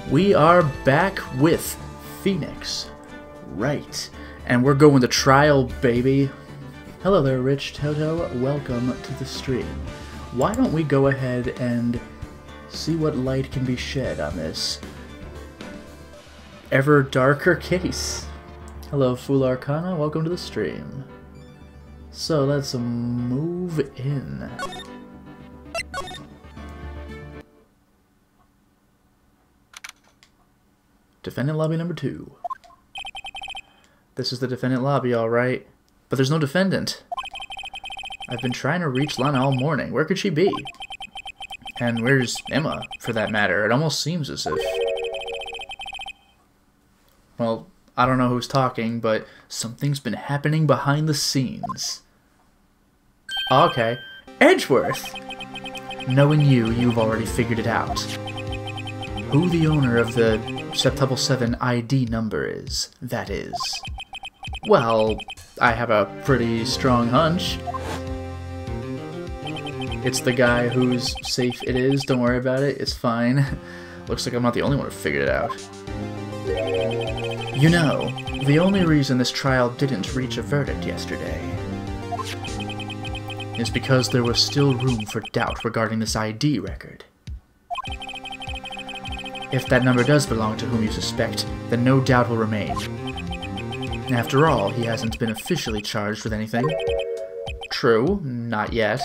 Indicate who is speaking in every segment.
Speaker 1: We are back with Phoenix, Wright, and we're going to trial, baby. Hello there, Rich Toto. Welcome to the stream. Why don't we go ahead and see what light can be shed on this ever darker case. Hello, Fool Arcana. Welcome to the stream. So let's move in. Defendant lobby number 2. This is the defendant lobby, alright. But there's no defendant. I've been trying to reach Lana all morning. Where could she be? And where's Emma, for that matter? It almost seems as if... Well, I don't know who's talking, but something's been happening behind the scenes. Okay. Edgeworth! Knowing you, you've already figured it out. Who the owner of the Septuple 7 ID number is, that is. Well, I have a pretty strong hunch. It's the guy whose safe it is, don't worry about it, it's fine. Looks like I'm not the only one who figured it out. You know, the only reason this trial didn't reach a verdict yesterday is because there was still room for doubt regarding this ID record. If that number does belong to whom you suspect, then no doubt will remain. After all, he hasn't been officially charged with anything. True, not yet.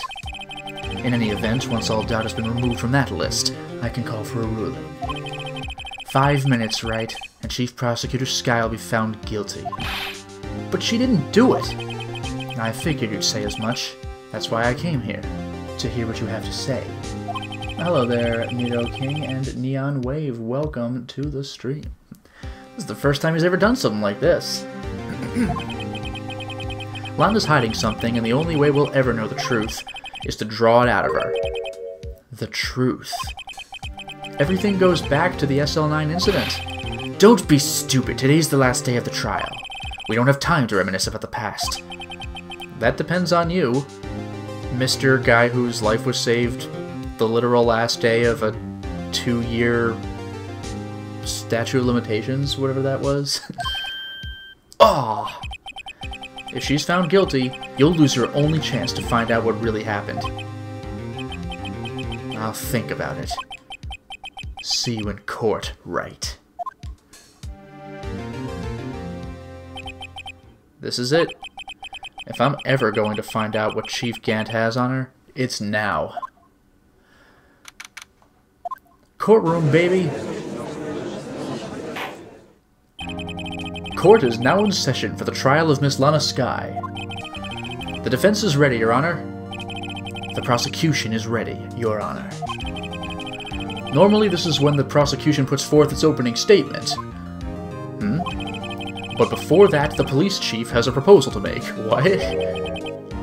Speaker 1: In any event, once all doubt has been removed from that list, I can call for a ruling. 5 minutes, Wright, and Chief Prosecutor Skye will be found guilty. But she didn't do it! I figured you'd say as much. That's why I came here, to hear what you have to say. Hello there, Nido King and Neon Wave. Welcome to the stream. This is the first time he's ever done something like this. Lana's hiding something, and the only way we'll ever know the truth is to draw it out of her. The truth. Everything goes back to the SL9 incident. Don't be stupid. Today's the last day of the trial. We don't have time to reminisce about the past. That depends on you, Mr. Guy whose life was saved the literal last day of a 2-year statute of limitations, whatever that was. Aw! If she's found guilty, you'll lose your only chance to find out what really happened. I'll think about it. See you in court, Wright. This is it. If I'm ever going to find out what Chief Gant has on her, it's now. Courtroom, baby! Court is now in session for the trial of Miss Lana Skye. The defense is ready, Your Honor. The prosecution is ready, Your Honor. Normally this is when the prosecution puts forth its opening statement. But before that, the police chief has a proposal to make. What?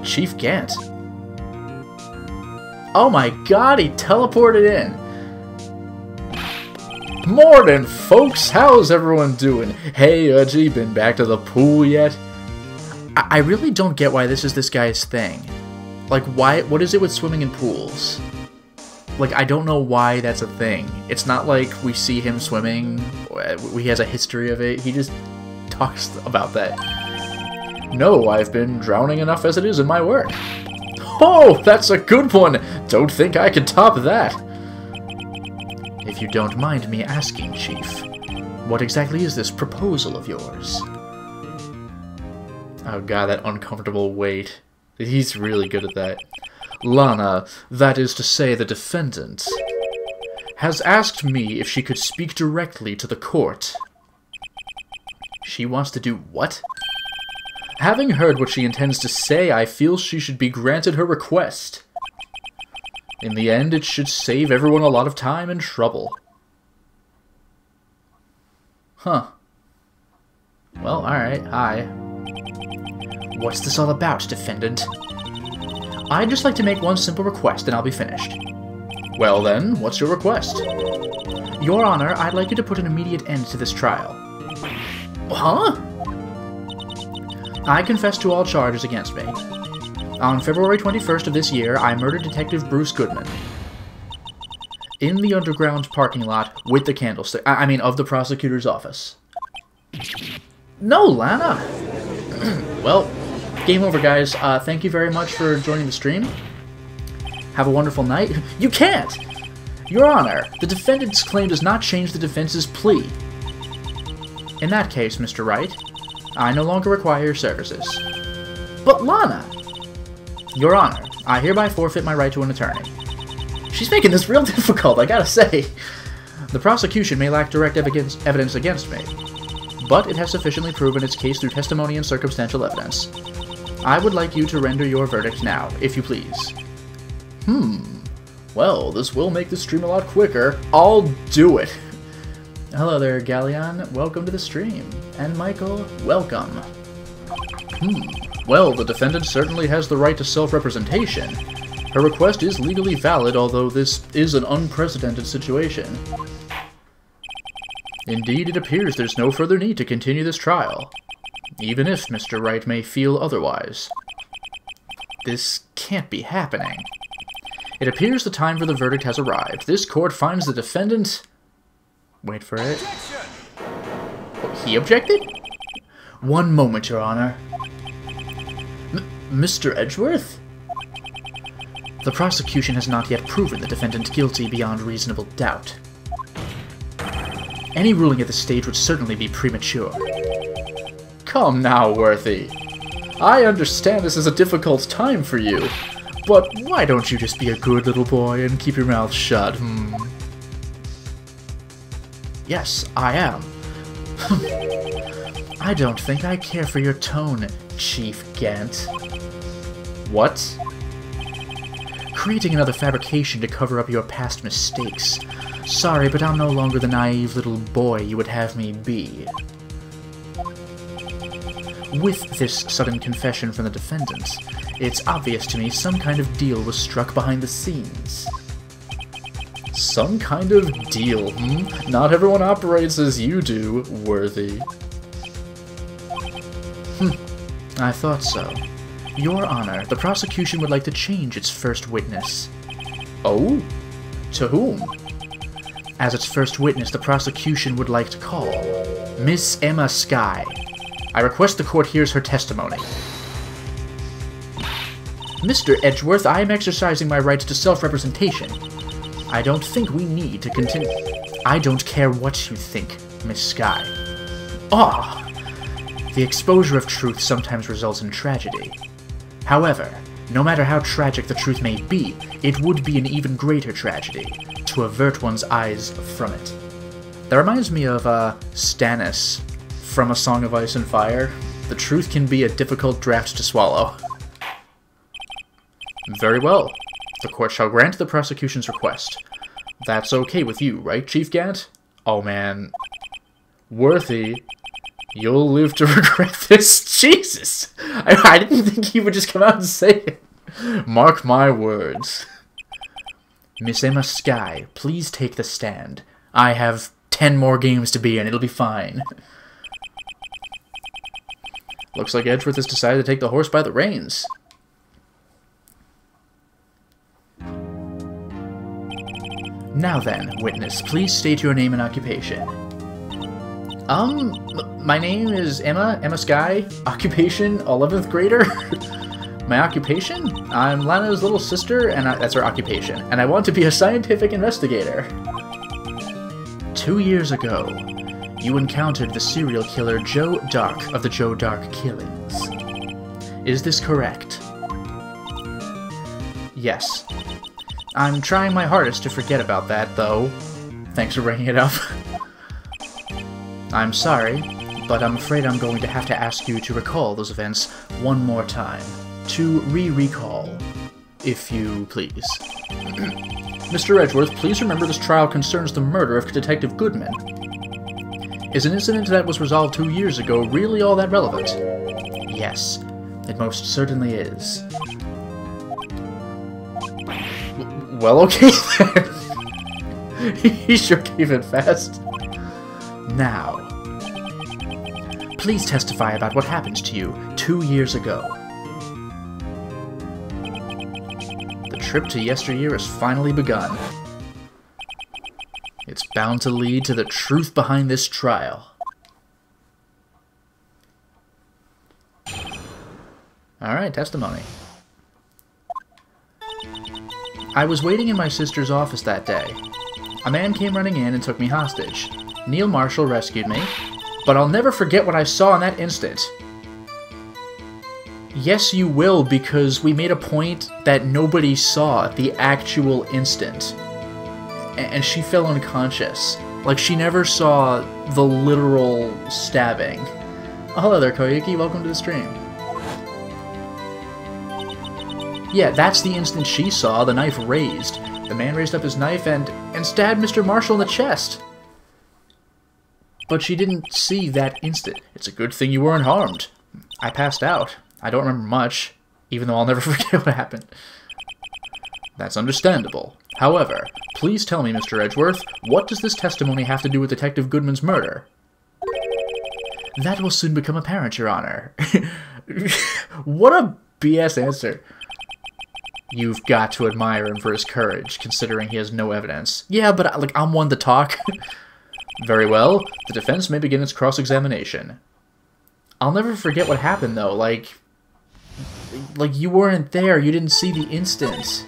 Speaker 1: Chief Gant? Oh my god, he teleported in! Morning, folks! How's everyone doing? Hey, Udgy, been back to the pool yet? I really don't get why this is this guy's thing. Like, why? What is it with swimming in pools? Like, I don't know why that's a thing. It's not like we see him swimming, he has a history of it, he just talks about that. No, I've been drowning enough as it is in my work. Oh, that's a good one! Don't think I can top that! If you don't mind me asking, Chief, what exactly is this proposal of yours? Oh god, that uncomfortable weight. He's really good at that. Lana, that is to say the defendant, has asked me if she could speak directly to the court. She wants to do what? Having heard what she intends to say, I feel she should be granted her request. In the end, it should save everyone a lot of time and trouble. Huh. Well, alright, hi. What's this all about, defendant? I'd just like to make one simple request and I'll be finished. Well then, what's your request? Your Honor, I'd like you to put an immediate end to this trial. Huh? I confess to all charges against me. On February 21st of this year, I murdered Detective Bruce Goodman. in the underground parking lot with the candlestick. I mean, of the prosecutor's office. No, Lana! Well, game over, guys. Thank you very much for joining the stream. Have a wonderful night. You can't! Your Honor, the defendant's claim does not change the defense's plea. In that case, Mr. Wright, I no longer require your services. But Lana! Your Honor, I hereby forfeit my right to an attorney. She's making this real difficult, I gotta say. The prosecution may lack direct evidence against me, but it has sufficiently proven its case through testimony and circumstantial evidence. I would like you to render your verdict now, if you please. Well, this will make the stream a lot quicker. I'll do it. Hello there, Galleon. Welcome to the stream. And Michael, welcome. Well, the defendant certainly has the right to self-representation. Her request is legally valid, although this is an unprecedented situation. Indeed, it appears there's no further need to continue this trial, even if Mr. Wright may feel otherwise. This can't be happening. It appears the time for the verdict has arrived. This court finds the defendant... Wait for it. He objected? One moment, Your Honor. Mr. Edgeworth? The prosecution has not yet proven the defendant guilty beyond reasonable doubt. Any ruling at this stage would certainly be premature. Come now, Worthy. I understand this is a difficult time for you, but why don't you just be a good little boy and keep your mouth shut, Yes, I am. I don't think I care for your tone, Chief Gant. What? Creating another fabrication to cover up your past mistakes. Sorry, but I'm no longer the naive little boy you would have me be. With this sudden confession from the defendant, it's obvious to me some kind of deal was struck behind the scenes. Some kind of deal, Not everyone operates as you do, Worthy. I thought so. Your Honor, the prosecution would like to change its first witness. Oh? To whom? As its first witness, the prosecution would like to call Miss Emma Skye. I request the court hears her testimony. Mr. Edgeworth, I am exercising my rights to self-representation. I don't think we need to continue. I don't care what you think, Miss Skye. The exposure of truth sometimes results in tragedy. However, no matter how tragic the truth may be, it would be an even greater tragedy to avert one's eyes from it. That reminds me of Stannis from A Song of Ice and Fire. The truth can be a difficult draft to swallow. Very well. The court shall grant the prosecution's request. That's okay with you, right, Chief Gant? Oh man. Worthy, you'll live to regret this. Jesus! I didn't think he would just come out and say it. Mark my words. Miss Emma Skye, please take the stand. I have 10 more games to be in. It'll be fine. Looks like Edgeworth has decided to take the horse by the reins. Now then, witness, please state your name and occupation. My name is Emma Skye. Occupation, 11th grader. My occupation? I'm Lana's little sister, and that's her occupation. And I want to be a scientific investigator. 2 years ago, you encountered the serial killer Joe Dark of the Joe Dark Killings. Is this correct? Yes. I'm trying my hardest to forget about that, though. Thanks for bringing it up. I'm sorry, but I'm afraid I'm going to have to ask you to recall those events one more time. To re-recall, if you please. Mr. Edgeworth, please remember this trial concerns the murder of Detective Goodman. Is an incident that was resolved 2 years ago really all that relevant? Yes, it most certainly is. Well, okay then. He sure gave it fast. Now, please testify about what happened to you 2 years ago. The trip to yesteryear has finally begun. bound to lead to the truth behind this trial. Alright, testimony. I was waiting in my sister's office that day. A man came running in and took me hostage. Neil Marshall rescued me, but I'll never forget what I saw in that instant. Yes, you will, because we made a point that nobody saw the actual instant. And she fell unconscious. Like, she never saw the literal stabbing. Oh, hello there, Koyuki. Welcome to the stream. Yeah, that's the instant she saw, the knife raised. The man raised up his knife and stabbed Mr. Marshall in the chest. But she didn't see that instant. It's a good thing you weren't harmed. I passed out. I don't remember much, even though I'll never forget what happened. That's understandable. However, please tell me, Mr. Edgeworth, what does this testimony have to do with Detective Goodman's murder? That will soon become apparent, Your Honor. What a BS answer. You've got to admire him for his courage, considering he has no evidence. Yeah, but like, I'm one to talk. Very well, the defense may begin its cross-examination. I'll never forget what happened, though. Like, you weren't there. You didn't see the instant.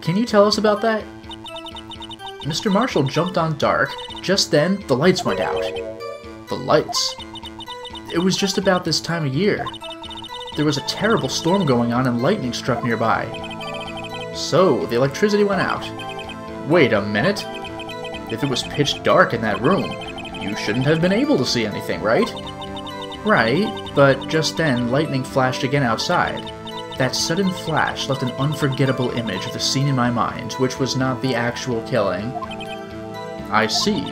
Speaker 1: Can you tell us about that? Mr. Marshall jumped on dark. Just then, the lights went out. The lights? It was just about this time of year. There was a terrible storm going on and lightning struck nearby. So, the electricity went out. Wait a minute. If it was pitch dark in that room, you shouldn't have been able to see anything, right? Right, but just then, lightning flashed again outside. That sudden flash left an unforgettable image of the scene in my mind, which was not the actual killing. I see.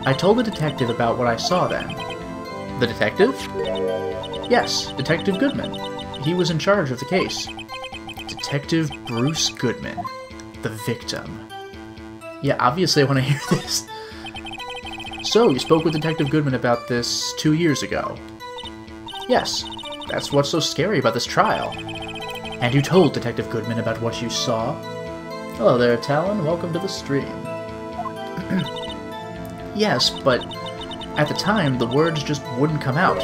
Speaker 1: I told the detective about what I saw then. The detective? Yes, Detective Goodman. He was in charge of the case. Detective Bruce Goodman. The victim. Yeah, obviously I want to hear this. So, you spoke with Detective Goodman about this 2 years ago? Yes, that's what's so scary about this trial. And you told Detective Goodman about what you saw? Hello there, Talon. Welcome to the stream. Yes, but at the time, the words just wouldn't come out.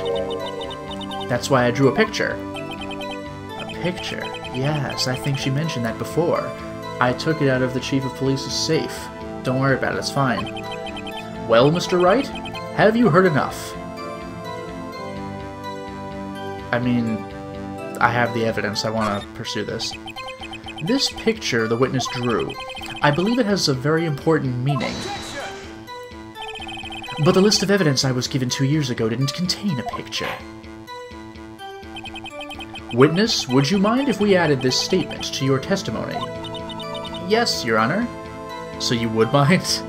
Speaker 1: That's why I drew a picture. A picture? Yes, I think she mentioned that before. I took it out of the Chief of Police's safe. Don't worry about it, it's fine. Well, Mr. Wright, have you heard enough? I mean, I have the evidence. I want to pursue this. This picture the witness drew, I believe it has a very important meaning. But the list of evidence I was given 2 years ago didn't contain a picture. Witness, would you mind if we added this statement to your testimony? Yes, Your Honor. So you would mind?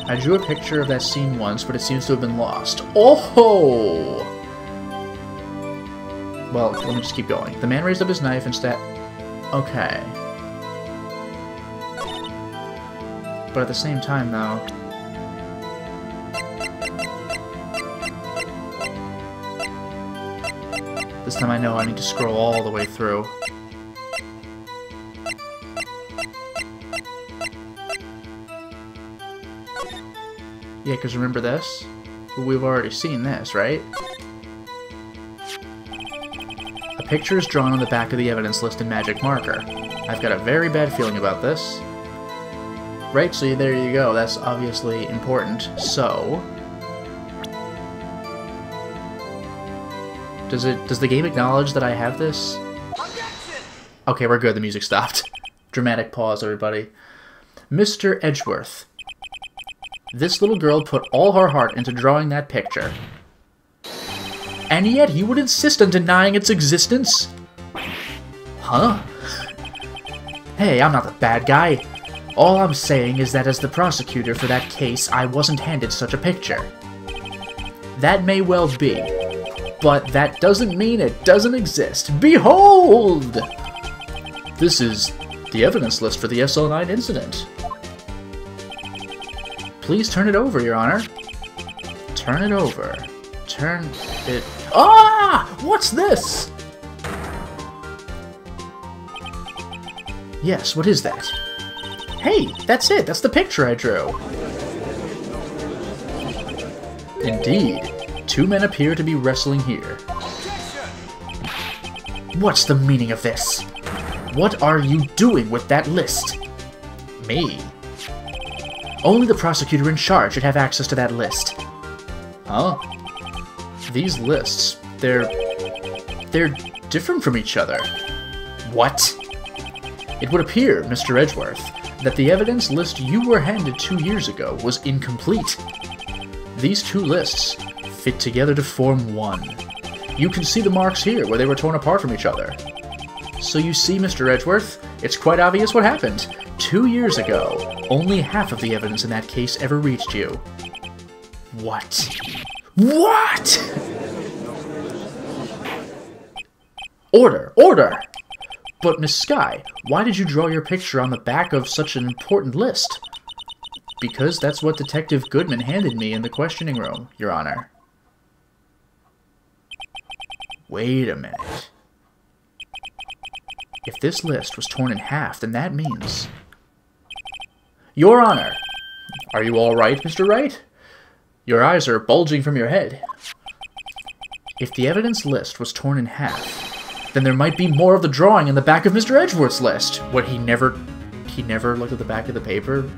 Speaker 1: I drew a picture of that scene once, but it seems to have been lost. Oh! Well, let me just keep going. The man raised up his knife and stabbed... Okay. But at the same time, though... This time I know I need to scroll all the way through. Yeah, because remember this? We've already seen this, right? A picture is drawn on the back of the evidence list in magic marker. I've got a very bad feeling about this. Right, so there you go. That's obviously important. So... Does the game acknowledge that I have this? Okay, we're good. The music stopped. Dramatic pause, everybody. Mr. Edgeworth. This little girl put all her heart into drawing that picture. And yet he would insist on denying its existence? Huh? Hey, I'm not the bad guy. All I'm saying is that as the prosecutor for that case, I wasn't handed such a picture. That may well be, but that doesn't mean it doesn't exist. Behold! This is the evidence list for the SL9 incident. Please turn it over, Your Honor. Turn it over. Turn it... Ah! What's this? Yes, what is that? Hey, that's it! That's the picture I drew! Indeed. 2 men appear to be wrestling here. What's the meaning of this? What are you doing with that list? Me? Only the prosecutor in charge should have access to that list. Huh? These lists, they're different from each other. What? It would appear, Mr. Edgeworth, that the evidence list you were handed 2 years ago was incomplete. These 2 lists fit together to form one. You can see the marks here where they were torn apart from each other. So you see, Mr. Edgeworth, it's quite obvious what happened. 2 years ago, only half of the evidence in that case ever reached you. What? What?! Order! Order! But, Miss Skye, why did you draw your picture on the back of such an important list? Because that's what Detective Goodman handed me in the questioning room, Your Honor. Wait a minute. If this list was torn in half, then that means... Your Honor! Are you all right, Mr. Wright? Your eyes are bulging from your head. If the evidence list was torn in half, then there might be more of the drawing in the back of Mr. Edgeworth's list. What, he never looked at the back of the paper?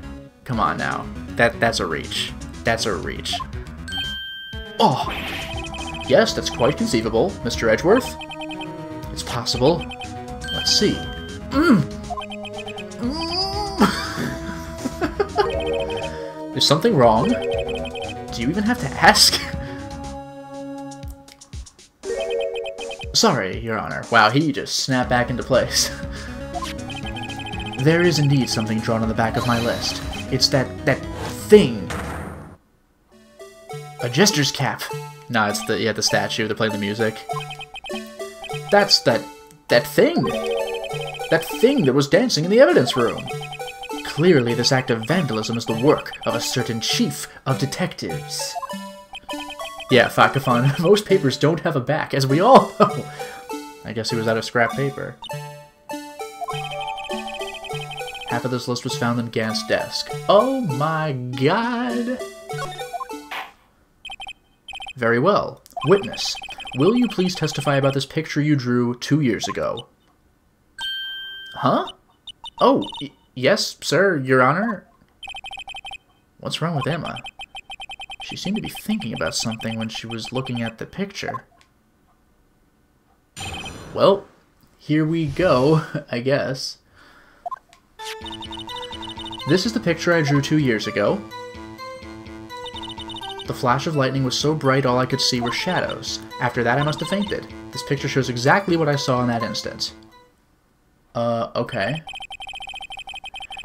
Speaker 1: Come on now. That's a reach. That's a reach. Oh! Yes, that's quite conceivable, Mr. Edgeworth. It's possible. Let's see. Is something wrong? Do you even have to ask? Sorry, Your Honor. Wow, he just snapped back into place. There is indeed something drawn on the back of my list. It's that thing. A jester's cap. Nah, it's the statue. They're playing the music. That's that thing. That thing that was dancing in the evidence room. Clearly, this act of vandalism is the work of a certain chief of detectives. Yeah, Fakafon, most papers don't have a back, as we all know. I guess he was out of scrap paper. Half of this list was found on Gant's desk. Oh my god! Very well. Witness, will you please testify about this picture you drew 2 years ago? Huh? Oh, yes, sir, Your Honor. What's wrong with Emma? She seemed to be thinking about something when she was looking at the picture. Well, here we go, I guess. This is the picture I drew 2 years ago. The flash of lightning was so bright all I could see were shadows. After that I must have fainted. This picture shows exactly what I saw in that instant. Okay.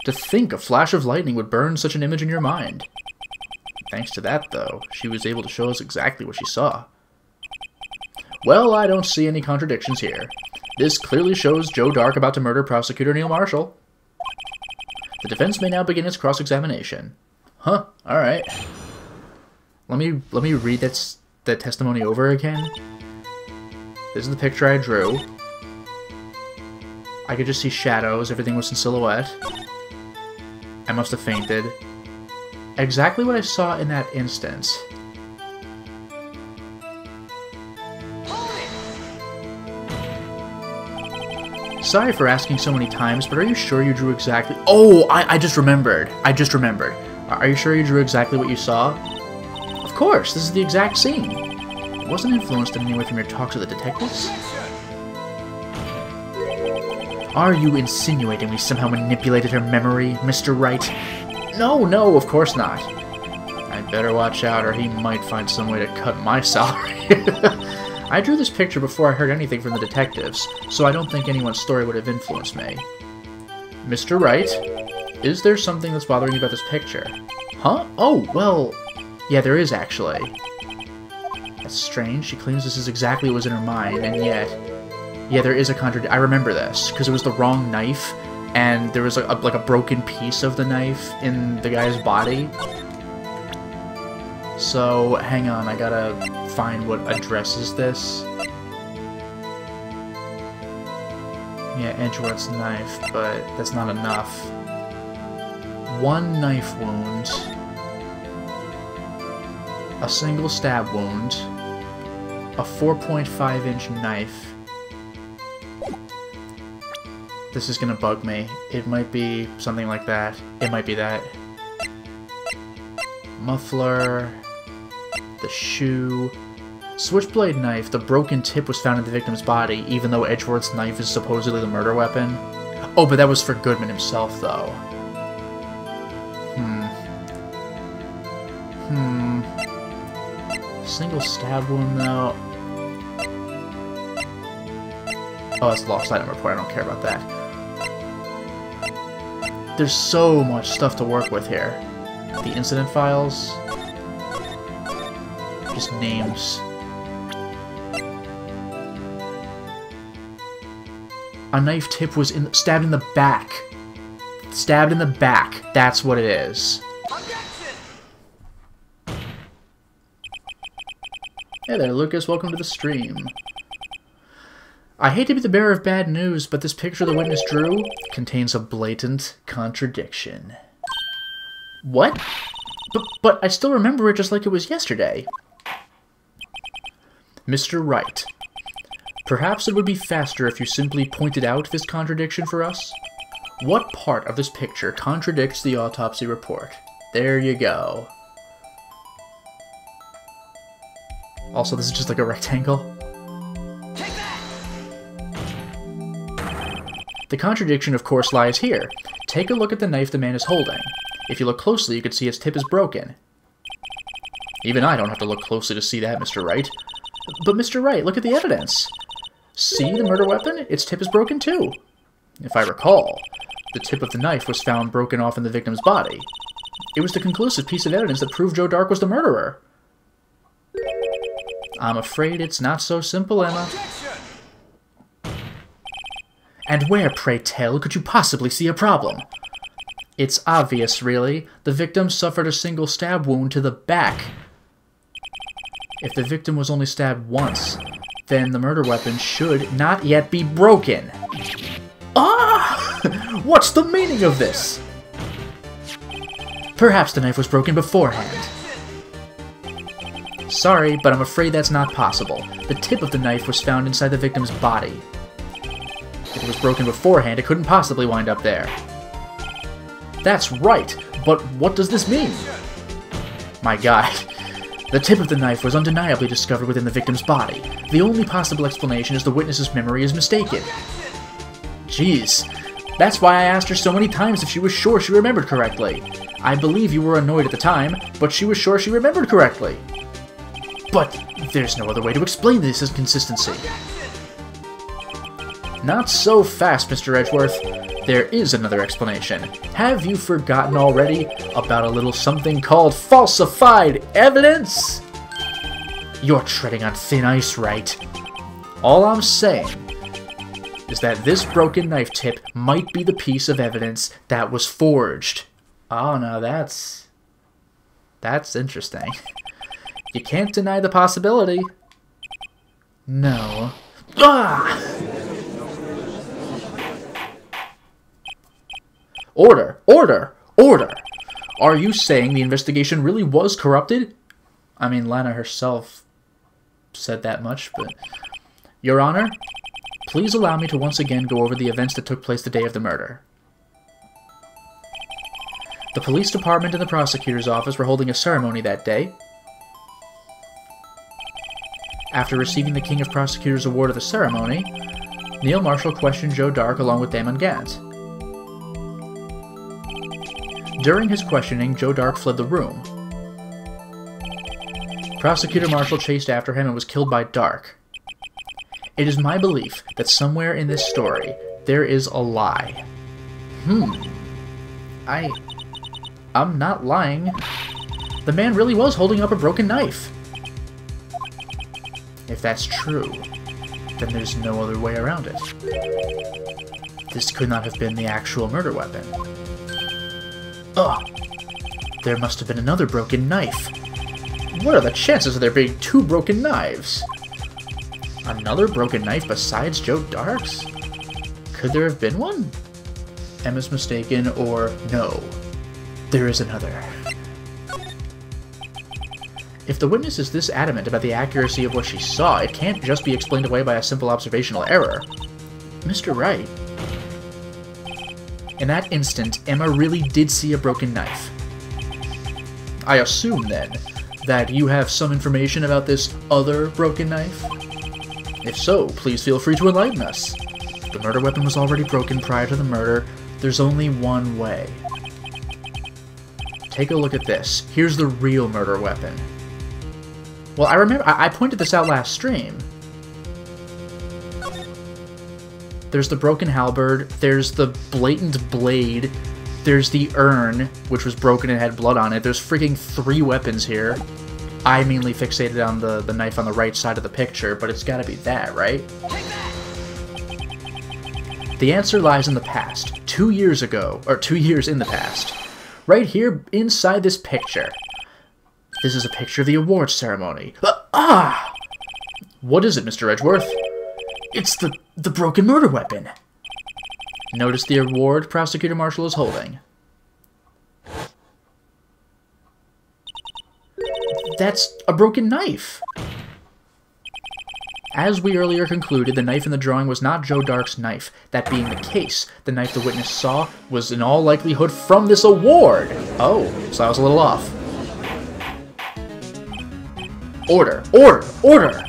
Speaker 1: To think a flash of lightning would burn such an image in your mind. Thanks to that, though, she was able to show us exactly what she saw. Well, I don't see any contradictions here. This clearly shows Joe Dark about to murder Prosecutor Neil Marshall. The defense may now begin its cross-examination. Huh, alright. Let me read that testimony over again. This is the picture I drew. I could just see shadows, everything was in silhouette. I must have fainted. Exactly what I saw in that instant. Sorry for asking so many times, but are you sure you drew exactly... Oh, I just remembered. I just remembered. Are you sure you drew exactly what you saw? Of course, this is the exact scene. It wasn't influenced in any way from your talk to the detectives? Are you insinuating we somehow manipulated her memory, Mr. Wright? No, of course not. I'd better watch out or he might find some way to cut my salary. I drew this picture before I heard anything from the detectives, so I don't think anyone's story would have influenced me. Mr. Wright, is there something that's bothering you about this picture? Huh? Oh, well, yeah, there is actually. That's strange. She claims this is exactly what was in her mind, and yet... Yeah, there is a contradiction. I remember this, because it was the wrong knife, and there was like a broken piece of the knife in the guy's body. So, hang on, I gotta find what addresses this. Yeah, Edgeworth's knife, but that's not enough. One knife wound. A single stab wound. A 4.5-inch knife. This is gonna bug me. It might be something like that. It might be that. Muffler. The shoe. Switchblade knife. The broken tip was found in the victim's body, even though Edgeworth's knife is supposedly the murder weapon. Oh, but that was for Goodman himself, though. Single stab wound, though. Oh, that's a lost item report. I don't care about that. There's so much stuff to work with here. The incident files. Just names. A knife tip was stabbed in the back. Stabbed in the back. That's what it is. Hey there, Lucas. Welcome to the stream. I hate to be the bearer of bad news, but this picture the witness drew contains a blatant contradiction. What? But I still remember it just like it was yesterday. Mr. Wright, perhaps it would be faster if you simply pointed out this contradiction for us? What part of this picture contradicts the autopsy report? There you go. Also, this is just like a rectangle. Take that! The contradiction, of course, lies here. Take a look at the knife the man is holding. If you look closely, you can see its tip is broken. Even I don't have to look closely to see that, Mr. Wright. But Mr. Wright, look at the evidence. See the murder weapon? Its tip is broken too. If I recall, the tip of the knife was found broken off in the victim's body. It was the conclusive piece of evidence that proved Joe Dark was the murderer. I'm afraid it's not so simple, Emma. And where, pray tell, could you possibly see a problem? It's obvious, really. The victim suffered a single stab wound to the back. If the victim was only stabbed once, then the murder weapon should not yet be broken. Ah! What's the meaning of this? Perhaps the knife was broken beforehand. Sorry, but I'm afraid that's not possible. The tip of the knife was found inside the victim's body. If it was broken beforehand, it couldn't possibly wind up there. That's right, but what does this mean? My God. The tip of the knife was undeniably discovered within the victim's body. The only possible explanation is the witness's memory is mistaken. Jeez. That's why I asked her so many times if she was sure she remembered correctly. I believe you were annoyed at the time, but she was sure she remembered correctly. But there's no other way to explain this inconsistency. Not so fast, Mr. Edgeworth. There is another explanation. Have you forgotten already about a little something called falsified evidence? You're treading on thin ice, Wright. All I'm saying is that this broken knife tip might be the piece of evidence that was forged. Oh, no, that's interesting. You can't deny the possibility. No. Ah! Order! Order! Order! Are you saying the investigation really was corrupted? I mean, Lana herself said that much, but... Your Honor, please allow me to once again go over the events that took place the day of the murder. The police department and the prosecutor's office were holding a ceremony that day. After receiving the King of Prosecutors Award of the ceremony, Neil Marshall questioned Joe Dark along with Damon Gant. During his questioning, Joe Dark fled the room. Prosecutor Marshall chased after him and was killed by Dark. It is my belief that somewhere in this story, there is a lie. I'm not lying. The man really was holding up a broken knife. If that's true, then there's no other way around it. This could not have been the actual murder weapon. Ugh! There must have been another broken knife. What are the chances of there being two broken knives? Another broken knife besides Joe Dark's? Could there have been one? Emma's mistaken, or no, there is another. If the witness is this adamant about the accuracy of what she saw, it can't just be explained away by a simple observational error. Mr. Wright. In that instant, Emma really did see a broken knife. I assume, then, that you have some information about this other broken knife? If so, please feel free to enlighten us. The murder weapon was already broken prior to the murder. There's only one way. Take a look at this. Here's the real murder weapon. Well, I remember I pointed this out last stream. There's the broken halberd, there's the blatant blade, there's the urn, which was broken and had blood on it. There's freaking 3 weapons here. I mainly fixated on the knife on the right side of the picture, but it's gotta be that, right? The answer lies in the past. 2 years ago, or 2 years in the past. Right here inside this picture. This is a picture of the awards ceremony. What is it, Mr. Edgeworth? It's the broken murder weapon. Notice the award Prosecutor Marshall is holding. That's a broken knife. As we earlier concluded, the knife in the drawing was not Joe Dark's knife. That being the case, the knife the witness saw was in all likelihood from this award. Oh, so I was a little off. Order! Order! Order!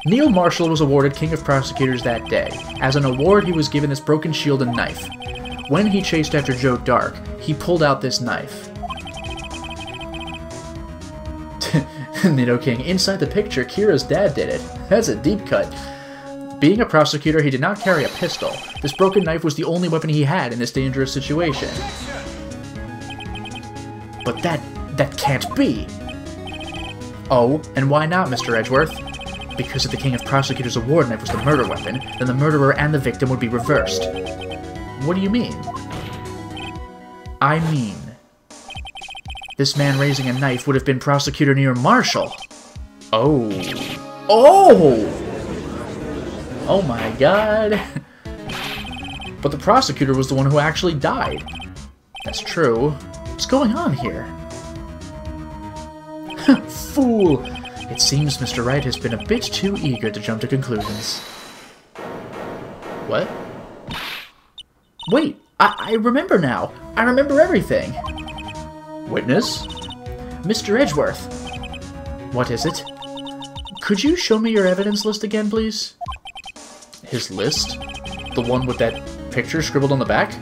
Speaker 1: Neil Marshall was awarded King of Prosecutors that day. As an award, he was given this broken shield and knife. When he chased after Joe Dark, he pulled out this knife. Nido King, inside the picture, Kira's dad did it. That's a deep cut. Being a prosecutor, he did not carry a pistol. This broken knife was the only weapon he had in this dangerous situation. But that can't be! Oh, and why not, Mr. Edgeworth? Because if the King of Prosecutors' award knife was the murder weapon, then the murderer and the victim would be reversed. What do you mean? I mean, this man raising a knife would have been Prosecutor Neil Marshall. Oh. Oh! Oh my god. But the prosecutor was the one who actually died. That's true. What's going on here? Fool! It seems Mr. Wright has been a bit too eager to jump to conclusions. What? Wait! I remember now! I remember everything! Witness? Mr. Edgeworth! What is it? Could you show me your evidence list again, please? His list? The one with that picture scribbled on the back?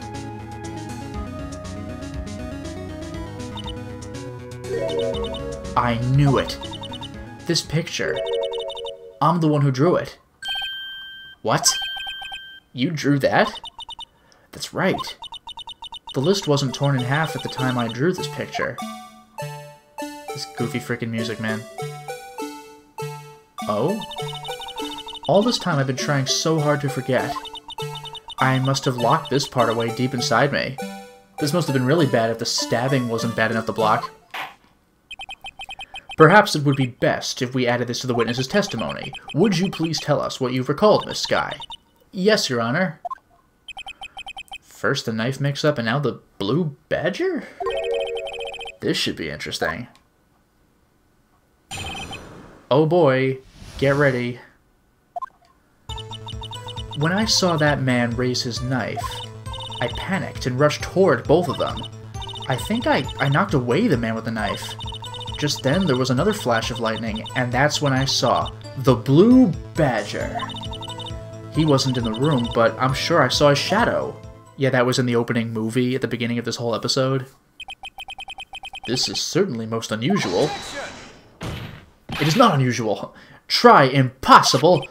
Speaker 1: I knew it. This picture. I'm the one who drew it. What? You drew that? That's right. The list wasn't torn in half at the time I drew this picture. This goofy frickin' music, man. Oh? All this time I've been trying so hard to forget. I must have locked this part away deep inside me. This must have been really bad if the stabbing wasn't bad enough to block. Perhaps it would be best if we added this to the witness's testimony. Would you please tell us what you've recalled, Miss Skye? Yes, Your Honor. First the knife mix-up and now the blue badger? This should be interesting. Oh boy, get ready. When I saw that man raise his knife, I panicked and rushed toward both of them. I think I knocked away the man with the knife. Just then, there was another flash of lightning, and that's when I saw the blue badger. He wasn't in the room, but I'm sure I saw his shadow. Yeah, that was in the opening movie at the beginning of this whole episode. This is certainly most unusual. It is not unusual. Try impossible.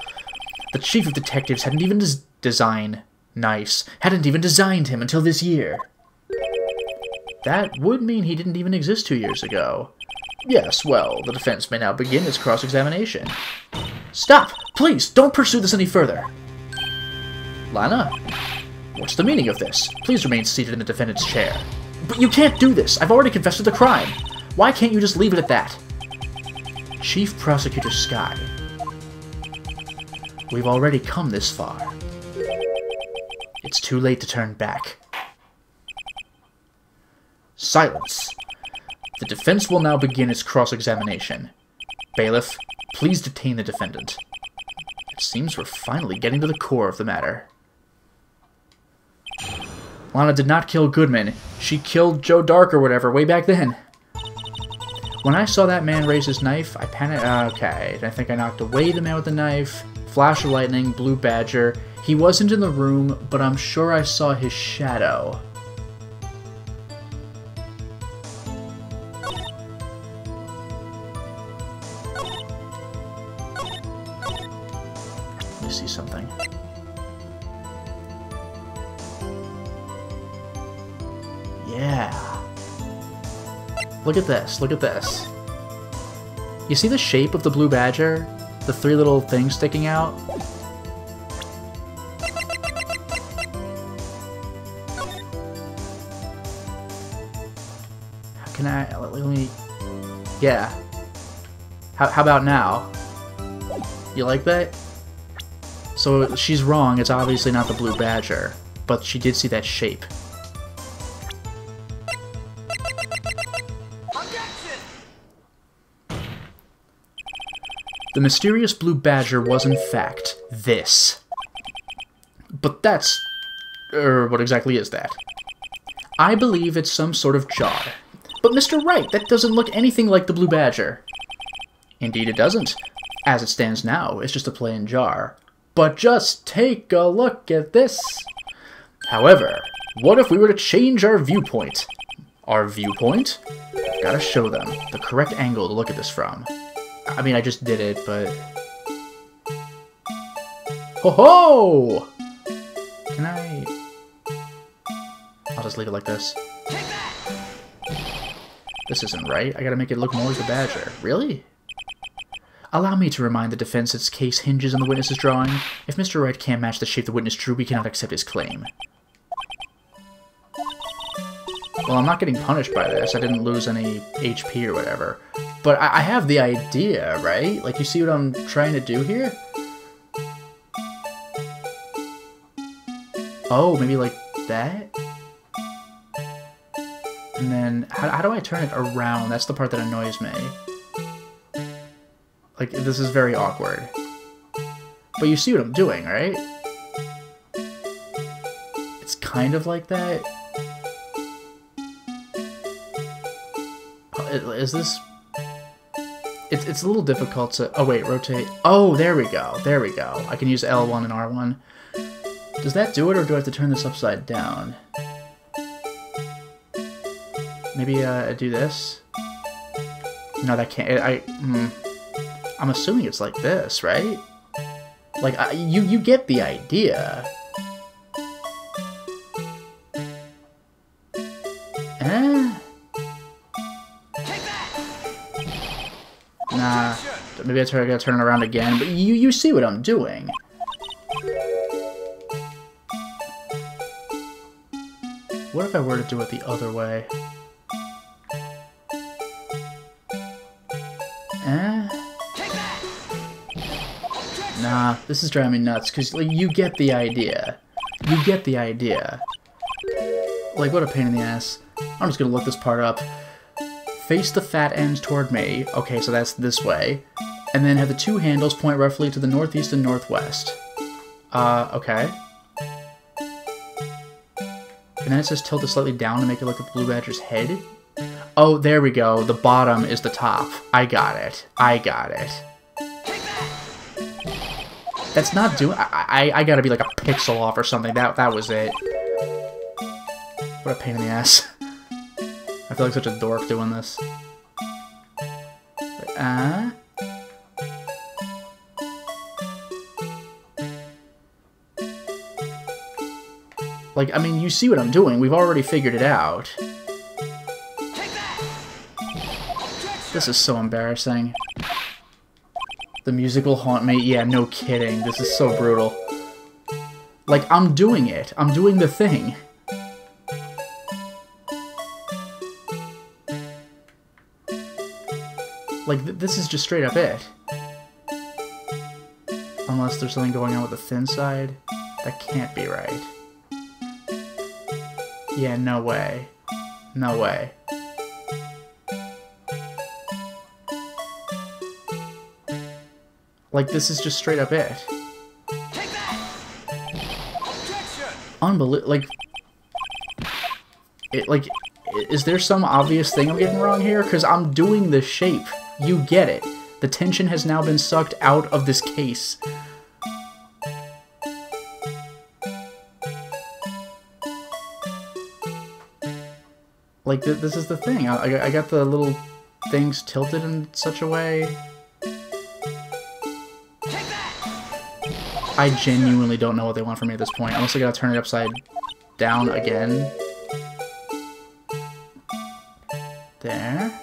Speaker 1: The chief of detectives hadn't even hadn't even designed him until this year. That would mean he didn't even exist 2 years ago. Yes, well, the defense may now begin its cross-examination. Stop! Please, don't pursue this any further! Lana? What's the meaning of this? Please remain seated in the defendant's chair. But you can't do this! I've already confessed to the crime! Why can't you just leave it at that? Chief Prosecutor Skye. We've already come this far. It's too late to turn back. Silence. The defense will now begin its cross-examination. Bailiff, please detain the defendant. It seems we're finally getting to the core of the matter. Lana did not kill Goodman. She killed Joe Dark or whatever way back then. When I saw that man raise his knife, I panicked. Okay, I think I knocked away the man with the knife. Flash of lightning, blue badger. He wasn't in the room, but I'm sure I saw his shadow. Let me see something. Yeah. Look at this, look at this. You see the shape of the blue badger? The three little things sticking out? How can I... let me... Yeah. How about now? You like that? So she's wrong, it's obviously not the blue badger. But she did see that shape. The mysterious blue badger was, in fact, this. But that's... what exactly is that? I believe it's some sort of jar. But Mr. Wright, that doesn't look anything like the blue badger. Indeed it doesn't. As it stands now, it's just a plain jar. But just take a look at this. However, what if we were to change our viewpoint? Our viewpoint? I've got to show them the correct angle to look at this from. I mean, I just did it, but... Ho-ho! Can I... I'll just leave it like this. This isn't right. I gotta make it look more like the badger. Really? Allow me to remind the defense its case hinges on the witness's drawing. If Mr. Wright can't match the shape the witness drew, we cannot accept his claim. Well, I'm not getting punished by this. I didn't lose any HP or whatever. But I have the idea, right? Like, you see what I'm trying to do here? Oh, maybe like that? And then, how do I turn it around? That's the part that annoys me. Like, this is very awkward. But you see what I'm doing, right? It's kind of like that. Is this... It's a little difficult to... Oh, wait, rotate. Oh, there we go. There we go. I can use L1 and R1. Does that do it, or do I have to turn this upside down? Maybe do this? No, that can't... I'm assuming it's like this, right? Like, you get the idea. Nah, maybe I gotta turn it around again, but you see what I'm doing. What if I were to do it the other way? Nah, this is driving me nuts, because like, you get the idea. You get the idea. Like, what a pain in the ass. I'm just gonna look this part up. Face the fat ends toward me. Okay, so that's this way. And then have the two handles point roughly to the northeast and northwest. Okay. And then it says tilt it slightly down to make it look like the blue badger's head. Oh, there we go. The bottom is the top. I got it. I got it. That's not doing... I gotta be like a pixel off or something. That was it. What a pain in the ass. I feel like such a dork doing this. Like, I mean, you see what I'm doing. We've already figured it out. This is so embarrassing. The music will haunt me. Yeah, no kidding. This is so brutal. Like, I'm doing it. I'm doing the thing. Like, this is just straight up it. Unless there's something going on with the thin side. That can't be right. Yeah, no way. No way. Like, this is just straight up it. Unbelievable. Like, is there some obvious thing I'm getting wrong here? Because I'm doing the shape. You get it. The tension has now been sucked out of this case. Like, this is the thing. I got the little things tilted in such a way. I genuinely don't know what they want from me at this point. Unless I gotta turn it upside down again. There.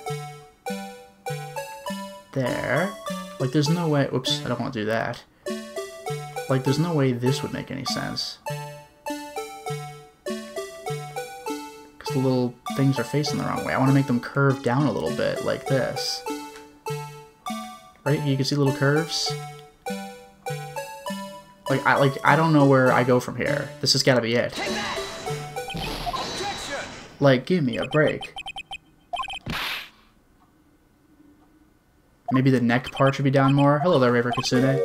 Speaker 1: There. Like, there's no way... Oops, I don't want to do that. Like, there's no way this would make any sense. Because the little things are facing the wrong way. I want to make them curve down a little bit, like this. Right? You can see little curves? I don't know where I go from here. This has got to be it. Like, give me a break. Maybe the neck part should be down more. Hello there, Raver Kitsune.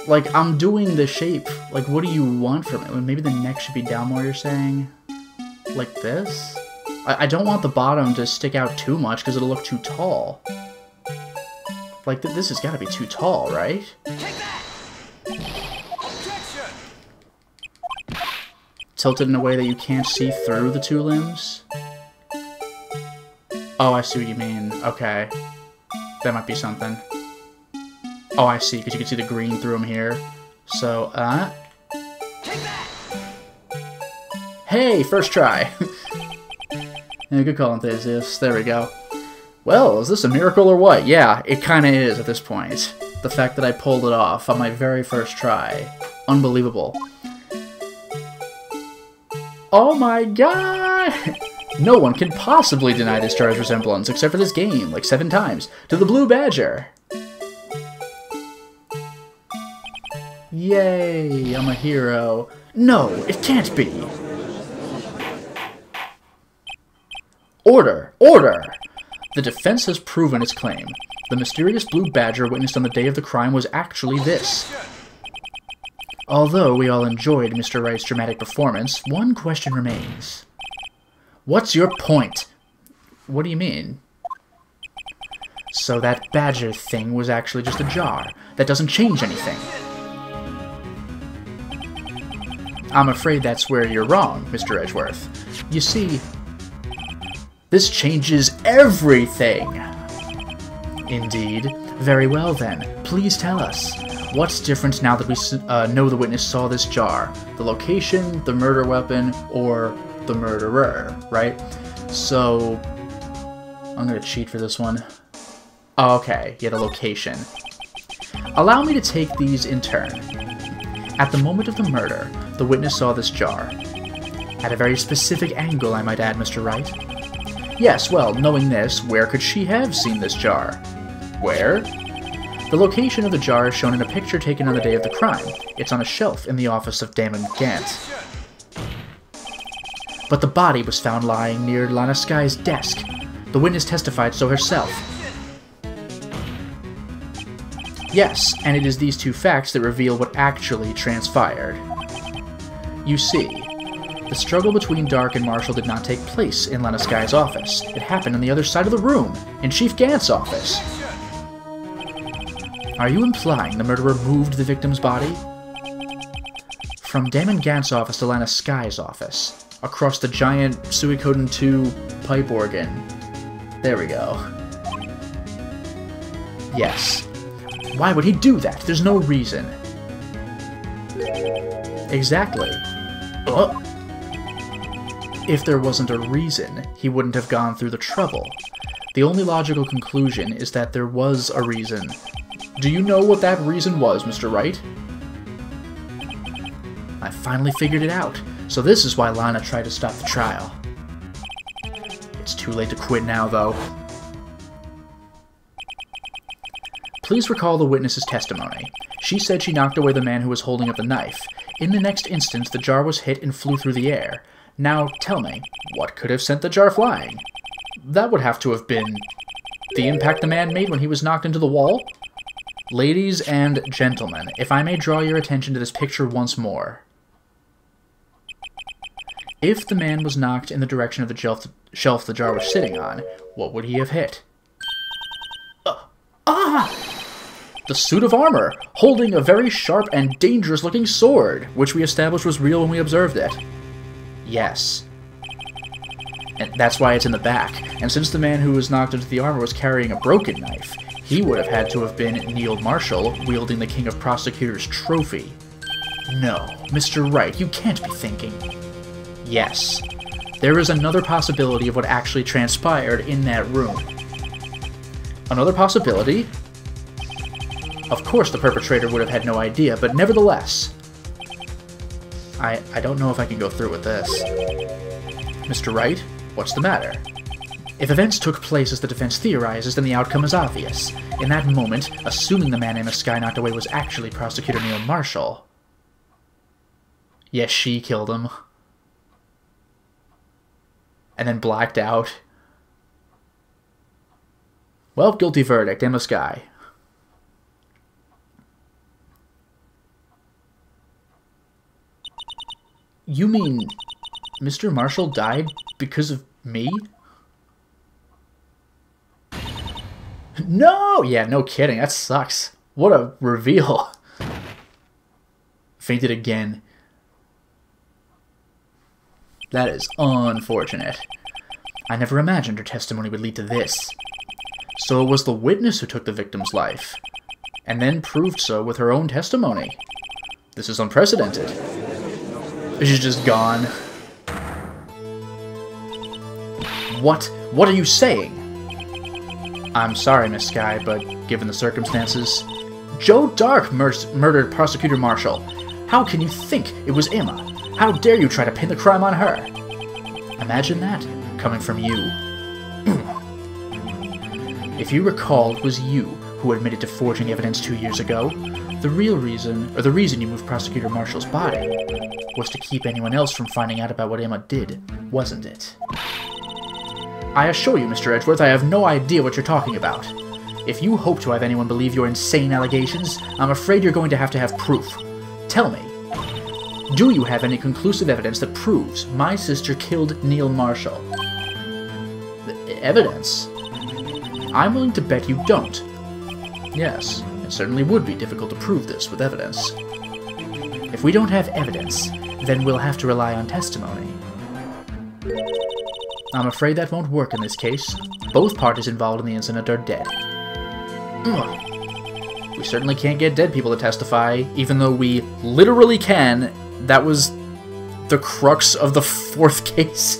Speaker 1: Like, I'm doing the shape. Like, what do you want from it? Maybe the neck should be down more, you're saying? Like this? I don't want the bottom to stick out too much because it'll look too tall. Like, this has got to be too tall, right? Tilted in a way that you can't see through the two limbs? Oh, I see what you mean. Okay. That might be something. Oh, I see, because you can see the green through them here. So, Hey, first try! Yeah, good call, Enthusiast. There we go. Well, is this a miracle or what? Yeah, it kinda is at this point. The fact that I pulled it off on my very first try. Unbelievable. Oh my god! No one can possibly deny this char's resemblance, except for this game, like 7 times, to the Blue Badger! Yay, I'm a hero. No, it can't be! Order! Order! The defense has proven its claim. The mysterious Blue Badger witnessed on the day of the crime was actually this. Although we all enjoyed Mr. Wright's dramatic performance, one question remains. What's your point? What do you mean? So that badger thing was actually just a jar. That doesn't change anything. I'm afraid that's where you're wrong, Mr. Edgeworth. You see, this changes everything. Indeed. Very well then. Please tell us. What's different now that we know the witness saw this jar? The location, the murder weapon, or the murderer, right? So, I'm gonna cheat for this one. Okay, yeah, the location. Allow me to take these in turn. At the moment of the murder, the witness saw this jar. At a very specific angle, I might add, Mr. Wright. Yes, well, knowing this, where could she have seen this jar? Where? The location of the jar is shown in a picture taken on the day of the crime. It's on a shelf in the office of Damon Gant. But the body was found lying near Lana Sky's desk. The witness testified so herself. Yes, and it is these two facts that reveal what actually transpired. You see, the struggle between Dark and Marshall did not take place in Lana Sky's office. It happened on the other side of the room, in Chief Gant's office. Are you implying the murderer moved the victim's body? From Damon Gant's office to Lana Sky's office, across the giant Suikoden 2 pipe organ. There we go. Yes. Why would he do that? There's no reason. Exactly. If there wasn't a reason, he wouldn't have gone through the trouble. The only logical conclusion is that there was a reason. Do you know what that reason was, Mr. Wright? I finally figured it out. So this is why Lana tried to stop the trial. It's too late to quit now, though. Please recall the witness's testimony. She said she knocked away the man who was holding up the knife. In the next instant, the jar was hit and flew through the air. Now, tell me, what could have sent the jar flying? That would have to have been the impact the man made when he was knocked into the wall? Ladies and gentlemen, if I may draw your attention to this picture once more. If the man was knocked in the direction of the shelf the jar was sitting on, what would he have hit? The suit of armor, holding a very sharp and dangerous-looking sword, which we established was real when we observed it. Yes. And that's why it's in the back. And since the man who was knocked into the armor was carrying a broken knife, he would have had to have been Neil Marshall, wielding the King of Prosecutors trophy. No, Mr. Wright, you can't be thinking. Yes. There is another possibility of what actually transpired in that room. Another possibility? Of course the perpetrator would have had no idea, but nevertheless... I don't know if I can go through with this. Mr. Wright, what's the matter? If events took place as the defense theorizes, then the outcome is obvious. In that moment, assuming the man Emma Skye knocked away was actually Prosecutor Neil Marshall. Yes, she killed him. And then blacked out. Well, guilty verdict, Emma Skye. You mean Mr. Marshall died because of me? No! Yeah, no kidding. That sucks. What a reveal. Fainted again. That is unfortunate. I never imagined her testimony would lead to this. So it was the witness who took the victim's life, and then proved so with her own testimony. This is unprecedented. She's just gone. What? What are you saying? I'm sorry, Miss Skye, but given the circumstances... Joe Dark murdered Prosecutor Marshall. How can you think it was Emma? How dare you try to pin the crime on her? Imagine that, coming from you. If you recall, it was you who admitted to forging evidence 2 years ago. The reason you moved Prosecutor Marshall's body was to keep anyone else from finding out about what Emma did, wasn't it? I assure you, Mr. Edgeworth, I have no idea what you're talking about. If you hope to have anyone believe your insane allegations, I'm afraid you're going to have proof. Tell me, do you have any conclusive evidence that proves my sister killed Neil Marshall? Evidence? I'm willing to bet you don't. Yes, it certainly would be difficult to prove this with evidence. If we don't have evidence, then we'll have to rely on testimony. I'm afraid that won't work in this case. Both parties involved in the incident are dead. We certainly can't get dead people to testify, even though we literally can. That was the crux of the 4th case.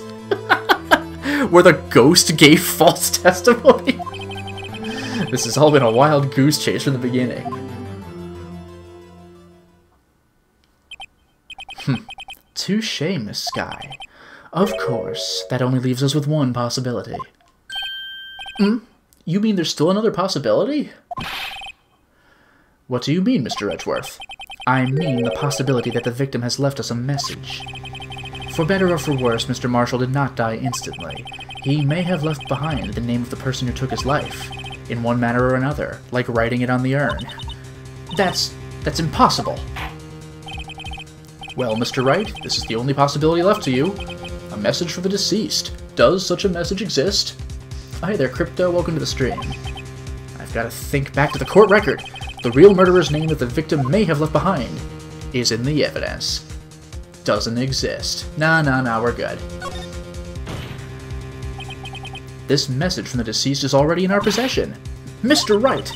Speaker 1: Where the ghost gave false testimony. This has all been a wild goose chase from the beginning. Touché, Miss Skye. Of course, that only leaves us with one possibility. You mean there's still another possibility? What do you mean, Mr. Edgeworth? I mean the possibility that the victim has left us a message. For better or for worse, Mr. Marshall did not die instantly. He may have left behind the name of the person who took his life, in one manner or another, like writing it on the urn. That's impossible. Well, Mr. Wright, this is the only possibility left to you. A message for the deceased. Does such a message exist? Hi there, Crypto. Welcome to the stream. I've got to think back to the court record. The real murderer's name that the victim may have left behind is in the evidence. Doesn't exist. Nah, we're good. This message from the deceased is already in our possession. Mr. Wright,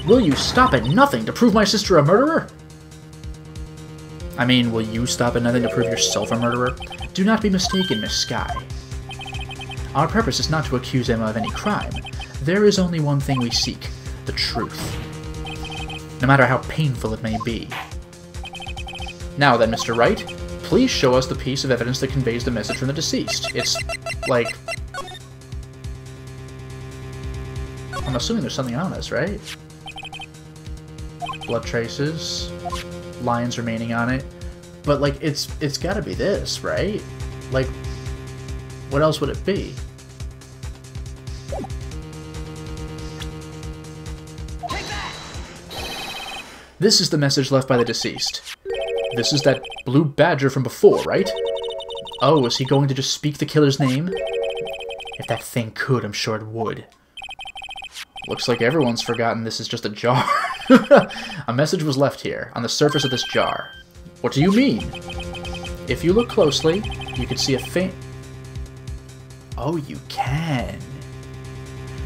Speaker 1: will you stop at nothing to prove my sister a murderer? I mean, will you stop at nothing to prove yourself a murderer? Do not be mistaken, Miss Skye. Our purpose is not to accuse Emma of any crime. There is only one thing we seek, the truth. No matter how painful it may be. Now then, Mr. Wright, please show us the piece of evidence that conveys the message from the deceased. It's, like... I'm assuming there's something on this, right? Blood traces, lines remaining on it. But, like, it's gotta be this, right? Like, what else would it be? This is the message left by the deceased. This is that blue badger from before, right? Oh, is he going to just speak the killer's name? If that thing could, I'm sure it would. Looks like everyone's forgotten this is just a jar. A message was left here, on the surface of this jar. What do you mean? If you look closely, you can see a faint... Oh, you can.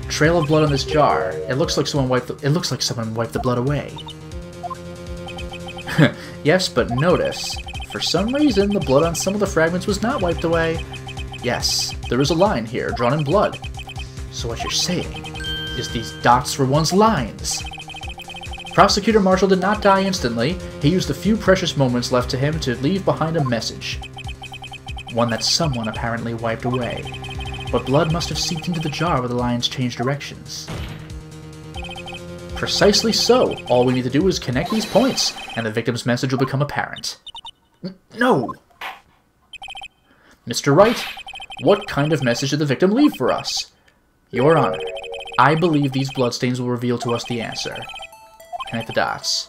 Speaker 1: Trail of blood on this jar. It looks like someone wiped the blood away. Yes, but notice, for some reason, the blood on some of the fragments was not wiped away. Yes, there is a line here, drawn in blood. So what you're saying is these dots were once lines. Prosecutor Marshall did not die instantly. He used the few precious moments left to him to leave behind a message. One that someone apparently wiped away. But blood must have seeped into the jar where the lines changed directions. Precisely so. All we need to do is connect these points, and the victim's message will become apparent. No! Mr. Wright, what kind of message did the victim leave for us? Your Honor, I believe these bloodstains will reveal to us the answer. Connect the dots.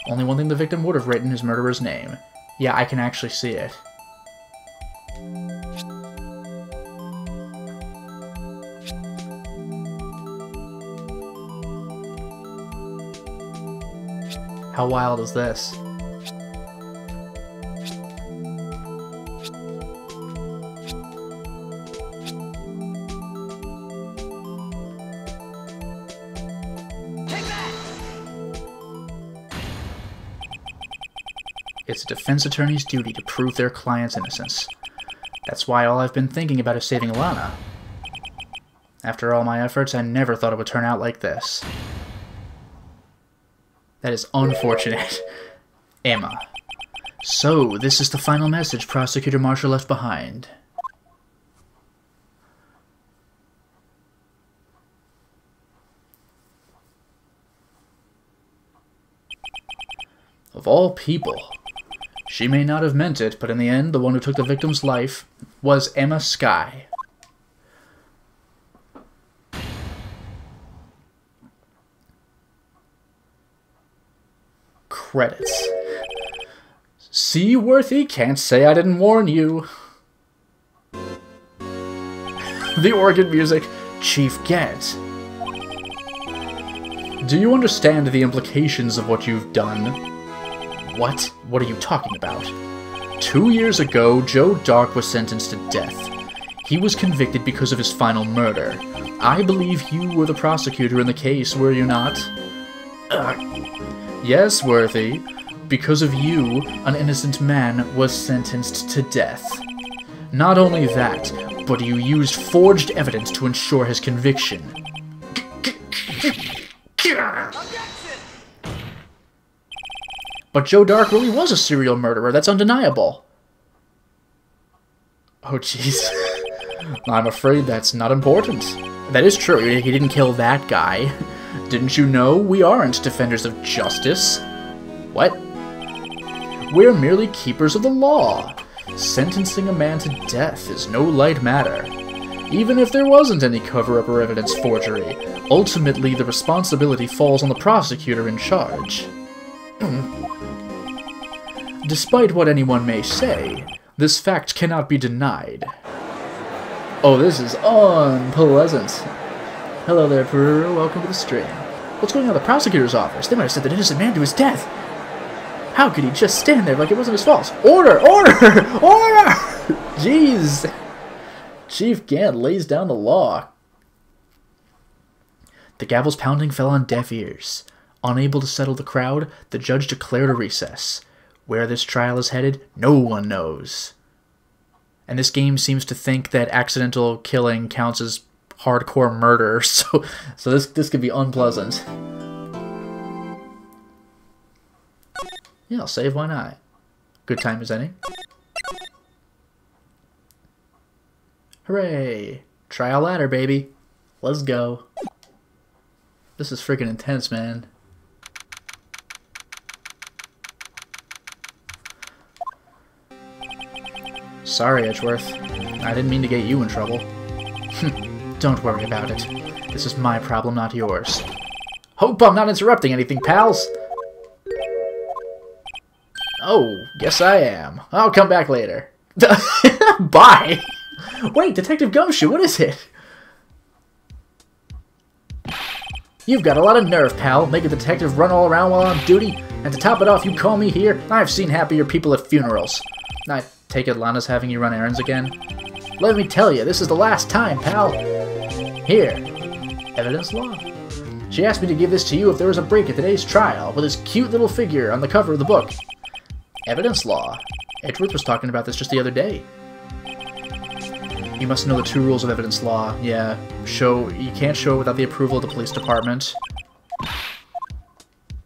Speaker 1: Only one thing the victim would have written his murderer's name. Yeah, I can actually see it. How wild is this? It's a defense attorney's duty to prove their client's innocence. That's why all I've been thinking about is saving Alana. After all my efforts, I never thought it would turn out like this. That is unfortunate. Emma. So, this is the final message Prosecutor Marshall left behind. Of all people. She may not have meant it, but in the end, the one who took the victim's life was Emma Skye. Credits. See, Worthy, can't say I didn't warn you. The organ music, Chief Gant. Do you understand the implications of what you've done? What? What are you talking about? 2 years ago, Joe Dark was sentenced to death. He was convicted because of his final murder. I believe you were the prosecutor in the case, were you not? Yes, Worthy. Because of you, an innocent man was sentenced to death. Not only that, but you used forged evidence to ensure his conviction. But Joe Dark really was a serial murderer, that's undeniable. Oh jeez. I'm afraid that's not important. That is true, he didn't kill that guy. Didn't you know we aren't defenders of justice? What? We're merely keepers of the law. Sentencing a man to death is no light matter. Even if there wasn't any cover-up or evidence forgery, ultimately the responsibility falls on the prosecutor in charge. Despite what anyone may say, this fact cannot be denied. Oh, this is unpleasant. Hello there, Peru. Welcome to the stream. What's going on at the prosecutor's office? They might have sent an innocent man to his death. How could he just stand there like it wasn't his fault? Order! Order! Order! Jeez. Chief Gant lays down the law. The gavel's pounding fell on deaf ears. Unable to settle the crowd, the judge declared a recess. Where this trial is headed, no one knows. And this game seems to think that accidental killing counts as hardcore murder, so this could be unpleasant. Yeah, I'll save, why not? Good time as any. Hooray! Trial ladder, baby. Let's go. This is freaking intense, man. Sorry, Edgeworth. I didn't mean to get you in trouble. Don't worry about it. This is my problem, not yours. Hope I'm not interrupting anything, pals! Oh, guess I am. I'll come back later. Bye! Wait, Detective Gumshoe, what is it? You've got a lot of nerve, pal. Make a detective run all around while on duty, and to top it off, you call me here? I've seen happier people at funerals. I take it Lana's having you run errands again? Let me tell you, this is the last time, pal. Here. Evidence law. She asked me to give this to you if there was a break at today's trial, with his cute little figure on the cover of the book. Evidence law. Edgeworth was talking about this just the other day. You must know the 2 rules of evidence law. Yeah, you can't show it without the approval of the police department.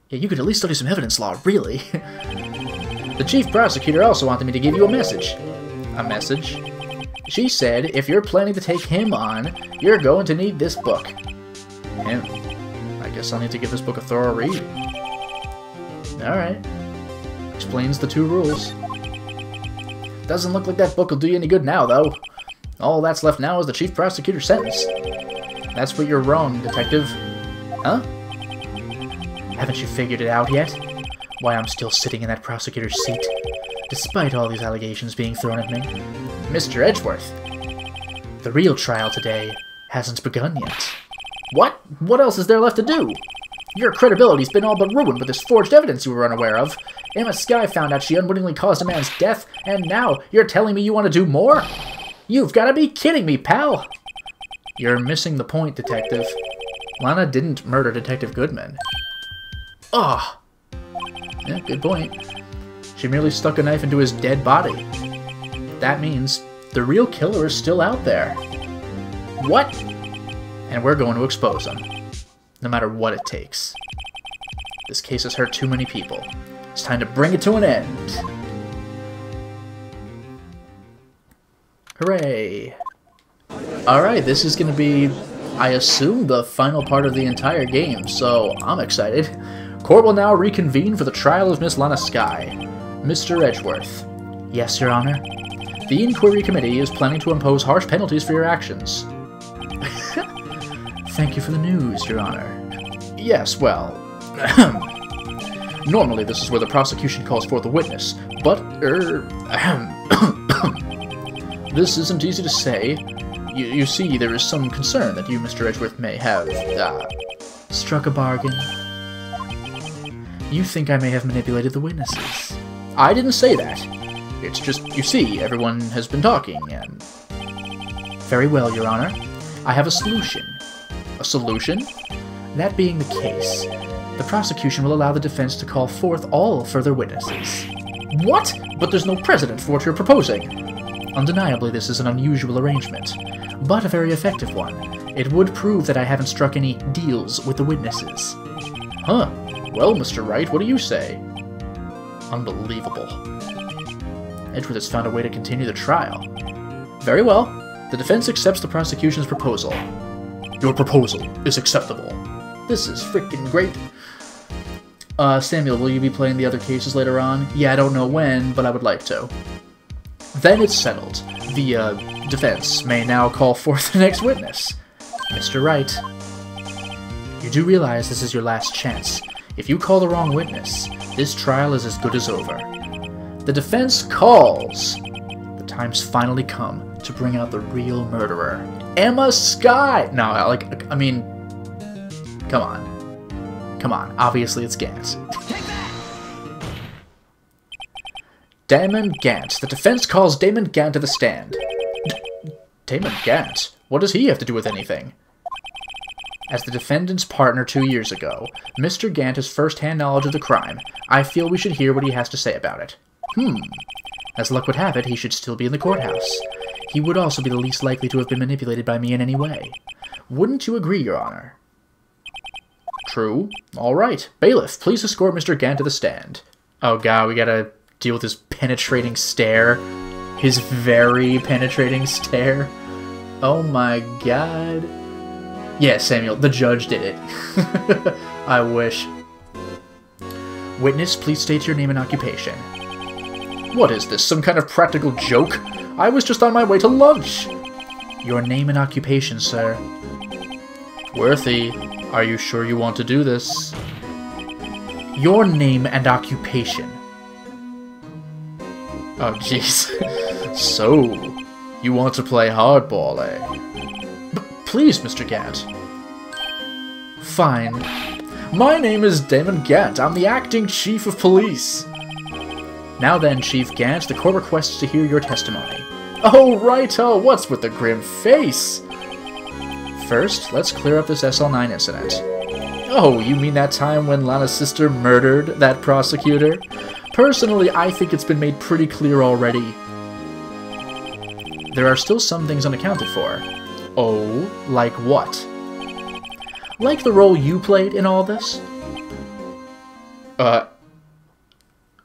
Speaker 1: Yeah, you could at least study some evidence law, really. The chief prosecutor also wanted me to give you a message. A message? She said, if you're planning to take him on, you're going to need this book. Him? I guess I'll need to give this book a thorough read. Alright. Explains the 2 rules. Doesn't look like that book will do you any good now, though. All that's left now is the chief prosecutor's sentence. That's where you're wrong, detective. Huh? Haven't you figured it out yet? Why I'm still sitting in that prosecutor's seat, despite all these allegations being thrown at me? Mr. Edgeworth, the real trial today hasn't begun yet. What? What else is there left to do? Your credibility's been all but ruined with this forged evidence you were unaware of. Emma Skye found out she unwittingly caused a man's death, and now you're telling me you want to do more? You've got to be kidding me, pal! You're missing the point, Detective. Lana didn't murder Detective Goodman. Ugh! Yeah, good point. She merely stuck a knife into his dead body. That means the real killer is still out there. What? And we're going to expose him. No matter what it takes. This case has hurt too many people. It's time to bring it to an end. Hooray. Alright, this is going to be, I assume, the final part of the entire game, so I'm excited. Court will now reconvene for the trial of Miss Lana Skye. Mr. Edgeworth. Yes, Your Honor. The Inquiry Committee is planning to impose harsh penalties for your actions. Thank you for the news, Your Honor. Yes, well... Normally this is where the prosecution calls forth a witness, but, this isn't easy to say. You see, there is some concern that you, Mr. Edgeworth, may have, struck a bargain. You think I may have manipulated the witnesses. I didn't say that. It's just, you see, everyone has been talking, and... Very well, Your Honor. I have a solution. A solution? That being the case, the prosecution will allow the defense to call forth all further witnesses. What? But there's no precedent for what you're proposing. Undeniably, this is an unusual arrangement, but a very effective one. It would prove that I haven't struck any deals with the witnesses. Huh. Well, Mr. Wright, what do you say? Unbelievable. Edgeworth has found a way to continue the trial. Very well. The defense accepts the prosecution's proposal. Your proposal is acceptable. This is freaking great. Samuel, will you be playing the other cases later on? Yeah, I don't know when, but I would like to. Then it's settled. The, defense may now call forth the next witness. Mr. Wright. You do realize this is your last chance. If you call the wrong witness, this trial is as good as over. The defense calls. The time's finally come to bring out the real murderer. Emma Skye! No, I mean... Come on. Come on. Obviously it's Gant. Damon Gant. The defense calls Damon Gant to the stand. Damon Gant? What does he have to do with anything? As the defendant's partner 2 years ago, Mr. Gant has first-hand knowledge of the crime. I feel we should hear what he has to say about it. As luck would have it, he should still be in the courthouse. He would also be the least likely to have been manipulated by me in any way. Wouldn't you agree, Your Honor? True. All right. Bailiff, please escort Mr. Gant to the stand. Oh god, we gotta deal with his penetrating stare. His very penetrating stare. Oh my god. Yeah, Samuel, the judge did it. I wish. Witness, please state your name and occupation. What is this, some kind of practical joke? I was just on my way to lunch! Your name and occupation, sir. Worthy, are you sure you want to do this? Your name and occupation. Oh, jeez. So, you want to play hardball, eh? Please, Mr. Gant. Fine. My name is Damon Gant. I'm the acting chief of police. Now then, Chief Gant, the court requests to hear your testimony. Oh, righto, what's with the grim face? First, let's clear up this SL9 incident. Oh, you mean that time when Lana's sister murdered that prosecutor? Personally, I think it's been made pretty clear already. There are still some things unaccounted for. Oh, like what? Like the role you played in all this?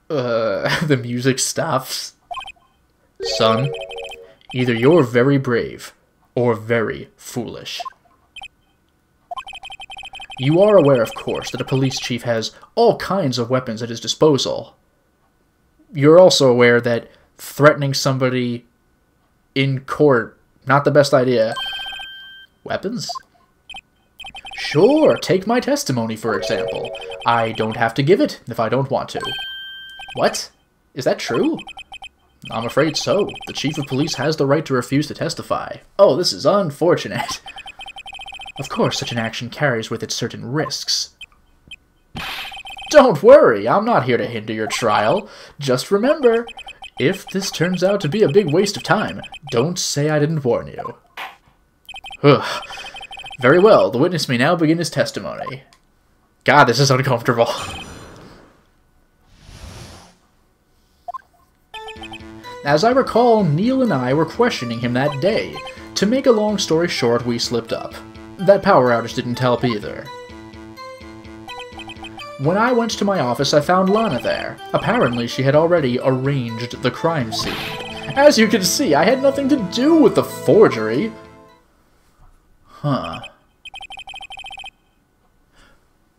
Speaker 1: The music stops. Son, either you're very brave, or very foolish. You are aware, of course, that a police chief has all kinds of weapons at his disposal. You're also aware that threatening somebody in court, not the best idea. Weapons? Sure, take my testimony, for example. I don't have to give it if I don't want to. What? Is that true? I'm afraid so. The chief of police has the right to refuse to testify. Oh, this is unfortunate. Of course, such an action carries with it certain risks. Don't worry, I'm not here to hinder your trial. Just remember, if this turns out to be a big waste of time, don't say I didn't warn you. Ugh. Very well, the witness may now begin his testimony. God, this is uncomfortable. As I recall, Neil and I were questioning him that day. To make a long story short, we slipped up. That power outage didn't help either. When I went to my office, I found Lana there. Apparently, she had already arranged the crime scene. As you can see, I had nothing to do with the forgery. Huh.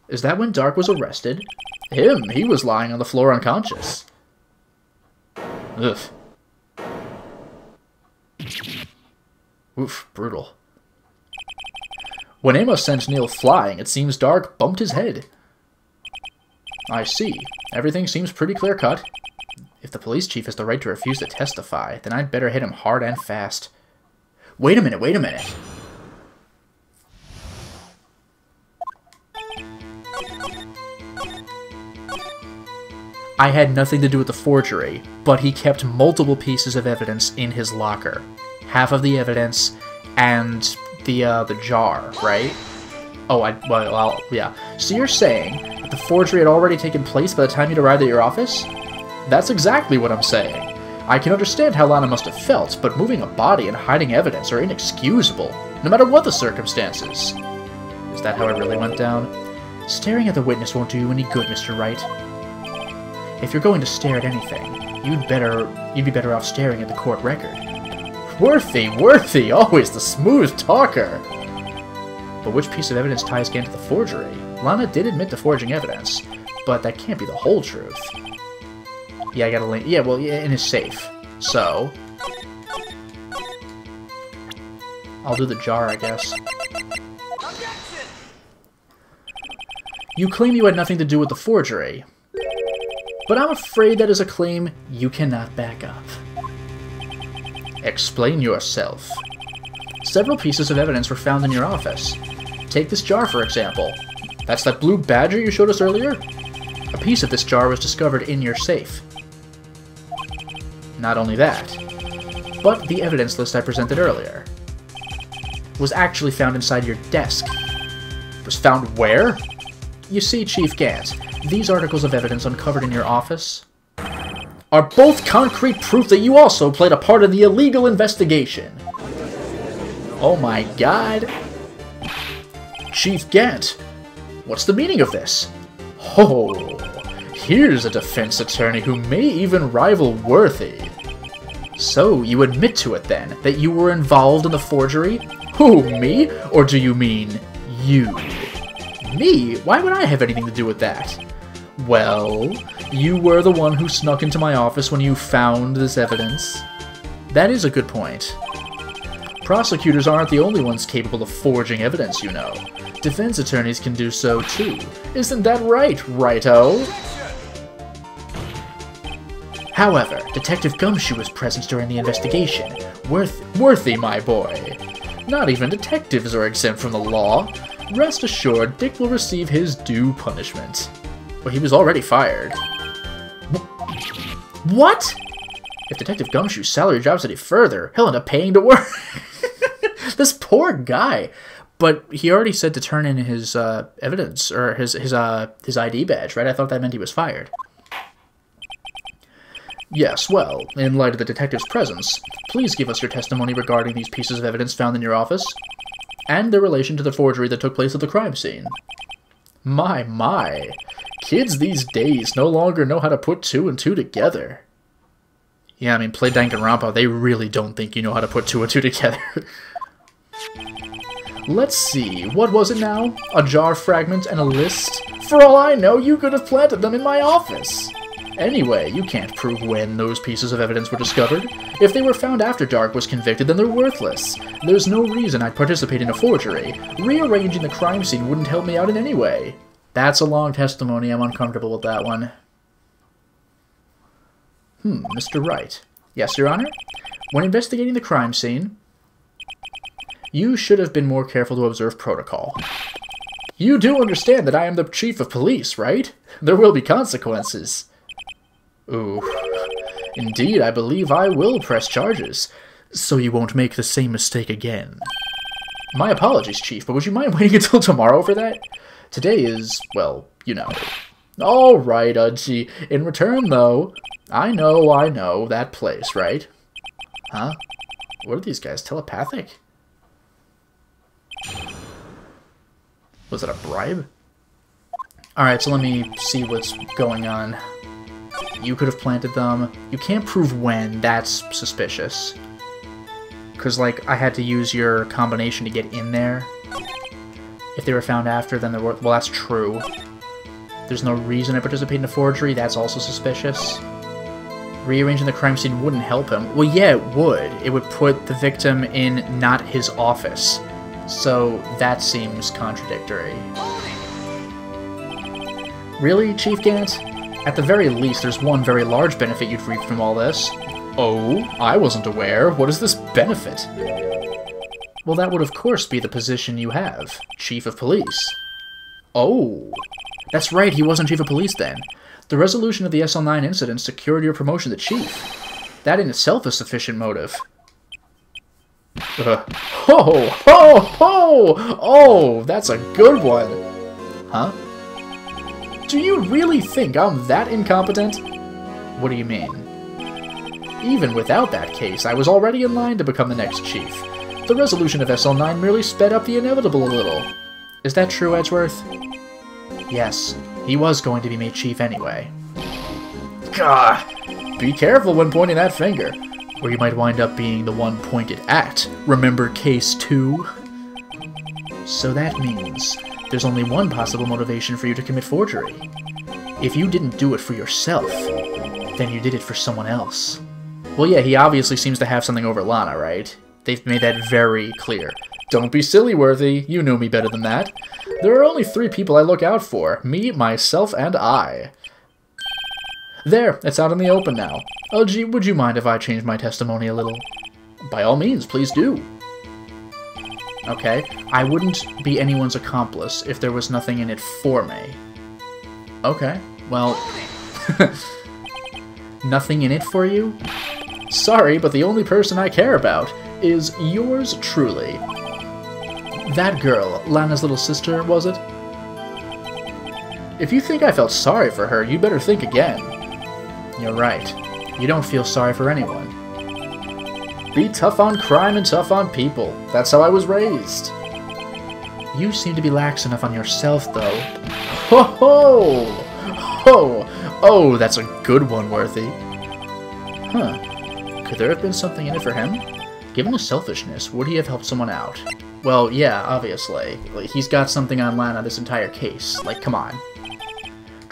Speaker 1: Is that when Dark was arrested? Him, he was lying on the floor unconscious. Ugh. Oof, brutal. When Amos sent Neil flying, it seems Dark bumped his head. I see. Everything seems pretty clear-cut. If the police chief has the right to refuse to testify, then I'd better hit him hard and fast. Wait a minute, wait a minute. I had nothing to do with the forgery, but he kept multiple pieces of evidence in his locker. Half of the evidence and the jar, right? Oh, well, yeah. So you're saying that the forgery had already taken place by the time you'd arrived at your office? That's exactly what I'm saying. I can understand how Lana must have felt, but moving a body and hiding evidence are inexcusable, no matter what the circumstances. Is that how it really went down? Staring at the witness won't do you any good, Mr. Wright. If you're going to stare at anything, you'd be better off staring at the court record. Worthy, always the smooth talker! But which piece of evidence ties Gant to the forgery? Lana did admit to forging evidence, but that can't be the whole truth. Yeah, I gotta link. Yeah, well, in his safe. So I'll do the jar, I guess. Objection! You claim you had nothing to do with the forgery, but I'm afraid that is a claim you cannot back up. Explain yourself. Several pieces of evidence were found in your office. Take this jar, for example. That's that blue badger you showed us earlier? A piece of this jar was discovered in your safe. Not only that, but the evidence list I presented earlier was actually found inside your desk. Was found where? You see, Chief Gant, these articles of evidence uncovered in your office are both concrete proof that you also played a part in the illegal investigation. Oh my god. Chief Gant, what's the meaning of this? Oh, here's a defense attorney who may even rival Worthy. So, you admit to it then, that you were involved in the forgery? Who, me? Or do you mean you? Me? Why would I have anything to do with that? Well, you were the one who snuck into my office when you found this evidence. That is a good point. Prosecutors aren't the only ones capable of forging evidence, you know. Defense attorneys can do so, too. Isn't that right, Righto? However, Detective Gumshoe was present during the investigation. Worthy, my boy. Not even detectives are exempt from the law. Rest assured, Dick will receive his due punishment. Well, he was already fired. What? If Detective Gumshoe's salary drops any further, he'll end up paying to work. This poor guy. But he already said to turn in his evidence, or his ID badge, right? I thought that meant he was fired. Yes, well, in light of the detective's presence, please give us your testimony regarding these pieces of evidence found in your office, and their relation to the forgery that took place at the crime scene. My. Kids these days no longer know how to put two and two together. Yeah, I mean, play Danganronpa, they really don't think you know how to put two and two together. Let's see, what was it now? A jar fragment and a list? For all I know, you could have planted them in my office. Anyway, you can't prove when those pieces of evidence were discovered. If they were found after Dark was convicted, then they're worthless. There's no reason I'd participate in a forgery. Rearranging the crime scene wouldn't help me out in any way. That's a long testimony. I'm uncomfortable with that one. Mr. Wright. Yes, Your Honor? When investigating the crime scene, you should have been more careful to observe protocol. You do understand that I am the chief of police, right? There will be consequences. Ooh. Indeed, I believe I will press charges, so you won't make the same mistake again. My apologies, Chief, but would you mind waiting until tomorrow for that? Today is, well, you know. All right, Udsy. In return, though, I know, that place, right? Huh? What are these guys, telepathic? Was it a bribe? Alright, so let me see what's going on. You could have planted them. You can't prove when. That's suspicious. Because, like, I had to use your combination to get in there. If they were found after, then they were... Well, that's true. There's no reason to participate in a forgery. That's also suspicious. Rearranging the crime scene wouldn't help him. Well, yeah, it would. It would put the victim in not his office. So, that seems contradictory. Really, Chief Gant? At the very least, there's one very large benefit you'd reap from all this. Oh, I wasn't aware. What is this benefit? Well, that would of course be the position you have. Chief of Police. Oh. That's right, he wasn't Chief of Police then. The resolution of the SL9 incident secured your promotion to Chief. That in itself is sufficient motive. Ho! Oh, that's a good one. Huh? Do you really think I'm that incompetent? What do you mean? Even without that case, I was already in line to become the next chief. The resolution of SL9 merely sped up the inevitable a little. Is that true, Edgeworth? Yes, he was going to be made chief anyway. Gah! Be careful when pointing that finger, or you might wind up being the one pointed at. Remember case 2? So that means there's only one possible motivation for you to commit forgery. If you didn't do it for yourself, then you did it for someone else. Well, yeah, he obviously seems to have something over Lana, right? They've made that very clear. Don't be silly, Worthy. You know me better than that. There are only 3 people I look out for. Me, myself, and I. There, it's out in the open now. LG, would you mind if I change my testimony a little? By all means, please do. Okay, I wouldn't be anyone's accomplice if there was nothing in it for me. Okay, well... Nothing in it for you? Sorry, but the only person I care about is yours truly. That girl, Lana's little sister, was it? If you think I felt sorry for her, you better think again. You're right. You don't feel sorry for anyone. Be tough on crime and tough on people. That's how I was raised. You seem to be lax enough on yourself, though. Ho ho! Ho! Oh, that's a good one, Worthy. Huh. Could there have been something in it for him? Given his selfishness, would he have helped someone out? Well, yeah, obviously. He's got something on Lana this entire case. Like, come on.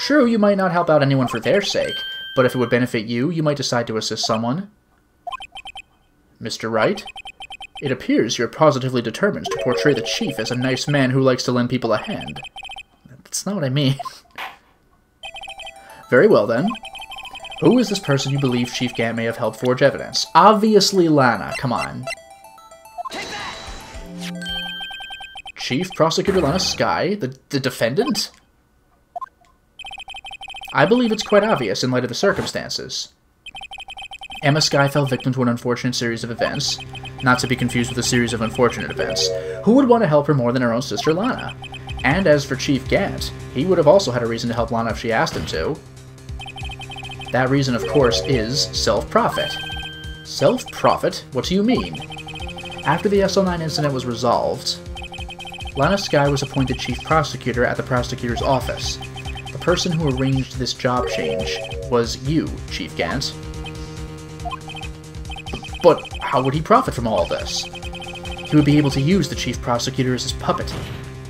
Speaker 1: True, you might not help out anyone for their sake, but if it would benefit you, you might decide to assist someone. Mr. Wright, it appears you're positively determined to portray the chief as a nice man who likes to lend people a hand. That's not what I mean. Very well, then. Who is this person you believe Chief Gant may have helped forge evidence? Obviously Lana, come on. Chief Prosecutor Lana Skye, the defendant? I believe it's quite obvious in light of the circumstances. Emma Skye fell victim to an unfortunate series of events, not to be confused with a series of unfortunate events. Who would want to help her more than her own sister Lana? And as for Chief Gant, he would have also had a reason to help Lana if she asked him to. That reason, of course, is self-profit. Self-profit? What do you mean? After the SL9 incident was resolved, Lana Skye was appointed Chief Prosecutor at the prosecutor's office. The person who arranged this job change was you, Chief Gant. But how would he profit from all this? He would be able to use the Chief Prosecutor as his puppet.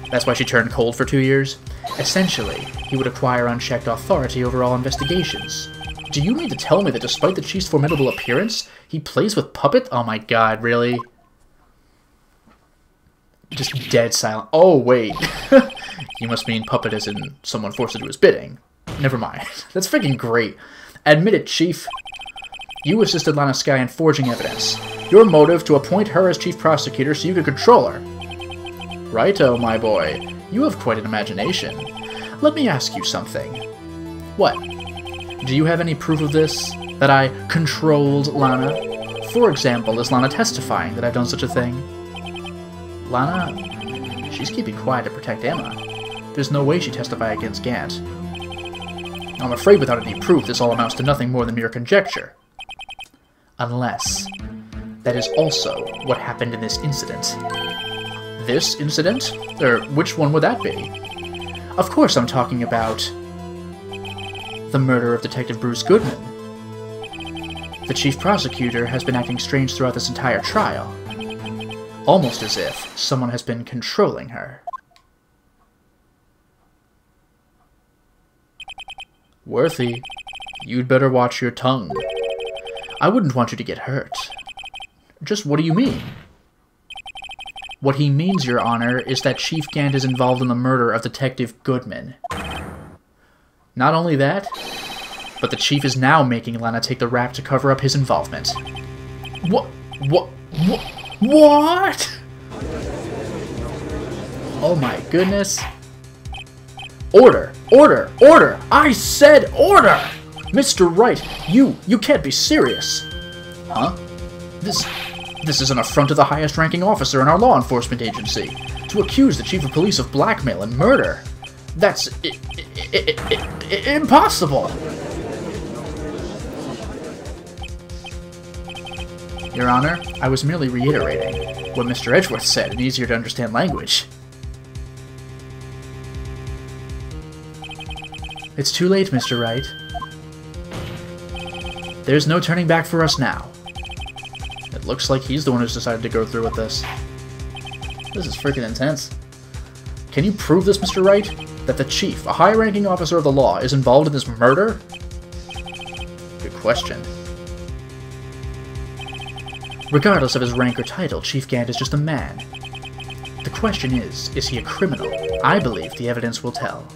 Speaker 1: That's why she turned cold for 2 years. Essentially, he would acquire unchecked authority over all investigations. Do you mean to tell me that despite the Chief's formidable appearance, he plays with puppet? Oh my god, really? Just dead silent. Oh, wait. You must mean puppet as in someone forced to do his bidding. Never mind. That's freaking great. Admit it, Chief. You assisted Lana Skye in forging evidence. Your motive to appoint her as Chief Prosecutor so you could control her. Righto, my boy. You have quite an imagination. Let me ask you something. What? Do you have any proof of this? That I controlled Lana? For example, is Lana testifying that I've done such a thing? Lana? She's keeping quiet to protect Emma. There's no way she'd testify against Gant. I'm afraid without any proof, this all amounts to nothing more than mere conjecture. Unless that is also what happened in this incident. This incident? Or which one would that be? Of course I'm talking about the murder of Detective Bruce Goodman. The Chief Prosecutor has been acting strange throughout this entire trial. Almost as if someone has been controlling her. Worthy, you'd better watch your tongue. I wouldn't want you to get hurt. Just what do you mean? What he means, Your Honor, is that Chief Gant is involved in the murder of Detective Goodman. Not only that, but the Chief is now making Lana take the rap to cover up his involvement. What? Oh my goodness. Order! Order! Order! I said order! Mr. Wright, you can't be serious. Huh? This is an affront to the highest-ranking officer in our law enforcement agency. To accuse the Chief of Police of blackmail and murder. That's impossible! Your Honor, I was merely reiterating what Mr. Edgeworth said in easier-to-understand language. It's too late, Mr. Wright. There's no turning back for us now. It looks like he's the one who's decided to go through with this. This is freaking intense. Can you prove this, Mr. Wright? That the Chief, a high-ranking officer of the law, is involved in this murder? Good question. Regardless of his rank or title, Chief Gant is just a man. The question is he a criminal? I believe the evidence will tell.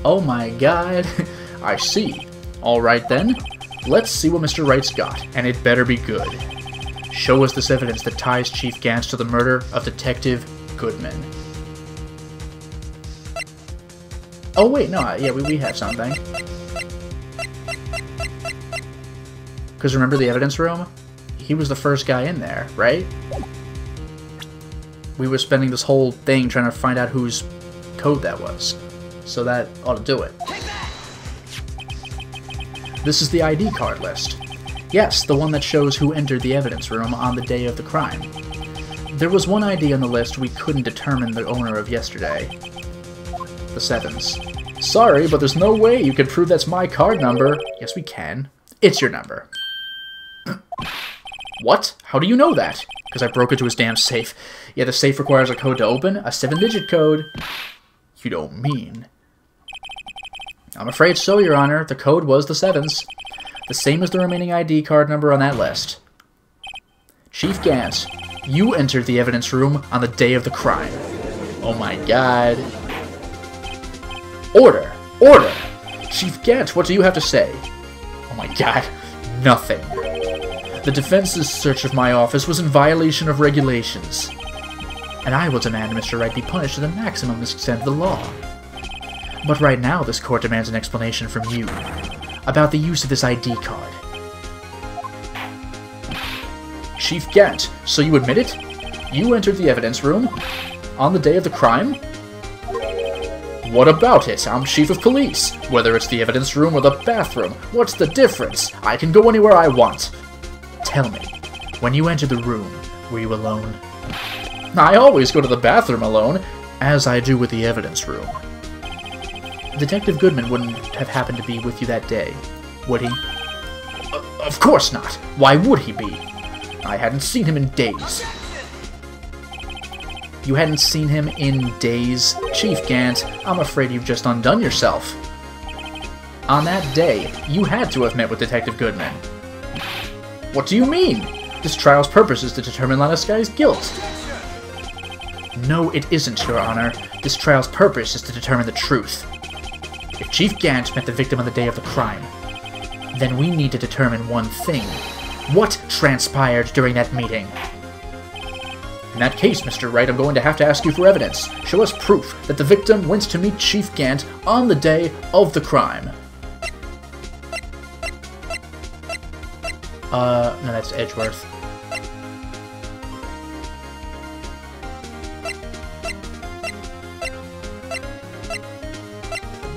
Speaker 1: Oh my god. I see. Alright then. Let's see what Mr. Wright's got, and it better be good. Show us this evidence that ties Chief Gant to the murder of Detective Goodman. Oh wait, no, yeah, we have something. Because remember the evidence room? He was the first guy in there, right? We were spending this whole thing trying to find out whose code that was. So that ought to do it. This is the ID card list. Yes, the one that shows who entered the evidence room on the day of the crime. There was one ID on the list we couldn't determine the owner of yesterday. The Sevens. Sorry, but there's no way you can prove that's my card number. Yes, we can. It's your number. What? How do you know that? Because I broke into his damn safe. Yeah, the safe requires a code to open. A 7-digit code. You don't mean. I'm afraid so, Your Honor. The code was the 7s. The same as the remaining ID card number on that list. Chief Gant, you entered the evidence room on the day of the crime. Oh my god. Order! Order! Chief Gant, what do you have to say? Oh my god. Nothing. The defense's search of my office was in violation of regulations. And I will demand Mr. Wright be punished to the maximum extent of the law. But right now, this court demands an explanation from you about the use of this ID card. Chief Gant, so you admit it? You entered the evidence room on the day of the crime? What about it? I'm chief of police. Whether it's the evidence room or the bathroom, what's the difference? I can go anywhere I want. Tell me, when you entered the room, were you alone? I always go to the bathroom alone, as I do with the evidence room. Detective Goodman wouldn't have happened to be with you that day, would he? Of course not! Why would he be? I hadn't seen him in days. You hadn't seen him in days? Chief Gant, I'm afraid you've just undone yourself. On that day, you had to have met with Detective Goodman. What do you mean? This trial's purpose is to determine Lotus' guilt. No, it isn't, Your Honor. This trial's purpose is to determine the truth. If Chief Gant met the victim on the day of the crime, then we need to determine one thing. What transpired during that meeting? In that case, Mr. Wright, I'm going to have to ask you for evidence. Show us proof that the victim went to meet Chief Gant on the day of the crime. No, that's Edgeworth.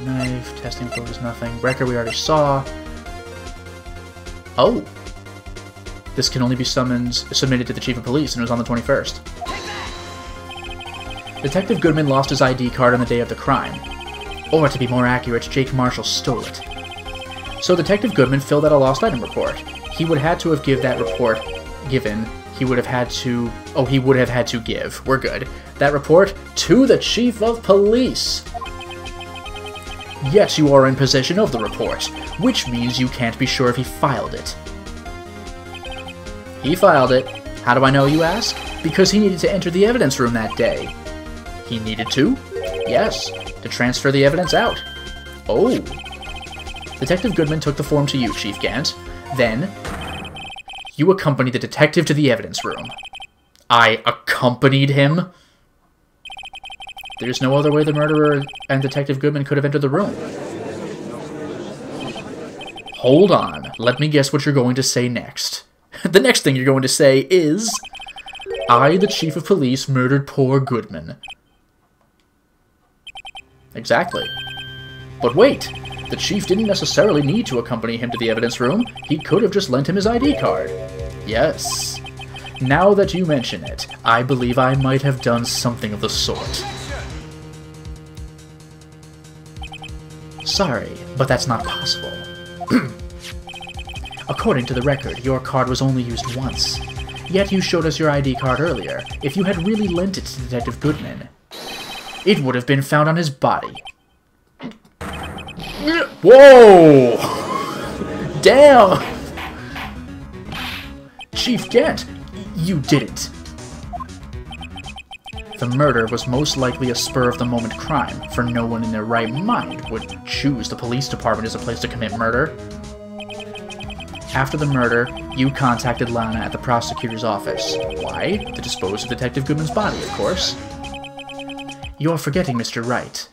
Speaker 1: Knife, testing code is nothing. Record we already saw. Oh! This can only be submitted to the Chief of Police, and it was on the 21st. Detective Goodman lost his ID card on the day of the crime. Or, to be more accurate, Jake Marshall stole it. So Detective Goodman filled out a lost item report. He would have had to have he would have had to give, we're good, that report to the Chief of Police. Yet you are in possession of the report, which means you can't be sure if he filed it. He filed it. How do I know, you ask? Because he needed to enter the evidence room that day. He needed to? Yes, to transfer the evidence out. Oh. Detective Goodman took the form to you, Chief Gant. Then, you accompanied the detective to the evidence room. I accompanied him? There's no other way the murderer and Detective Goodman could have entered the room. Hold on. Let me guess what you're going to say next. The next thing you're going to say is, I, the Chief of Police, murdered poor Goodman. Exactly. But wait, the Chief didn't necessarily need to accompany him to the evidence room. He could have just lent him his ID card. Yes. Now that you mention it, I believe I might have done something of the sort. Sorry, but that's not possible. According to the record, your card was only used once. Yet you showed us your ID card earlier. If you had really lent it to Detective Goodman, it would have been found on his body. Whoa! Damn! Chief Gant, you did it. The murder was most likely a spur-of-the-moment crime, for no one in their right mind would choose the police department as a place to commit murder. After the murder, you contacted Lana at the prosecutor's office. Why? To dispose of Detective Goodman's body, of course. You're forgetting, Mr. Wright,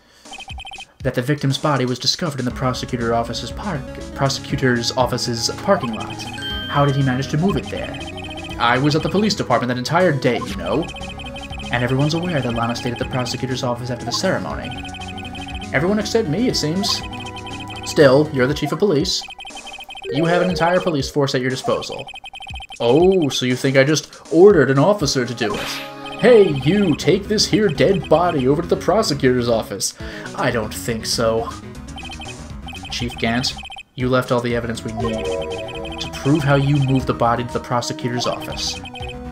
Speaker 1: that the victim's body was discovered in the prosecutor's office's parking lot. How did he manage to move it there? I was at the police department that entire day, you know. And everyone's aware that Lana stayed at the prosecutor's office after the ceremony. Everyone except me, it seems. Still, you're the Chief of Police. You have an entire police force at your disposal. Oh, so you think I just ordered an officer to do it? Hey, you, take this here dead body over to the prosecutor's office. I don't think so. Chief Gant, you left all the evidence we need to prove how you moved the body to the prosecutor's office.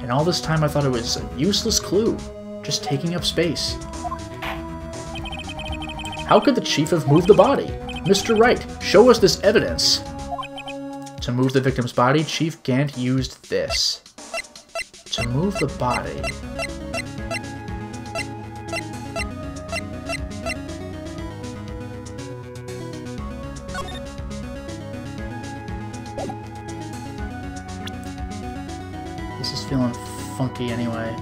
Speaker 1: And all this time I thought it was a useless clue, just taking up space. How could the Chief have moved the body? Mr. Wright, show us this evidence. To move the victim's body, Chief Gant used this. To move the body... This is feeling funky anyway.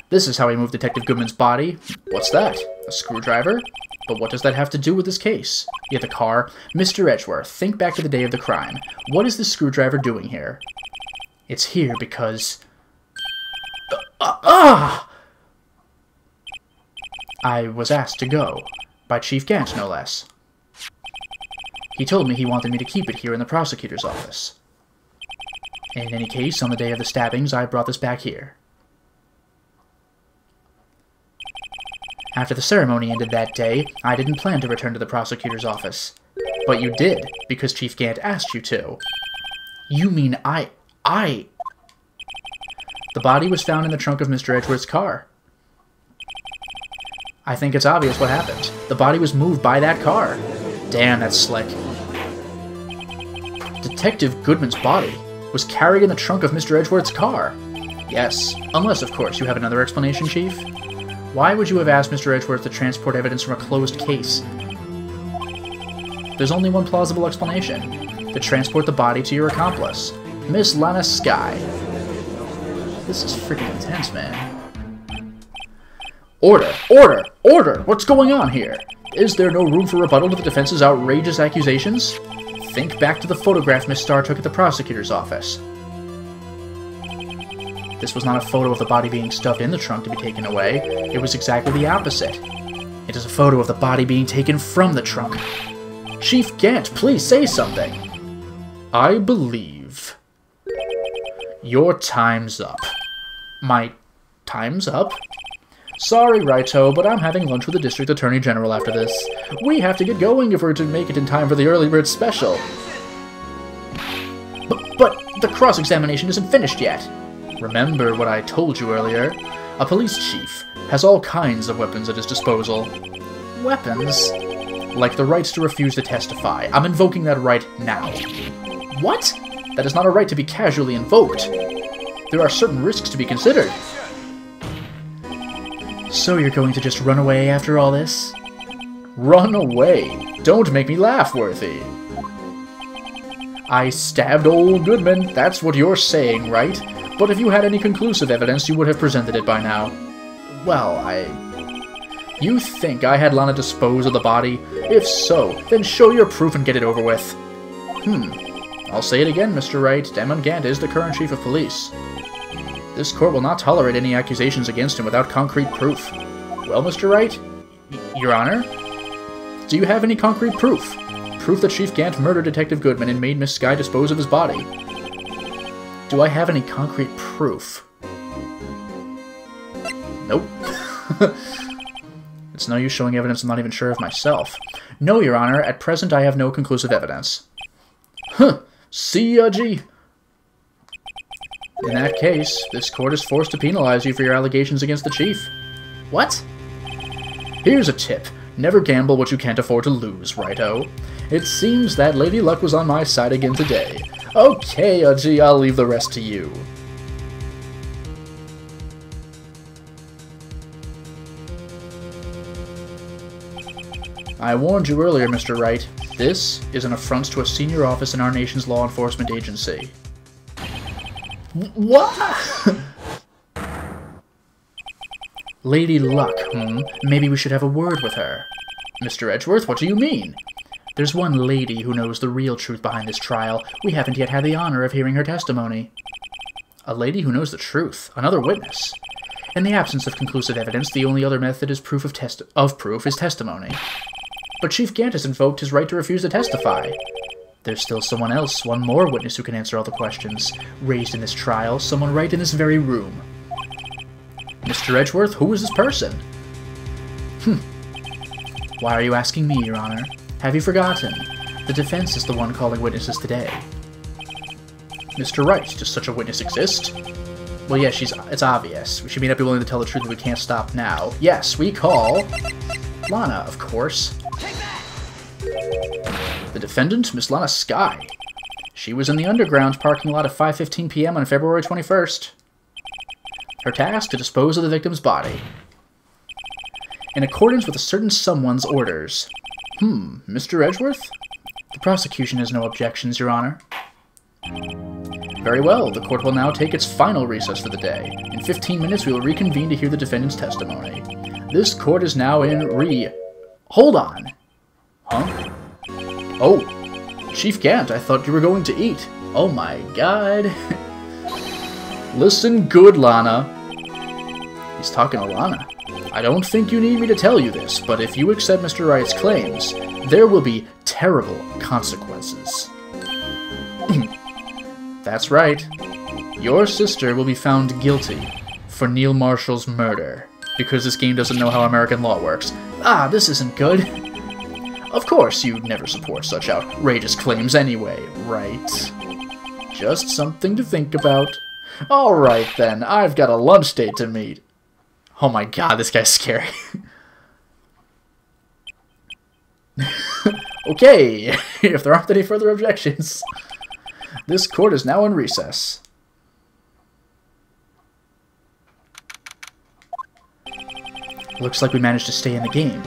Speaker 1: This is how he moved Detective Goodman's body. What's that? A screwdriver? But what does that have to do with this case? Yet the car. Mr. Edgeworth, think back to the day of the crime. What is this screwdriver doing here? It's here because... I was asked to go. By Chief Gant, no less. He told me he wanted me to keep it here in the prosecutor's office. In any case, on the day of the stabbings, I brought this back here. After the ceremony ended that day, I didn't plan to return to the prosecutor's office. But you did, because Chief Gant asked you to. You mean I... The body was found in the trunk of Mr. Edgeworth's car. I think it's obvious what happened. The body was moved by that car. Damn, that's slick. Detective Goodman's body was carried in the trunk of Mr. Edgeworth's car. Yes, unless, of course, you have another explanation, Chief. Why would you have asked Mr. Edgeworth to transport evidence from a closed case? There's only one plausible explanation. To transport the body to your accomplice, Miss Lana Skye. This is freaking intense, man. Order! Order! Order! What's going on here? Is there no room for rebuttal to the defense's outrageous accusations? Think back to the photograph Miss Starr took at the prosecutor's office. This was not a photo of the body being stuffed in the trunk to be taken away. It was exactly the opposite. It is a photo of the body being taken from the trunk. Chief Gant, please say something. I believe... Your time's up. My time's up? Sorry, Righto, but I'm having lunch with the District Attorney General after this. We have to get going if we're to make it in time for the early bird special. But the cross-examination isn't finished yet. Remember what I told you earlier? A police chief has all kinds of weapons at his disposal. Weapons? Like the rights to refuse to testify. I'm invoking that right now. What? That is not a right to be casually invoked. There are certain risks to be considered. So you're going to just run away after all this? Run away? Don't make me laugh, Worthy. I stabbed old Goodman, that's what you're saying, right? But if you had any conclusive evidence, you would have presented it by now. Well, You think I had Lana dispose of the body? If so, then show your proof and get it over with. I'll say it again, Mr. Wright. Damon Gant is the current chief of police. This court will not tolerate any accusations against him without concrete proof. Well, Mr. Wright? Your Honor? Do you have any concrete proof? Proof that Chief Gant murdered Detective Goodman and made Miss Skye dispose of his body. Do I have any concrete proof? Nope. It's no use showing evidence I'm not even sure of myself. No, Your Honor, at present I have no conclusive evidence. See ya, G. In that case, this court is forced to penalize you for your allegations against the chief. What? Here's a tip. Never gamble what you can't afford to lose, righto. It seems that Lady Luck was on my side again today. Okay, G, I'll leave the rest to you. I warned you earlier, Mr. Wright. This is an affront to a senior office in our nation's law enforcement agency. What? Lady Luck, Maybe we should have a word with her. Mr. Edgeworth, what do you mean? There's one lady who knows the real truth behind this trial. We haven't yet had the honor of hearing her testimony. A lady who knows the truth? Another witness? In the absence of conclusive evidence, the only other method is proof is testimony. But Chief Gant has invoked his right to refuse to testify. There's still someone else, one more witness who can answer all the questions raised in this trial, someone right in this very room. Mr. Edgeworth, who is this person? Why are you asking me, Your Honor? Have you forgotten? The defense is the one calling witnesses today. Mr. Wright, does such a witness exist? Well, yeah, it's obvious. She may not be willing to tell the truth, but we can't stop now. Yes, we call Lana, of course. The defendant, Miss Lana Skye. She was in the underground parking lot at 5:15 p.m. on February 21st. Her task, to dispose of the victim's body. In accordance with a certain someone's orders. Mr. Edgeworth? The prosecution has no objections, Your Honor. Very well, the court will now take its final recess for the day. In 15 minutes, we will reconvene to hear the defendant's testimony. This court is now in Hold on! Huh? Oh, Chief Gant, I thought you were going to eat. Oh my god. Listen good, Lana. He's talking to Lana. I don't think you need me to tell you this, but if you accept Mr. Wright's claims, there will be terrible consequences. That's right. Your sister will be found guilty for Neil Marshall's murder, because this game doesn't know how American law works. Ah, this isn't good. Of course you'd never support such outrageous claims anyway, right? Just something to think about. Alright then, I've got a lunch date to meet. Oh my god, this guy's scary. Okay, if there aren't any further objections. This court is now in recess. Looks like we managed to stay in the game.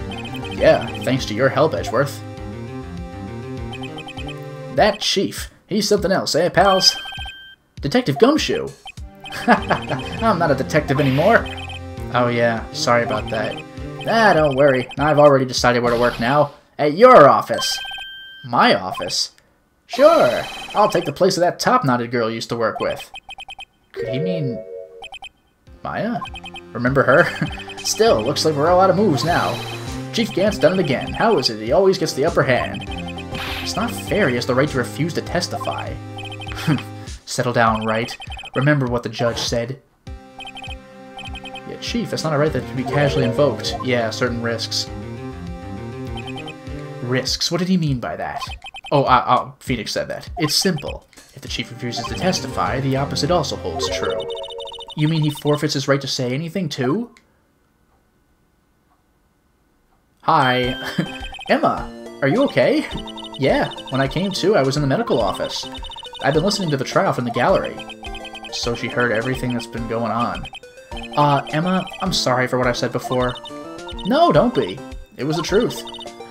Speaker 1: Yeah, thanks to your help, Edgeworth. That chief, he's something else, eh, pals? Detective Gumshoe. I'm not a detective anymore. Oh yeah, sorry about that. Ah, don't worry. I've already decided where to work now. At your office. My office? Sure, I'll take the place of that top-knotted girl you used to work with. Could he mean Maya? Remember her? Still, looks like we're all out of moves now. Chief Gant's done it again. How is it he always gets the upper hand? It's not fair he has the right to refuse to testify. Settle down, Wright. Remember what the judge said. Yeah, Chief, that's not a right that can be casually invoked. Yeah, certain risks. Risks? What did he mean by that? Oh, Phoenix said that. It's simple. If the chief refuses to testify, the opposite also holds true. You mean he forfeits his right to say anything, too? Hi. Emma, are you okay? Yeah, when I came to, I was in the medical office. I've been listening to the trial from the gallery. So she heard everything that's been going on. Emma, I'm sorry for what I said before. No, don't be. It was the truth.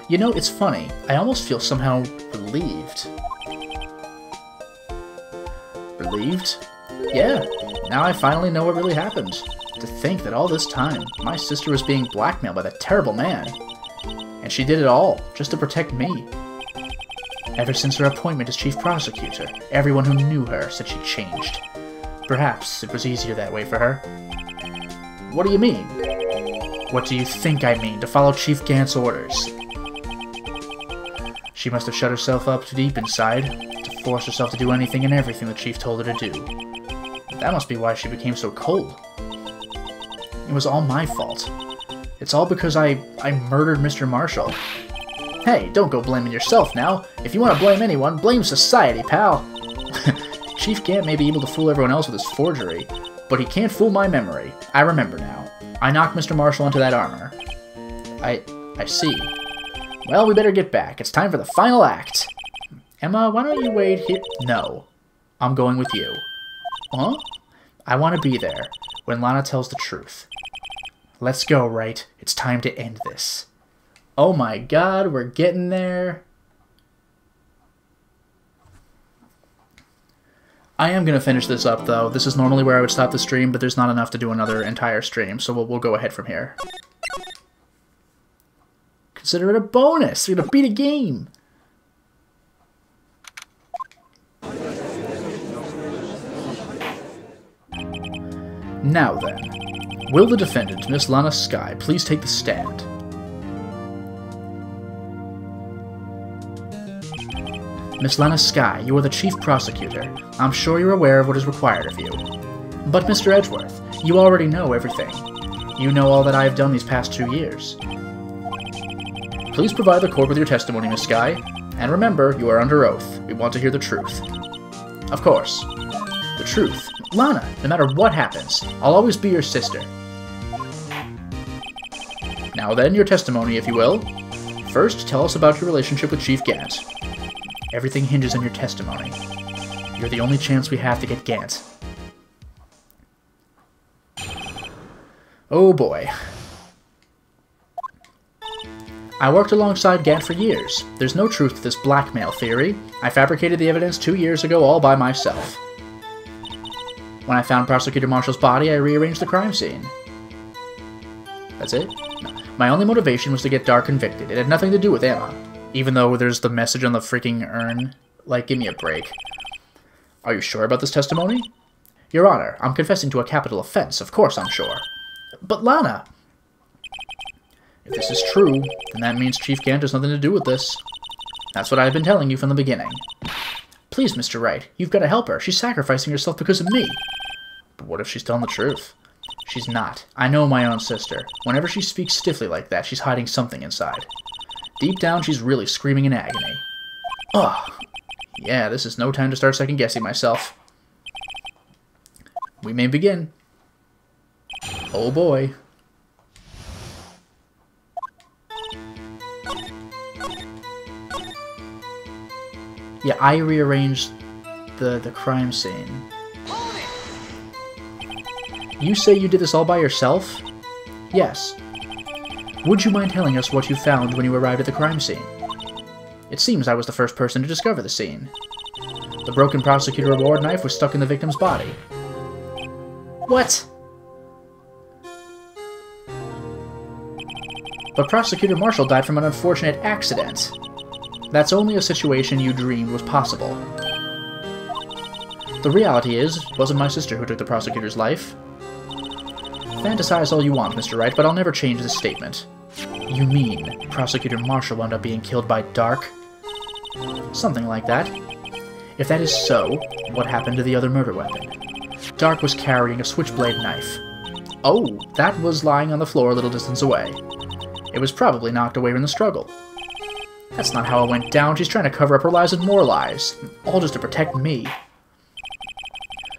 Speaker 1: You know, it's funny. I almost feel somehow relieved. Relieved? Yeah, now I finally know what really happened. To think that all this time, my sister was being blackmailed by that terrible man. And she did it all, just to protect me. Ever since her appointment as chief prosecutor, everyone who knew her said she changed. Perhaps it was easier that way for her. What do you mean? What do you think I mean, to follow Chief Gant's orders? She must have shut herself up too deep inside, to force herself to do anything and everything the chief told her to do. That must be why she became so cold. It was all my fault. It's all because I murdered Mr. Marshall. Hey, don't go blaming yourself now. If you want to blame anyone, blame society, pal. Chief Gant may be able to fool everyone else with his forgery, but he can't fool my memory. I remember now. I knocked Mr. Marshall into that armor. I see. Well, we better get back. It's time for the final act. Emma, why don't you wait here? No. I'm going with you. Huh? I want to be there when Lana tells the truth. Let's go, Wright. It's time to end this. Oh my god, we're getting there. I am going to finish this up, though. This is normally where I would stop the stream, but there's not enough to do another entire stream, so we'll go ahead from here. Consider it a bonus. We're going to beat a game. Now then, will the defendant, Miss Lana Skye, please take the stand? Miss Lana Skye, you are the chief prosecutor. I'm sure you're aware of what is required of you. But Mr. Edgeworth, you already know everything. You know all that I have done these past 2 years. Please provide the court with your testimony, Miss Skye. And remember, you are under oath. We want to hear the truth. Of course. The truth. Lana, no matter what happens, I'll always be your sister. Now then, your testimony, if you will. First, tell us about your relationship with Chief Gant. Everything hinges on your testimony. You're the only chance we have to get Gant. Oh boy. I worked alongside Gant for years. There's no truth to this blackmail theory. I fabricated the evidence 2 years ago all by myself. When I found Prosecutor Marshall's body, I rearranged the crime scene. That's it? No. My only motivation was to get Dark convicted. It had nothing to do with Emma. Even though there's the message on the freaking urn. Like, give me a break. Are you sure about this testimony? Your Honor, I'm confessing to a capital offense. Of course I'm sure. But Lana... If this is true, then that means Chief Gant has nothing to do with this. That's what I've been telling you from the beginning. Please, Mr. Wright, you've got to help her. She's sacrificing herself because of me. But what if she's telling the truth? She's not. I know my own sister. Whenever she speaks stiffly like that, she's hiding something inside. Deep down, she's really screaming in agony. Ugh. Yeah, this is no time to start second-guessing myself. We may begin. Oh boy. Yeah, I rearranged the crime scene. You say you did this all by yourself? Yes. Would you mind telling us what you found when you arrived at the crime scene? It seems I was the first person to discover the scene. The broken prosecutor award knife was stuck in the victim's body. What? But Prosecutor Marshall died from an unfortunate accident. That's only a situation you dreamed was possible. The reality is, it wasn't my sister who took the prosecutor's life. Fantasize all you want, Mr. Wright, but I'll never change this statement. You mean Prosecutor Marshall wound up being killed by Dark? Something like that. If that is so, what happened to the other murder weapon? Dark was carrying a switchblade knife. Oh, that was lying on the floor a little distance away. It was probably knocked away in the struggle. That's not how it went down. She's trying to cover up her lies with more lies. All just to protect me.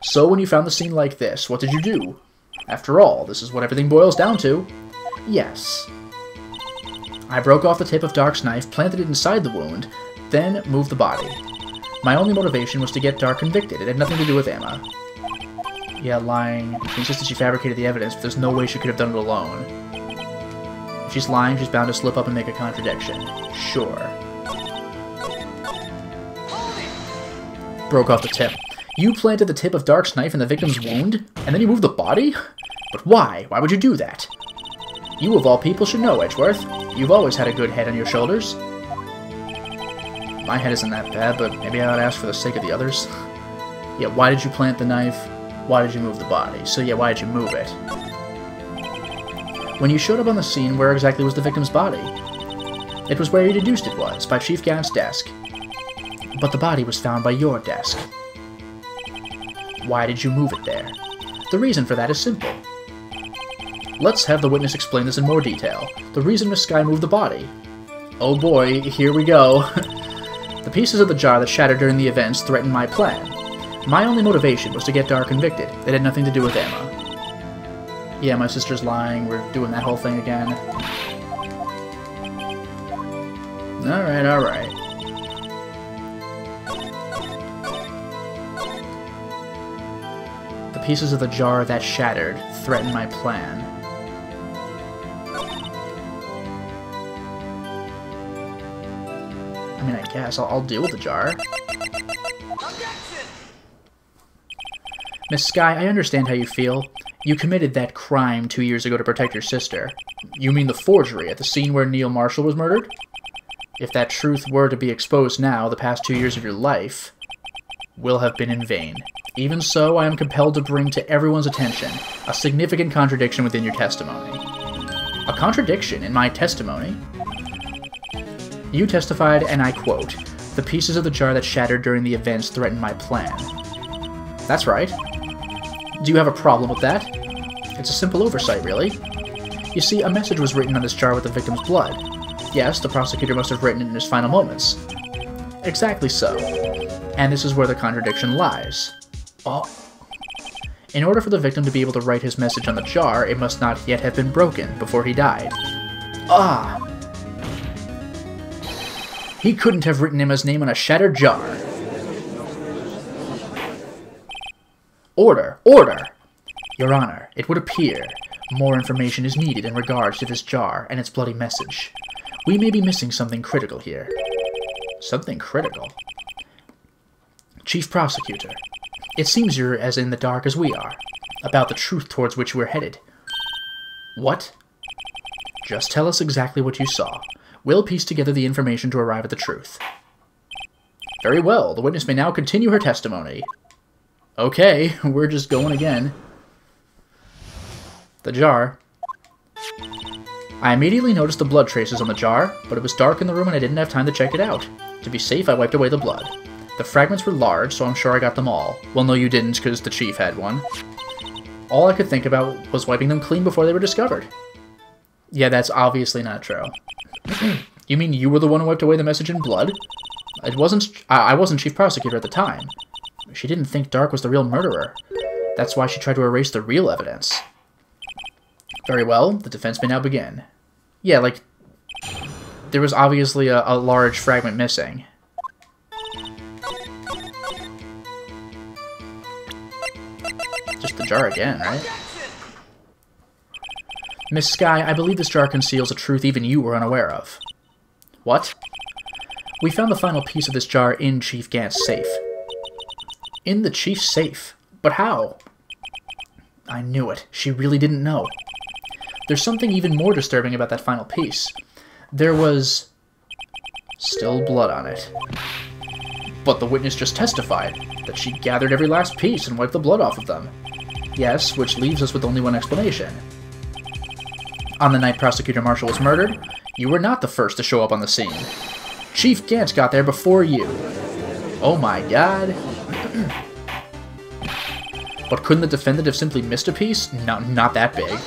Speaker 1: So when you found the scene like this, what did you do? After all, this is what everything boils down to. Yes. I broke off the tip of Dark's knife, planted it inside the wound, then moved the body. My only motivation was to get Dark convicted. It had nothing to do with Emma. Yeah, lying. She insisted she fabricated the evidence, but there's no way she could have done it alone. If she's lying, she's bound to slip up and make a contradiction. Sure. Broke off the tip. You planted the tip of Dark's knife in the victim's wound, and then you moved the body? But why? Why would you do that? You, of all people, should know, Edgeworth. You've always had a good head on your shoulders. My head isn't that bad, but maybe I ought to ask for the sake of the others. Yeah, why did you plant the knife? Why did you move the body? So yeah, why did you move it? When you showed up on the scene, where exactly was the victim's body? It was where you deduced it was, by Chief Gant's desk. But the body was found by your desk. Why did you move it there? The reason for that is simple. Let's have the witness explain this in more detail. The reason Miss Skye moved the body. Oh boy, here we go. The pieces of the jar that shattered during the events threatened my plan. My only motivation was to get Dark convicted. It had nothing to do with Emma. Yeah, my sister's lying. We're doing that whole thing again. Alright, alright. The pieces of the jar that shattered threatened my plan. I mean, I guess I'll deal with the jar. Miss Skye, I understand how you feel. You committed that crime 2 years ago to protect your sister. You mean the forgery at the scene where Neil Marshall was murdered? If that truth were to be exposed now, the past 2 years of your life will have been in vain. Even so, I am compelled to bring to everyone's attention a significant contradiction within your testimony. A contradiction in my testimony? You testified, and I quote, "The pieces of the jar that shattered during the events threatened my plan." That's right. Do you have a problem with that? It's a simple oversight, really. You see, a message was written on this jar with the victim's blood. Yes, the prosecutor must have written it in his final moments. Exactly so. And this is where the contradiction lies. Oh, In order for the victim to be able to write his message on the jar, it must not yet have been broken before he died. Ah! He couldn't have written Emma's name on a shattered jar. Order! Order! Your Honor, it would appear more information is needed in regards to this jar and its bloody message. We may be missing something critical here. Something critical? Chief Prosecutor, it seems you're as in the dark as we are, about the truth towards which we're headed. What? Just tell us exactly what you saw. We'll piece together the information to arrive at the truth. Very well, the witness may now continue her testimony. Okay, we're just going again. The jar. I immediately noticed the blood traces on the jar, but it was dark in the room and I didn't have time to check it out. To be safe, I wiped away the blood. The fragments were large, so I'm sure I got them all. Well, no you didn't, because the chief had one. All I could think about was wiping them clean before they were discovered. Yeah, that's obviously not true. You mean you were the one who wiped away the message in blood? I wasn't chief prosecutor at the time. She didn't think Dark was the real murderer. That's why she tried to erase the real evidence. Very well, the defense may now begin. Yeah, like, there was obviously a large fragment missing. Just the jar again, right? Miss Skye, I believe this jar conceals a truth even you were unaware of. What? We found the final piece of this jar in Chief Gant's safe. In the chief's safe? But how? I knew it. She really didn't know. There's something even more disturbing about that final piece. There was still blood on it. But the witness just testified that she gathered every last piece and wiped the blood off of them. Yes, which leaves us with only one explanation. On the night Prosecutor Marshall was murdered, you were not the first to show up on the scene. Chief Gant got there before you. Oh my god. But couldn't the defendant have simply missed a piece? No, not that big.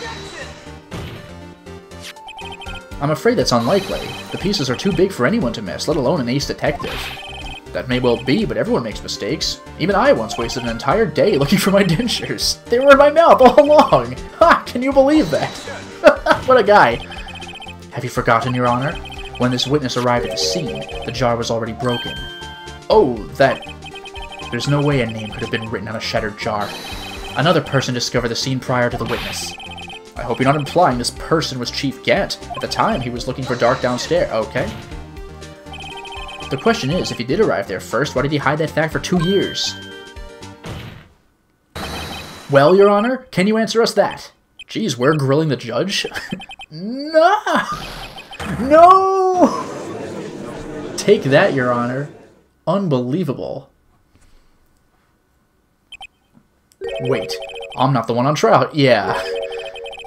Speaker 1: I'm afraid that's unlikely. The pieces are too big for anyone to miss, let alone an ace detective. That may well be, but everyone makes mistakes. Even I once wasted an entire day looking for my dentures. They were in my mouth all along! Ha! Can you believe that? What a guy. Have you forgotten, Your Honor? When this witness arrived at the scene, the jar was already broken. Oh, that... There's no way a name could have been written on a shattered jar. Another person discovered the scene prior to the witness. I hope you're not implying this person was Chief Gant. At the time, he was looking for Dark downstairs. Okay. The question is, if he did arrive there first, why did he hide that fact for 2 years? Well, Your Honor, can you answer us that? Geez, we're grilling the judge? No! No! Take that, Your Honor. Unbelievable. Wait, I'm not the one on trial. Yeah.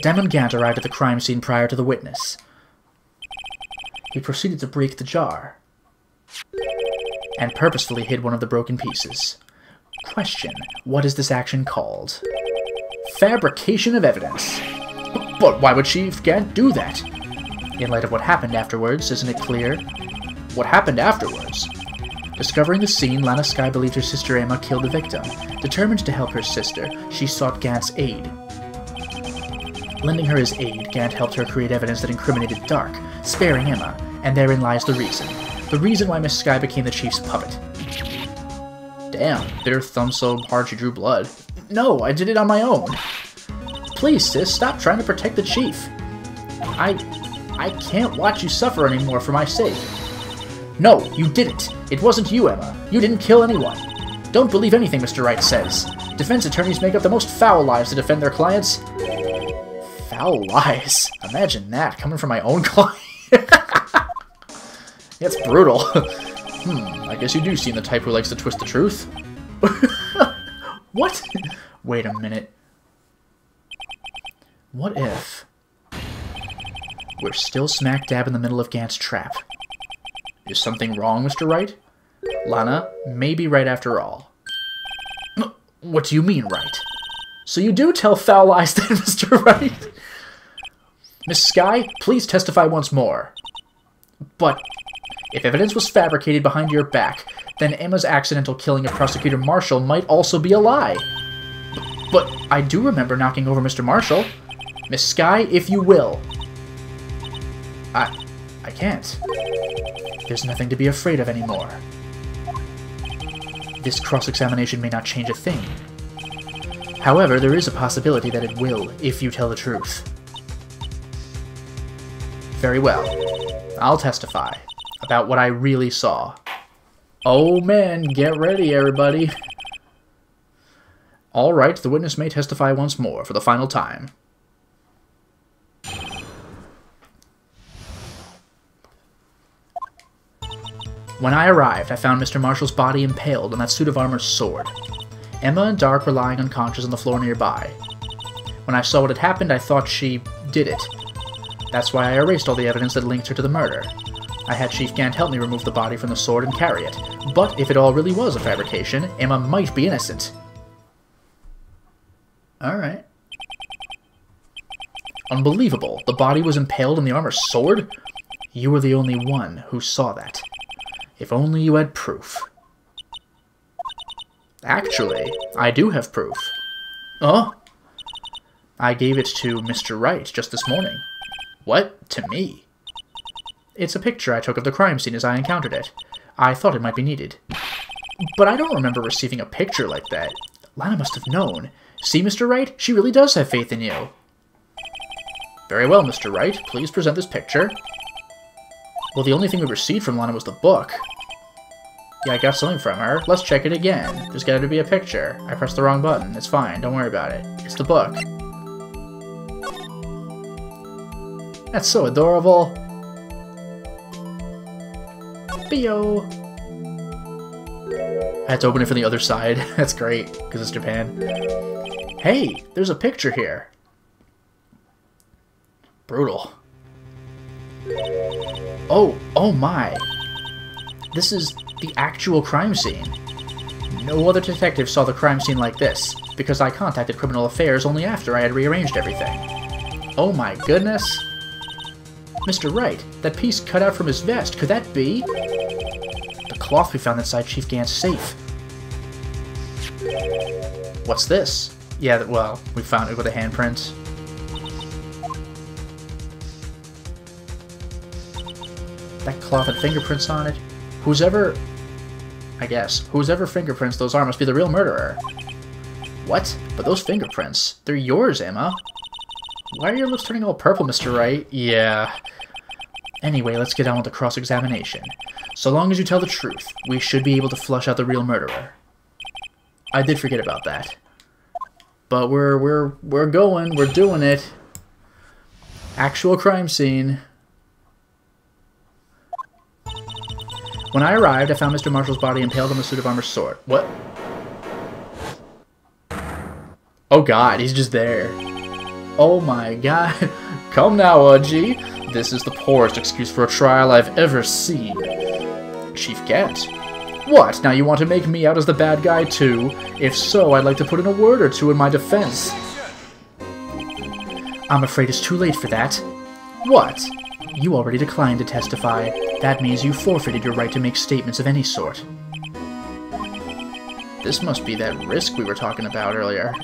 Speaker 1: Damon Gant arrived at the crime scene prior to the witness. He proceeded to break the jar and purposefully hid one of the broken pieces. Question, what is this action called? Fabrication of evidence. But why would Chief Gant do that? In light of what happened afterwards, isn't it clear? What happened afterwards? Discovering the scene, Lana Skye believed her sister Emma killed the victim. Determined to help her sister, she sought Gant's aid. Lending her his aid, Gant helped her create evidence that incriminated Dark, sparing Emma, and therein lies the reason. The reason why Miss Skye became the Chief's puppet. Damn, bit her thumb so hard she drew blood. No, I did it on my own. Please, sis, stop trying to protect the Chief. I can't watch you suffer anymore for my sake. No, you didn't. It wasn't you, Emma. You didn't kill anyone. Don't believe anything Mr. Wright says. Defense attorneys make up the most foul lies to defend their clients. Foul lies? Imagine that, coming from my own client. That's brutal. I guess you do seem the type who likes to twist the truth. What? Wait a minute. What if we're still smack dab in the middle of Gant's trap? Is something wrong, Mr. Wright? Lana may be right after all. What do you mean, Wright? So you do tell foul lies then, Mr. Wright? Miss Skye, please testify once more. But if evidence was fabricated behind your back, then Emma's accidental killing of Prosecutor Marshall might also be a lie. But I do remember knocking over Mr. Marshall. Miss Skye, if you will. I can't. There's nothing to be afraid of anymore. This cross-examination may not change a thing. However, there is a possibility that it will, if you tell the truth. Very well. I'll testify about what I really saw. Oh man, get ready everybody. Alright, the witness may testify once more for the final time. When I arrived, I found Mr. Marshall's body impaled on that suit of armor's sword. Emma and Dark were lying unconscious on the floor nearby. When I saw what had happened, I thought she did it. That's why I erased all the evidence that linked her to the murder. I had Chief Gant help me remove the body from the sword and carry it. But if it all really was a fabrication, Emma might be innocent. Alright. Unbelievable. The body was impaled on the armor's sword? You were the only one who saw that. If only you had proof. Actually, I do have proof. Oh? I gave it to Mr. Wright just this morning. What? To me? It's a picture I took of the crime scene as I encountered it. I thought it might be needed. But I don't remember receiving a picture like that. Lana must have known. See, Mr. Wright? She really does have faith in you. Very well, Mr. Wright. Please present this picture. Well, the only thing we received from Lana was the book. Yeah, I got something from her. Let's check it again. There's got to be a picture. I pressed the wrong button. It's fine. Don't worry about it. It's the book. That's so adorable. Bio. I had to open it from the other side. That's great, because it's Japan. Hey, there's a picture here. Brutal. Oh my. This is the actual crime scene. No other detective saw the crime scene like this, because I contacted Criminal Affairs only after I had rearranged everything. Oh my goodness. Mr. Wright, that piece cut out from his vest, could that be? The cloth we found inside Chief Gant's safe. What's this? Yeah, well, we found it with a handprint. That cloth had fingerprints on it. Whose ever fingerprints those are must be the real murderer. What? But those fingerprints, they're yours, Emma. Why are your lips turning all purple, Mr. Wright? Yeah. Anyway, let's get on with the cross-examination. So long as you tell the truth, we should be able to flush out the real murderer. I did forget about that. But we're going, we're doing it. Actual crime scene. When I arrived, I found Mr. Marshall's body impaled on the suit of armor's sword. What? Oh god, he's just there. Oh my god. Come now, Udgy. This is the poorest excuse for a trial I've ever seen. Chief Gant. What? Now you want to make me out as the bad guy too? If so, I'd like to put in a word or two in my defense. I'm afraid it's too late for that. What? You already declined to testify. That means you forfeited your right to make statements of any sort. This must be that risk we were talking about earlier.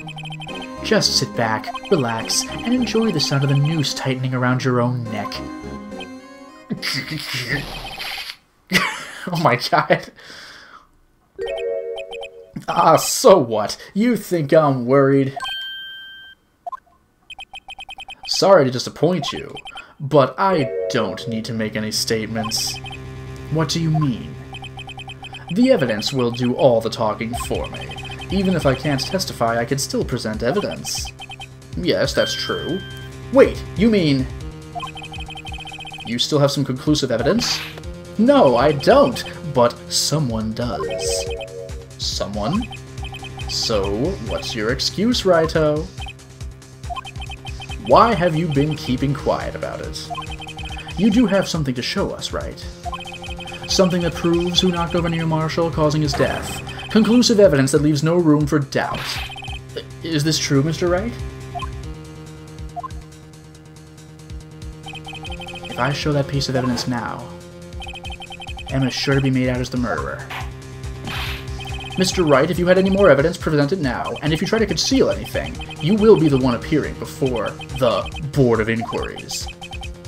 Speaker 1: Just sit back, relax, and enjoy the sound of the noose tightening around your own neck. Oh my god. Ah, so what? You think I'm worried? Sorry to disappoint you, but I don't need to make any statements. What do you mean? The evidence will do all the talking for me. Even if I can't testify, I can still present evidence. Yes, that's true. Wait, you mean... You still have some conclusive evidence? No, I don't, but someone does. Someone? So, what's your excuse, Righto? Why have you been keeping quiet about it? You do have something to show us, right? Something that proves who knocked over Neil Marshall, causing his death. Conclusive evidence that leaves no room for doubt. Is this true, Mr. Wright? If I show that piece of evidence now, Emma's sure to be made out as the murderer. Mr. Wright, if you had any more evidence, present it now, and if you try to conceal anything, you will be the one appearing before the Board of Inquiries.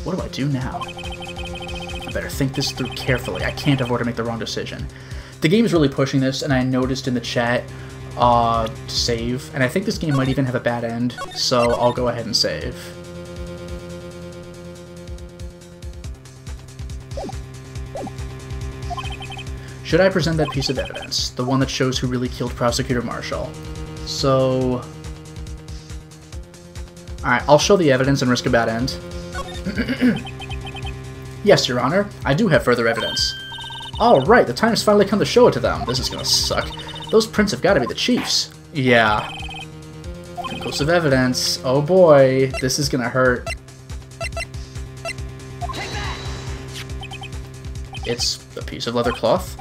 Speaker 1: What do I do now? I better think this through carefully. I can't afford to make the wrong decision. The game is really pushing this, and I noticed in the chat to save, and I think this game might even have a bad end, so I'll go ahead and save. Should I present that piece of evidence? The one that shows who really killed Prosecutor Marshall. So... Alright, I'll show the evidence and risk a bad end. Yes, Your Honor. I do have further evidence. Alright, the time's finally come to show it to them. This is gonna suck. Those prints have gotta be the Chief's. Yeah. Conclusive evidence. Oh boy, this is gonna hurt. It's a piece of leather cloth?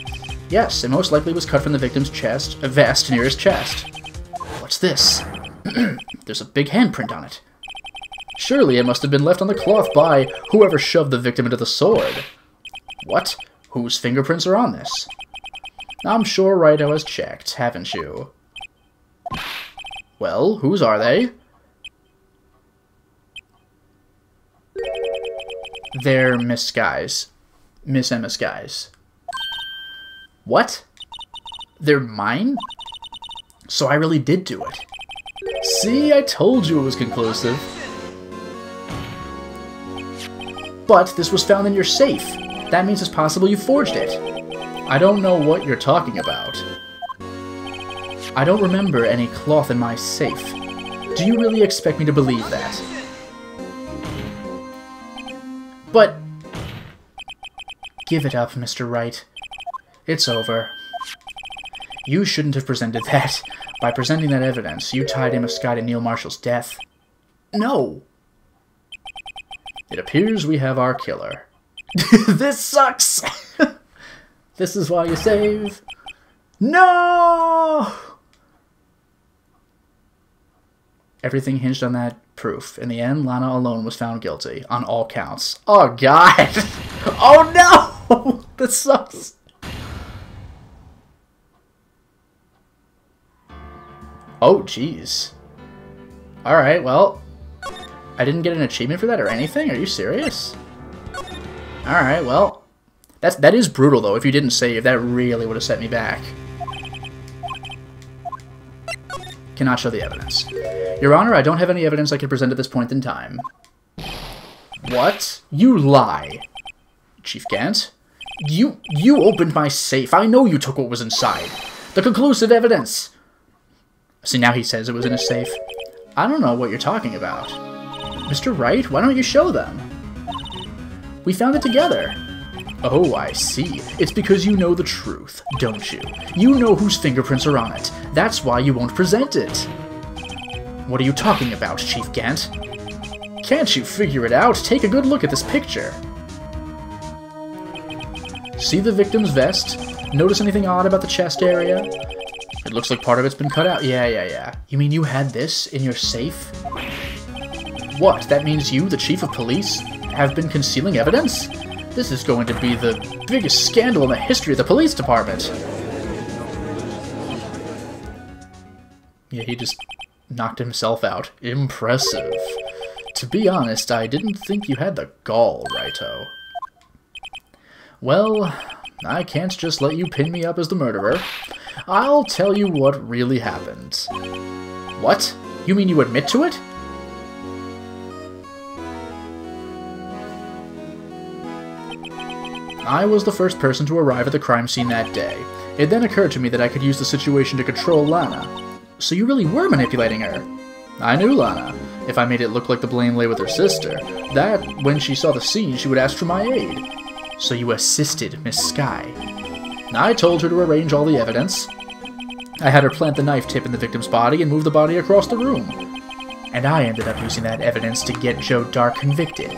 Speaker 1: Yes, it most likely was cut from the victim's chest, a vest near his chest. What's this? There's a big handprint on it. Surely it must have been left on the cloth by whoever shoved the victim into the sword. What? Whose fingerprints are on this? I'm sure Wright has checked, haven't you? Well, whose are they? They're Miss Guy's. Miss Emma Guy's. What? They're mine? So I really did do it. See, I told you it was conclusive. But this was found in your safe. That means it's possible you forged it. I don't know what you're talking about. I don't remember any cloth in my safe. Do you really expect me to believe that? But... Give it up, Mr. Wright. It's over. You shouldn't have presented that. By presenting that evidence, you tied Emma Sky to Neil Marshall's death. No! It appears we have our killer. This sucks! This is why you save. No! Everything hinged on that proof. In the end, Lana alone was found guilty, on all counts. Oh, God! Oh, no! That sucks. Oh, jeez. Alright, well... I didn't get an achievement for that or anything? Are you serious? Alright, well... That is brutal, though. If you didn't save, that really would have set me back. Cannot show the evidence. Your Honor, I don't have any evidence I can present at this point in time. What? You lie. Chief Gant? You opened my safe. I know you took what was inside. The conclusive evidence. See, now he says it was in a safe. I don't know what you're talking about. Mr. Wright, why don't you show them? We found it together. Oh, I see. It's because you know the truth, don't you? You know whose fingerprints are on it. That's why you won't present it. What are you talking about, Chief Gant? Can't you figure it out? Take a good look at this picture. See the victim's vest? Notice anything odd about the chest area? It looks like part of it's been cut out. Yeah. You mean you had this in your safe? What? That means you, the Chief of Police, have been concealing evidence? This is going to be the biggest scandal in the history of the police department. Yeah, he just knocked himself out. Impressive. To be honest, I didn't think you had the gall, Righto. Well, I can't just let you pin me up as the murderer. I'll tell you what really happened. What? You mean you admit to it? I was the first person to arrive at the crime scene that day. It then occurred to me that I could use the situation to control Lana. So you really were manipulating her? I knew Lana. If I made it look like the blame lay with her sister, that, when she saw the scene, she would ask for my aid. So you assisted Miss Sky. I told her to arrange all the evidence. I had her plant the knife tip in the victim's body and move the body across the room. And I ended up using that evidence to get Joe Dark convicted.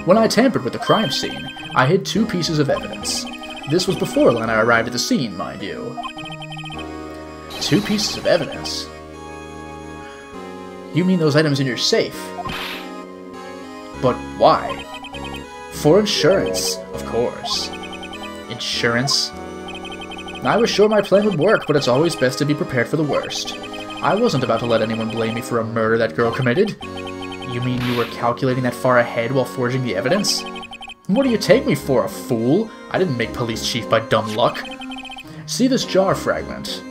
Speaker 1: When I tampered with the crime scene, I hid 2 pieces of evidence. This was before Lana arrived at the scene, mind you. 2 pieces of evidence? You mean those items in your safe? But why? For insurance, of course. Insurance? I was sure my plan would work, but it's always best to be prepared for the worst. I wasn't about to let anyone blame me for a murder that girl committed. You mean you were calculating that far ahead while forging the evidence? What do you take me for, a fool? I didn't make police chief by dumb luck. See this jar fragment?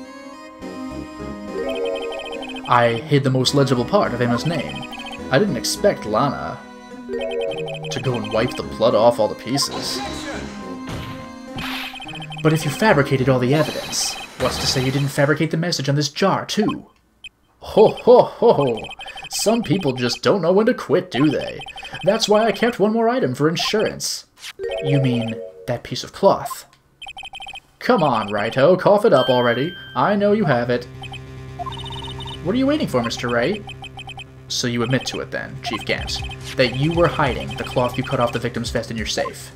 Speaker 1: I hid the most legible part of Emma's name. I didn't expect Lana to go and wipe the blood off all the pieces. But if you fabricated all the evidence, what's to say you didn't fabricate the message on this jar, too? Ho ho ho! Some people just don't know when to quit, do they? That's why I kept one more item for insurance. You mean that piece of cloth? Come on, Righto, cough it up already. I know you have it. What are you waiting for, Mr. Wright? So you admit to it then, Chief Gant, that you were hiding the cloth you cut off the victim's vest in your safe.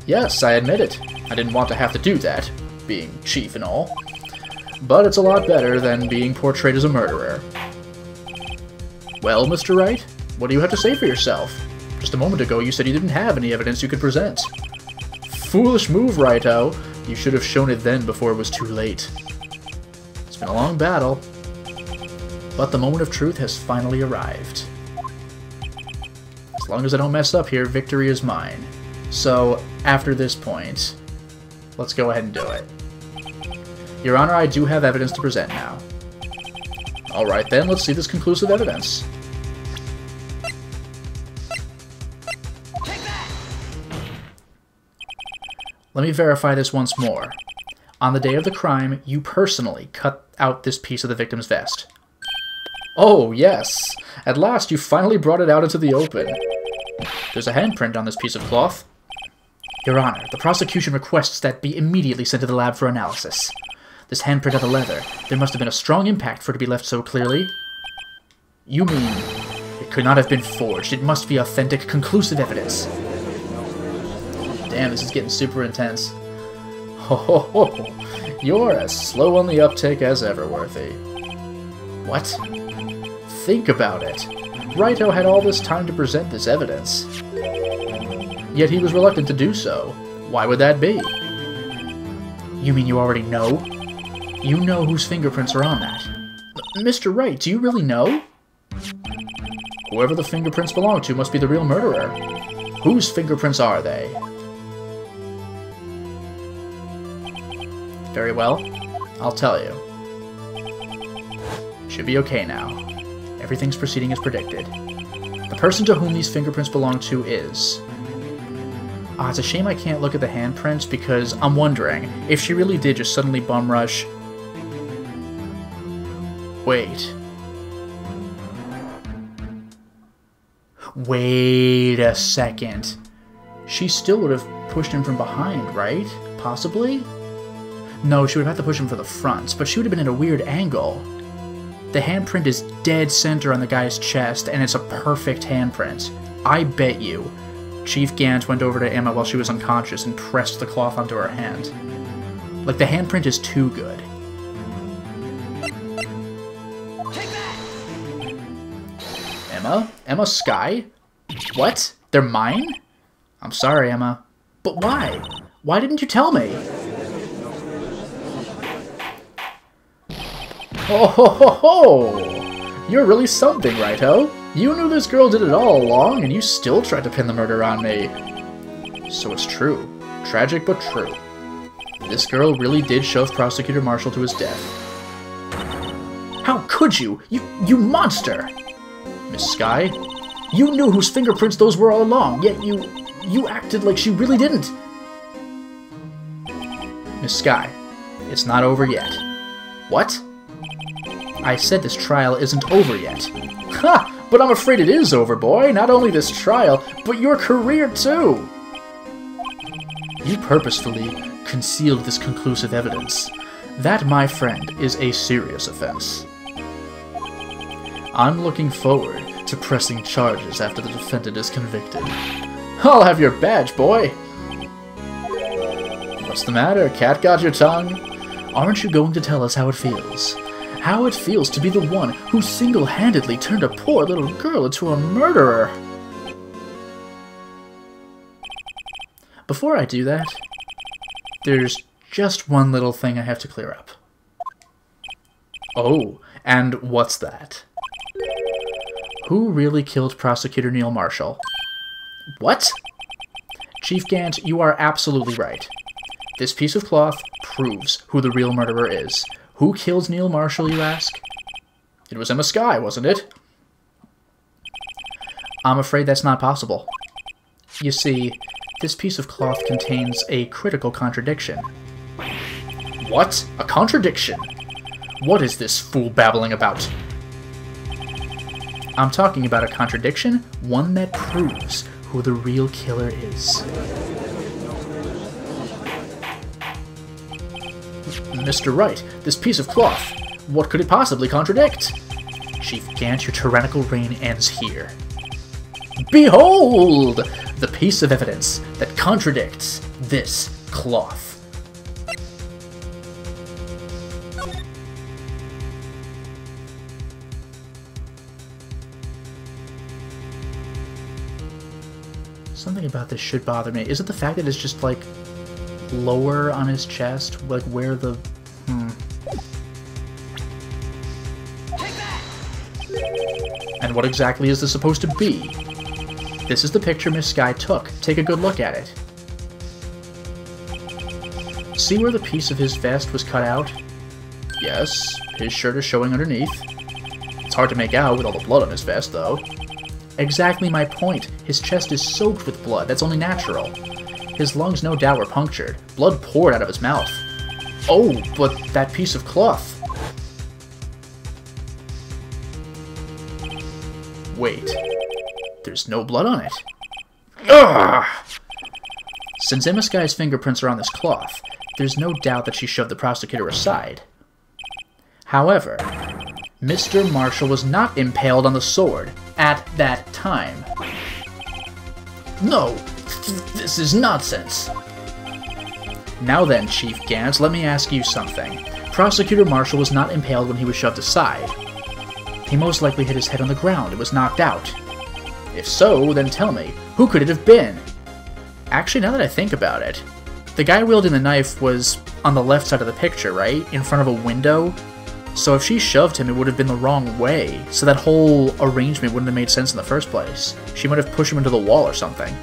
Speaker 1: Yes, I admit it. I didn't want to have to do that, being chief and all. But it's a lot better than being portrayed as a murderer. Well, Mr. Wright, what do you have to say for yourself? Just a moment ago you said you didn't have any evidence you could present. Foolish move, Righto. You should have shown it then before it was too late. It's been a long battle, but the moment of truth has finally arrived. As long as I don't mess up here, victory is mine. So, after this point, let's go ahead and do it. Your Honor, I do have evidence to present now. Alright then, let's see this conclusive evidence. Let me verify this once more. On the day of the crime, you personally cut out this piece of the victim's vest. Oh, yes! At last you finally brought it out into the open. There's a handprint on this piece of cloth. Your Honor, the prosecution requests that be immediately sent to the lab for analysis. This handprint of the leather, there must have been a strong impact for it to be left so clearly. You mean it could not have been forged? It must be authentic, conclusive evidence. Damn, this is getting super intense. Ho ho ho! You're as slow on the uptake as ever, Worthy. What? Think about it. Righto had all this time to present this evidence. Yet he was reluctant to do so. Why would that be? You mean you already know? You know whose fingerprints are on that. Mr. Wright, do you really know? Whoever the fingerprints belong to must be the real murderer. Whose fingerprints are they? Very well. I'll tell you. Should be okay now. Everything's proceeding as predicted. The person to whom these fingerprints belong to is... Ah, it's a shame I can't look at the handprints because I'm wondering if she really did just suddenly bum rush. Wait. Wait a second. She still would have pushed him from behind, right? Possibly? No, she would have had to push him for the front, but she would have been at a weird angle. The handprint is dead center on the guy's chest, and it's a perfect handprint. I bet you Chief Gant went over to Emma while she was unconscious and pressed the cloth onto her hand. Like, the handprint is too good.
Speaker 2: Take that!
Speaker 1: Emma? Emma Sky? What? They're mine? I'm sorry, Emma. But why? Why didn't you tell me? Oh ho ho ho! You're really something, Righto. You knew this girl did it all along, and you still tried to pin the murder on me. So it's true. Tragic, but true. This girl really did shove Prosecutor Marshall to his death. How could you? You monster! Miss Sky, you knew whose fingerprints those were all along, yet you acted like she really didn't. Miss Sky, it's not over yet. What? I said this trial isn't over yet. Ha! But I'm afraid it is over, boy. Not only this trial, but your career, too. You purposefully concealed this conclusive evidence. That, my friend, is a serious offense. I'm looking forward to pressing charges after the defendant is convicted. I'll have your badge, boy. What's the matter? Cat got your tongue? Aren't you going to tell us how it feels? How it feels to be the one who single-handedly turned a poor little girl into a murderer. Before I do that, there's just one little thing I have to clear up. Oh, and what's that? Who really killed Prosecutor Neil Marshall? What? Chief Gant, you are absolutely right. This piece of cloth proves who the real murderer is. Who killed Neil Marshall, you ask? It was Emma Skye, wasn't it? I'm afraid that's not possible. You see, this piece of cloth contains a critical contradiction. What? A contradiction? What is this fool babbling about? I'm talking about a contradiction, one that proves who the real killer is. Mr. Wright, this piece of cloth, what could it possibly contradict? Chief Gant, your tyrannical reign ends here. Behold! The piece of evidence that contradicts this cloth. Something about this should bother me. Is it the fact that it's just, like, lower on his chest? Like, where the... And what exactly is this supposed to be? This is the picture Miss Skye took. Take a good look at it. See where the piece of his vest was cut out? Yes, his shirt is showing underneath. It's hard to make out with all the blood on his vest, though. Exactly my point. His chest is soaked with blood. That's only natural. His lungs no doubt were punctured. Blood poured out of his mouth. Oh, but that piece of cloth. Wait. There's no blood on it. Ugh! Since Emma Skye's fingerprints are on this cloth, there's no doubt that she shoved the prosecutor aside. However, Mr. Marshall was not impaled on the sword at that time. No, this is nonsense. Now then, Chief Gant, let me ask you something. Prosecutor Marshall was not impaled when he was shoved aside. He most likely hit his head on the ground and was knocked out. If so, then tell me, who could it have been? Actually, now that I think about it, the guy wielding the knife was on the left side of the picture, right? In front of a window? So if she shoved him, it would have been the wrong way. So that whole arrangement wouldn't have made sense in the first place. She might have pushed him into the wall or something.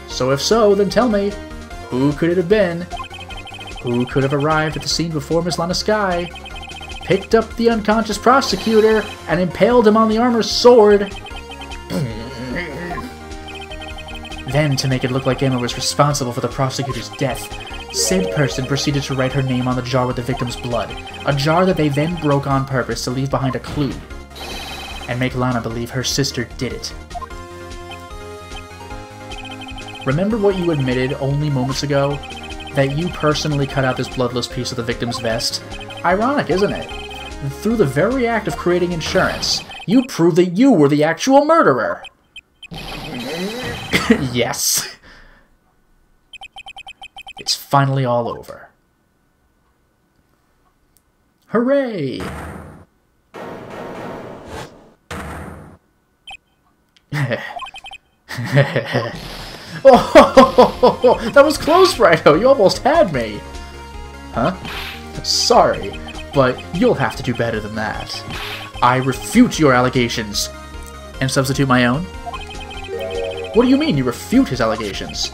Speaker 1: So if so, then tell me, who could it have been? Who could have arrived at the scene before Miss Lana Skye, picked up the unconscious prosecutor, and impaled him on the armor's sword? Then, to make it look like Emma was responsible for the prosecutor's death, said person proceeded to write her name on the jar with the victim's blood, a jar that they then broke on purpose to leave behind a clue, and make Lana believe her sister did it. Remember what you admitted only moments ago? That you personally cut out this bloodless piece of the victim's vest? Ironic, isn't it? Through the very act of creating insurance, you proved that you were the actual murderer! Yes. It's finally all over. Hooray! Oh, that was close, Righto. You almost had me. Huh? Sorry, but you'll have to do better than that. I refute your allegations. And substitute my own? What do you mean you refute his allegations?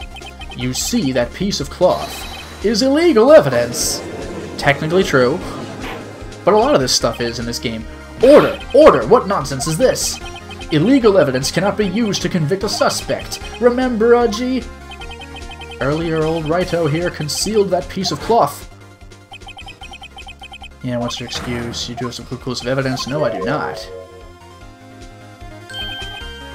Speaker 1: You see, that piece of cloth is illegal evidence. Technically true, but a lot of this stuff is in this game. Order! Order! What nonsense is this? Illegal evidence cannot be used to convict a suspect. Remember, Udgy? Earlier, old Righto here concealed that piece of cloth. Yeah, what's your excuse? You do have some conclusive evidence? No, I do not.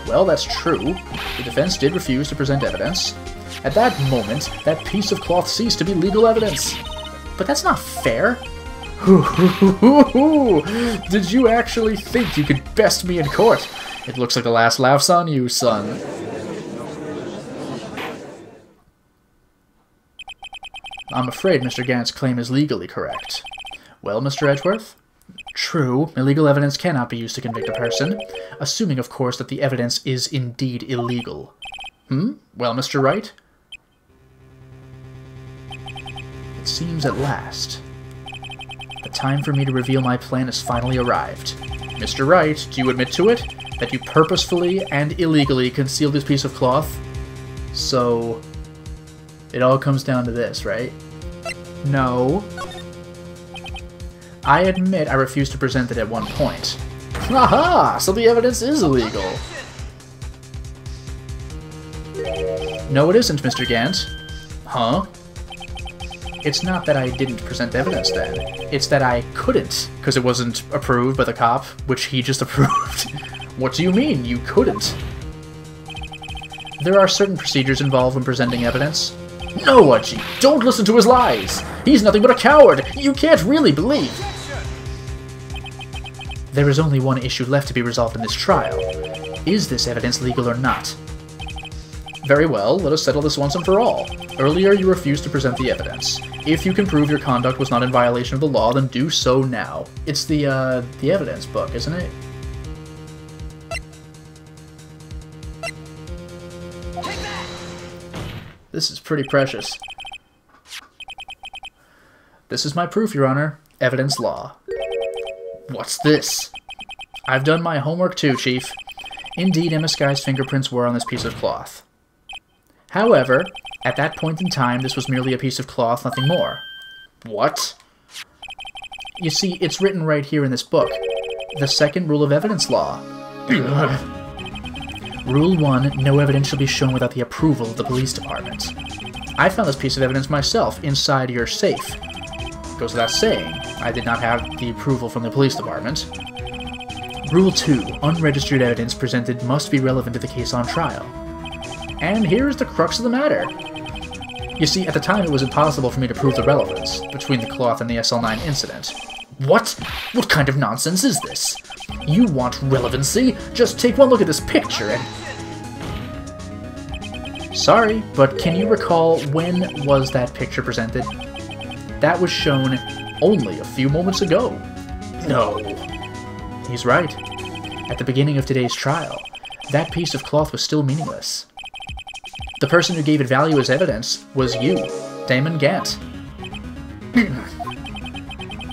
Speaker 1: Well, that's true. The defense did refuse to present evidence. At that moment, that piece of cloth ceased to be legal evidence. But that's not fair. Did you actually think you could best me in court? It looks like the last laugh's on you, son. I'm afraid Mr. Gant's claim is legally correct. Well, Mr. Edgeworth? True, illegal evidence cannot be used to convict a person, assuming, of course, that the evidence is indeed illegal. Well, Mr. Wright? It seems at last. The time for me to reveal my plan has finally arrived. Mr. Wright, do you admit to it? That you purposefully and illegally concealed this piece of cloth? So, it all comes down to this, right? No. I admit I refused to present it at one point. Aha! So the evidence is illegal. No, it isn't, Mr. Gant. Huh? It's not that I didn't present evidence then. It's that I couldn't, because it wasn't approved by the cop, which he just approved. What do you mean, you couldn't? There are certain procedures involved when presenting evidence. No, Uchi! Don't listen to his lies! He's nothing but a coward! You can't really believe! There is only one issue left to be resolved in this trial. Is this evidence legal or not? Very well, let us settle this once and for all. Earlier, you refused to present the evidence. If you can prove your conduct was not in violation of the law, then do so now. It's the evidence book, isn't it? This is pretty precious. This is my proof, Your Honor. Evidence law. What's this? I've done my homework too, Chief. Indeed, Emma Sky's fingerprints were on this piece of cloth. However, at that point in time, this was merely a piece of cloth, nothing more. What? You see, it's written right here in this book. The second rule of evidence law. Rule 1, no evidence shall be shown without the approval of the police department. I found this piece of evidence myself inside your safe. Goes without saying, I did not have the approval from the police department. Rule 2, unregistered evidence presented must be relevant to the case on trial. And here's the crux of the matter. You see, at the time it was impossible for me to prove the relevance between the cloth and the SL9 incident. What? What kind of nonsense is this? You want relevancy? Just take one look at this picture and... Sorry, but can you recall when was that picture presented? That was shown only a few moments ago. No. He's right. At the beginning of today's trial, that piece of cloth was still meaningless. The person who gave it value as evidence was you, Damon Gant.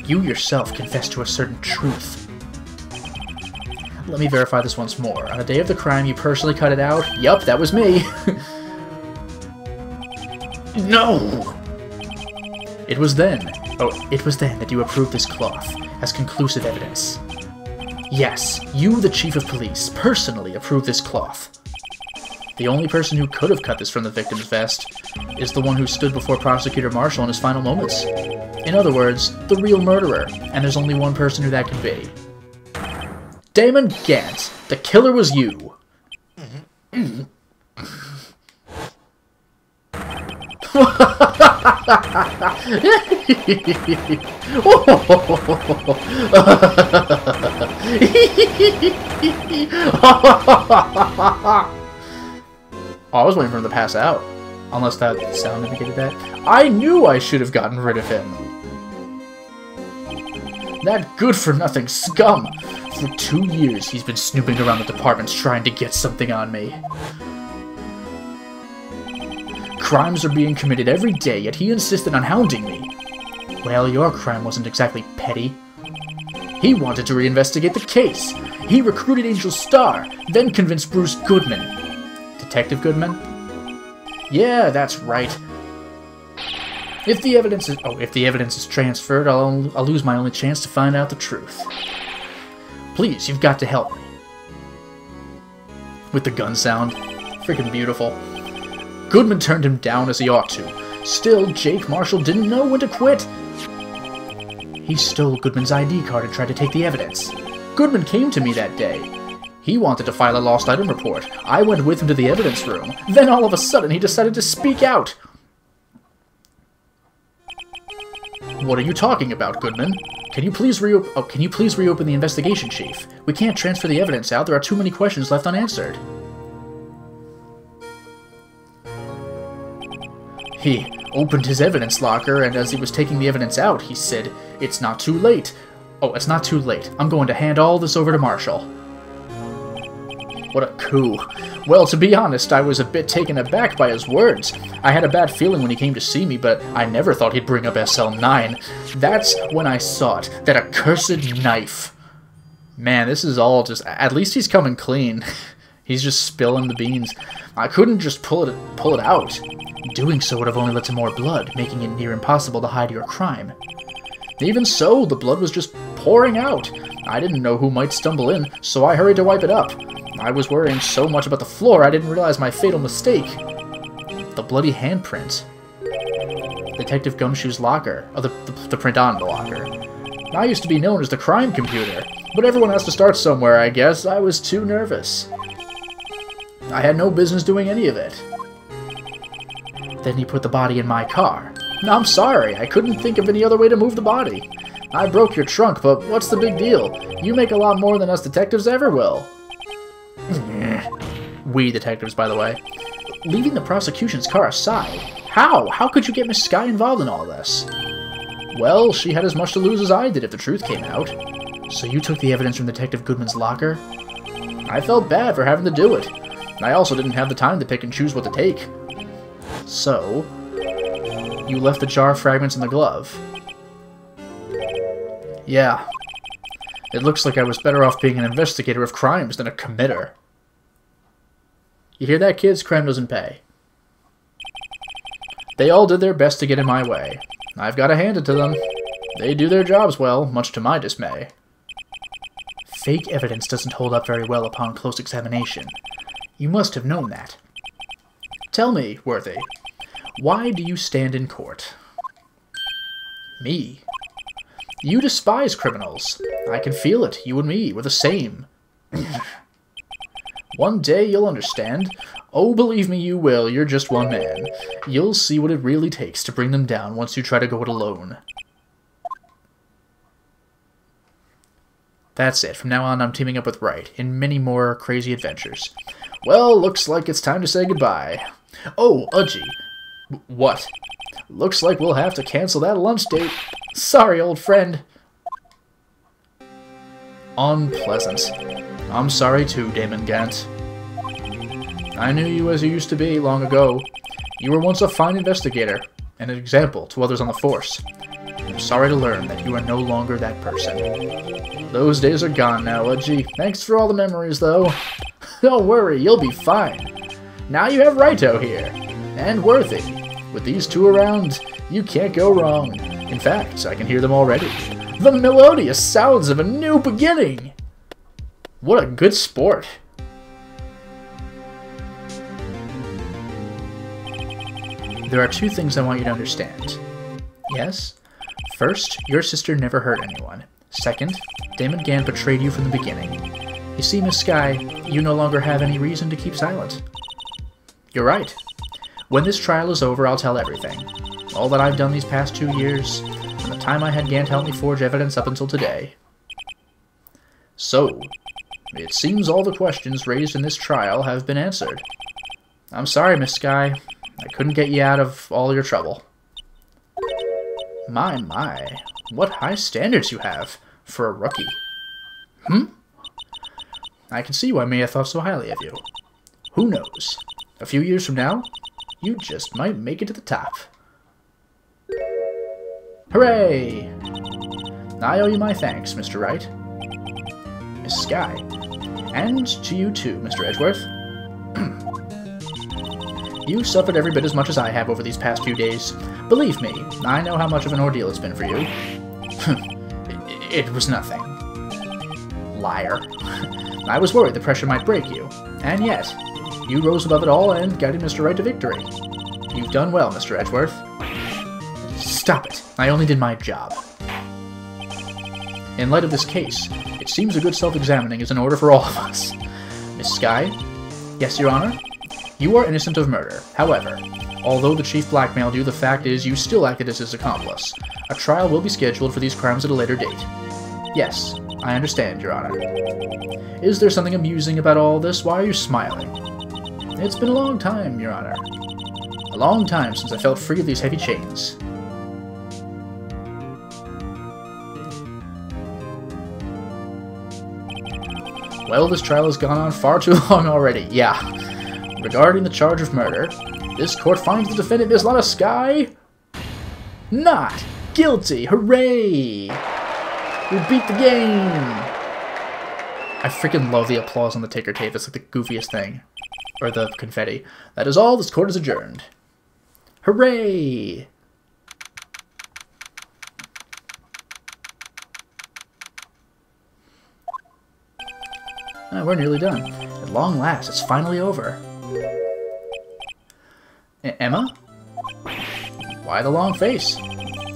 Speaker 1: You yourself confessed to a certain truth. Let me verify this once more. On the day of the crime, you personally cut it out? Yup, that was me. No! It was then that you approved this cloth as conclusive evidence. Yes, you, the Chief of Police, personally approved this cloth. The only person who could have cut this from the victim's vest is the one who stood before Prosecutor Marshall in his final moments. In other words, the real murderer, and there's only one person who that could be. Damon Gant, the killer was you. Oh, I was waiting for him to pass out. Unless that sound indicated that. I knew I should have gotten rid of him. That good-for-nothing scum! For 2 years, he's been snooping around the departments trying to get something on me. Crimes are being committed every day, yet he insisted on hounding me. Well, your crime wasn't exactly petty. He wanted to reinvestigate the case. He recruited Angel Starr, then convinced Bruce Goodman. Detective Goodman? Yeah, that's right. If the evidence is transferred, I'll lose my only chance to find out the truth. Please, you've got to help me. With the gun sound. Freaking beautiful. Goodman turned him down as he ought to. Still, Jake Marshall didn't know when to quit. He stole Goodman's ID card and tried to take the evidence. Goodman came to me that day. He wanted to file a lost item report. I went with him to the evidence room. Then all of a sudden he decided to speak out. What are you talking about, Goodman? Can you please reopen the investigation, Chief? We can't transfer the evidence out. There are too many questions left unanswered. He opened his evidence locker, and as he was taking the evidence out, he said, "It's not too late." Oh, it's not too late. I'm going to hand all this over to Marshall. What a coup. Well, to be honest, I was a bit taken aback by his words. I had a bad feeling when he came to see me, but I never thought he'd bring up SL9. That's when I saw it, that accursed knife. Man, this is all just... At least he's coming clean. He's just spilling the beans. I couldn't just pull it out. Doing so would have only led to more blood, making it near impossible to hide your crime. Even so, the blood was just pouring out. I didn't know who might stumble in, so I hurried to wipe it up. I was worrying so much about the floor, I didn't realize my fatal mistake. The bloody handprint. Detective Gumshoe's locker. Oh, the print on the locker. I used to be known as the crime computer, but everyone has to start somewhere, I guess. I was too nervous. I had no business doing any of it. Then he put the body in my car. I'm sorry, I couldn't think of any other way to move the body. I broke your trunk, but what's the big deal? You make a lot more than us detectives ever will. We detectives, by the way. Leaving the prosecution's car aside. How? How could you get Miss Skye involved in all this? Well, she had as much to lose as I did if the truth came out. So you took the evidence from Detective Goodman's locker? I felt bad for having to do it. I also didn't have the time to pick and choose what to take. So, you left the jar fragments in the glove. Yeah. It looks like I was better off being an investigator of crimes than a committer. You hear that, kids? Crime doesn't pay. They all did their best to get in my way. I've got to hand it to them. They do their jobs well, much to my dismay. Fake evidence doesn't hold up very well upon close examination. You must have known that. Tell me, Worthy, why do you stand in court? Me? You despise criminals. I can feel it. You and me, we're the same. One day you'll understand. Oh, believe me, you will. You're just one man. You'll see what it really takes to bring them down once you try to go it alone. That's it. From now on, I'm teaming up with Wright in many more crazy adventures. Well, looks like it's time to say goodbye. Oh, Udgy. What? Looks like we'll have to cancel that lunch date. Sorry, old friend. Unpleasant. I'm sorry too, Damon Gant. I knew you as you used to be long ago. You were once a fine investigator, and an example to others on the force. I'm sorry to learn that you are no longer that person. Those days are gone now, Udgy. Thanks for all the memories, though. Don't worry, you'll be fine. Now you have Righto here, and Worthy. With these two around, you can't go wrong. In fact, I can hear them already. The melodious sounds of a new beginning! What a good sport. There are two things I want you to understand. Yes? First, your sister never hurt anyone. Second, Damon Gant betrayed you from the beginning. You see, Miss Skye, you no longer have any reason to keep silent. You're right. When this trial is over, I'll tell everything. All that I've done these past 2 years, from the time I had Gant help me forge evidence up until today. So, it seems all the questions raised in this trial have been answered. I'm sorry, Miss Skye. I couldn't get you out of all your trouble. My. What high standards you have for a rookie. I can see why Maya thought so highly of you. Who knows? A few years from now, you just might make it to the top. Hooray! I owe you my thanks, Mr. Wright. Miss Skye. And to you too, Mr. Edgeworth. You suffered every bit as much as I have over these past few days. Believe me, I know how much of an ordeal it's been for you. It was nothing. Liar. I was worried the pressure might break you. And yet, you rose above it all and guided Mr. Wright to victory. You've done well, Mr. Edgeworth. Stop it. I only did my job. In light of this case, it seems a good self-examining is in order for all of us. Miss Skye? Yes, Your Honor? You are innocent of murder. However, although the chief blackmailed you, the fact is you still acted as his accomplice. A trial will be scheduled for these crimes at a later date. Yes, I understand, Your Honor. Is there something amusing about all this? Why are you smiling? It's been a long time, Your Honor. A long time since I felt free of these heavy chains. Well, this trial has gone on far too long already. Yeah. Regarding the charge of murder, this court finds the defendant is Lana Sky not guilty. Hooray! We beat the game! I freaking love the applause on the ticker tape. That's like the goofiest thing. Or the confetti. That is all. This court is adjourned. Hooray! We're nearly done. At long last, it's finally over. Emma? Why the long face?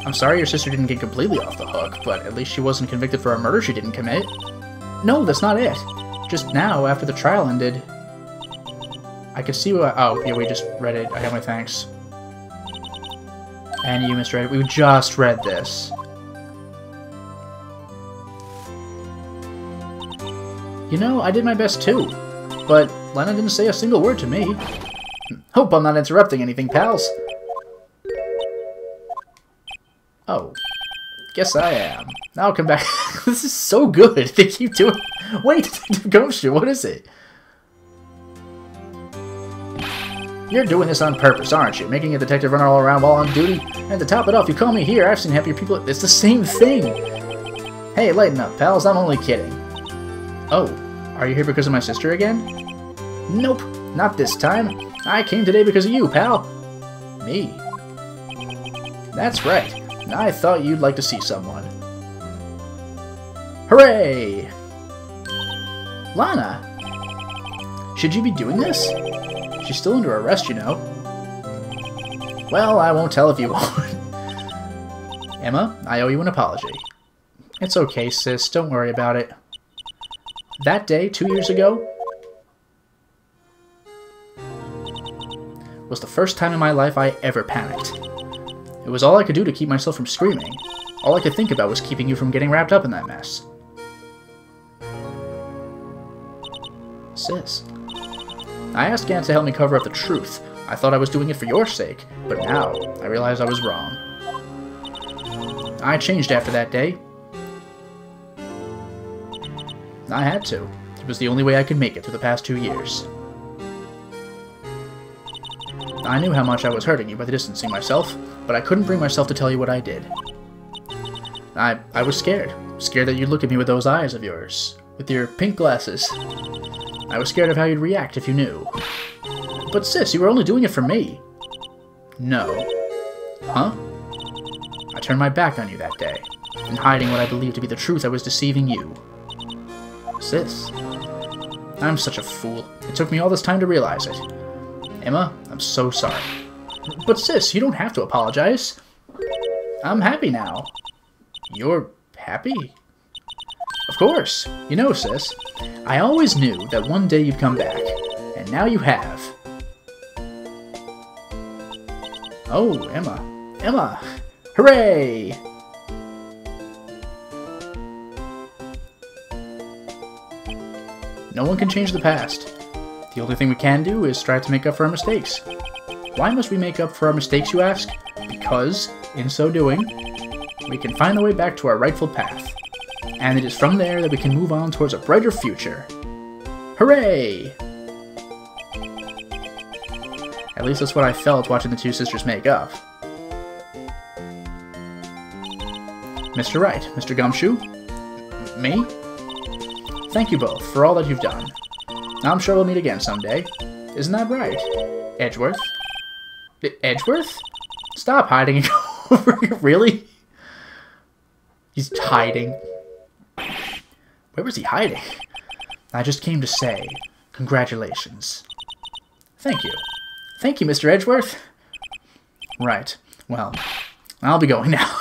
Speaker 1: I'm sorry your sister didn't get completely off the hook, but at least she wasn't convicted for a murder she didn't commit. No, that's not it. Just now, after the trial ended, I could see what... Oh, yeah, we just read it. I got my thanks. And you misread it. We just read this. You know, I did my best too, but Lena didn't say a single word to me. Hope I'm not interrupting anything, pals. Oh, guess I am. Now I'll come back. This is so good. They keep doing... Wait, Detective Gumshoe, what is it? You're doing this on purpose, aren't you? Making a detective run all around while on duty? And to top it off, you call me here. I've seen happier people... It's the same thing. Hey, lighten up, pals. I'm only kidding. Oh, are you here because of my sister again? Nope, not this time. I came today because of you, pal. Me? That's right. I thought you'd like to see someone. Hooray! Lana! Should you be doing this? She's still under arrest, you know. Well, I won't tell if you won't. Emma, I owe you an apology. It's okay, sis. Don't worry about it. That day, 2 years ago, was the first time in my life I ever panicked. It was all I could do to keep myself from screaming. All I could think about was keeping you from getting wrapped up in that mess. Sis. I asked Gant to help me cover up the truth. I thought I was doing it for your sake, but now I realize I was wrong. I changed after that day. I had to. It was the only way I could make it through the past 2 years. I knew how much I was hurting you by distancing myself, but I couldn't bring myself to tell you what I did. I was scared. Scared that you'd look at me with those eyes of yours. With your pink glasses. I was scared of how you'd react if you knew. But sis, you were only doing it for me. No. Huh? I turned my back on you that day. In hiding what I believed to be the truth, I was deceiving you. Sis. I'm such a fool. It took me all this time to realize it. Emma, I'm so sorry. But sis, you don't have to apologize. I'm happy now. You're happy? Of course. You know, sis, I always knew that one day you'd come back. And now you have. Oh, Emma. Emma! Hooray! No one can change the past. The only thing we can do is try to make up for our mistakes. Why must we make up for our mistakes, you ask? Because, in so doing, we can find the way back to our rightful path. And it is from there that we can move on towards a brighter future. Hooray! At least that's what I felt watching the two sisters make up. Mr. Wright, Mr. Gumshoe? Me? Thank you both for all that you've done. I'm sure we'll meet again someday. Isn't that right? Edgeworth? Edgeworth? Stop hiding and go over here. Really? He's hiding. Where was he hiding? I just came to say, congratulations. Thank you. Thank you, Mr. Edgeworth. Right. Well, I'll be going now.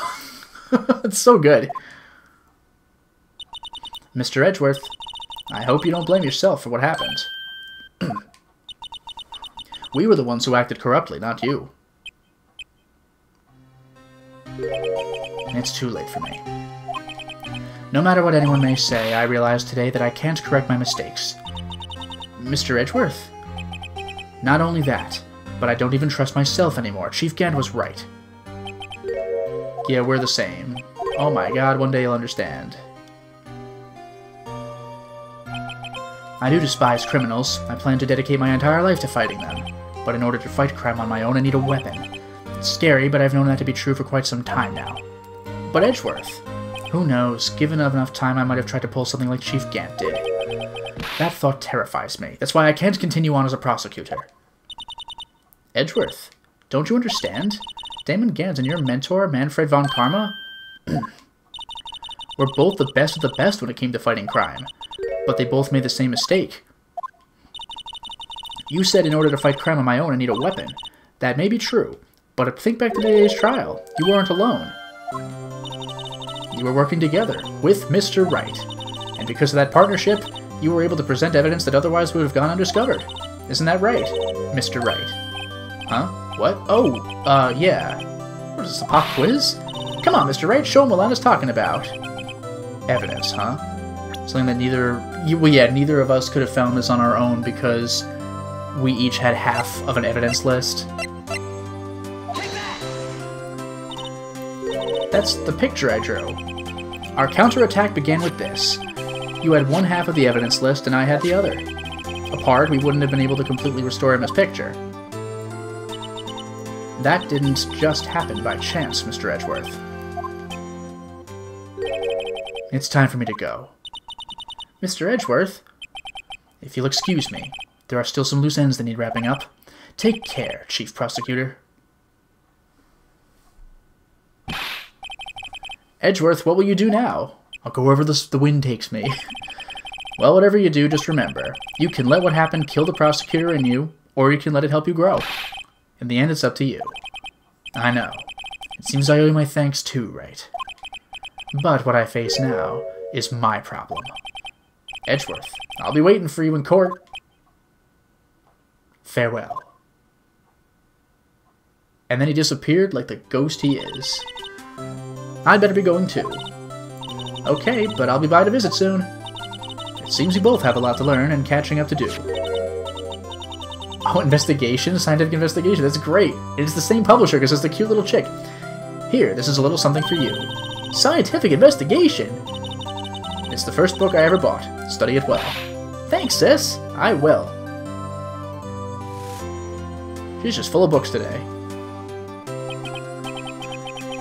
Speaker 1: It's so good. Mr. Edgeworth, I hope you don't blame yourself for what happened. We were the ones who acted corruptly, not you. It's too late for me. No matter what anyone may say, I realize today that I can't correct my mistakes. Mr. Edgeworth? Not only that, but I don't even trust myself anymore. Chief Gant was right. Yeah, we're the same. Oh my god, one day you'll understand. I do despise criminals. I plan to dedicate my entire life to fighting them. But in order to fight crime on my own, I need a weapon. It's scary, but I've known that to be true for quite some time now. But Edgeworth? Who knows? Given enough time, I might have tried to pull something like Chief Gant did. That thought terrifies me. That's why I can't continue on as a prosecutor. Edgeworth, don't you understand? Damon Gant and your mentor, Manfred von Karma, were both the best of the best when it came to fighting crime. But they both made the same mistake. You said in order to fight crime on my own, I need a weapon. That may be true, but think back to today's trial. You weren't alone. You were working together with Mr. Wright. And because of that partnership, you were able to present evidence that otherwise would have gone undiscovered. Isn't that right, Mr. Wright? Huh? What? Oh, yeah. What is this, a pop quiz? Come on, Mr. Wright, show him what Lana's talking about. Evidence, huh? Something that neither of us could have found this on our own because we each had half of an evidence list. That's the picture I drew. Our counterattack began with this. You had one half of the evidence list and I had the other. Apart, we wouldn't have been able to completely restore him as picture. That didn't just happen by chance, Mr. Edgeworth. It's time for me to go. Mr. Edgeworth, if you'll excuse me, there are still some loose ends that need wrapping up. Take care, Chief Prosecutor. Edgeworth, what will you do now? I'll go wherever the wind takes me. Well, whatever you do, just remember, you can let what happened kill the prosecutor in you, or you can let it help you grow. In the end, it's up to you. I know. It seems I owe you my thanks too, right? But what I face now is my problem. Edgeworth, I'll be waiting for you in court. Farewell. And then he disappeared like the ghost he is. I'd better be going too. Okay, but I'll be by to visit soon. It seems we both have a lot to learn and catching up to do. Oh, investigation? Scientific investigation. That's great. It is the same publisher because it's the cute little chick. Here, this is a little something for you. Scientific investigation? It's the first book I ever bought. Study it well. Thanks, sis. I will. She's just full of books today.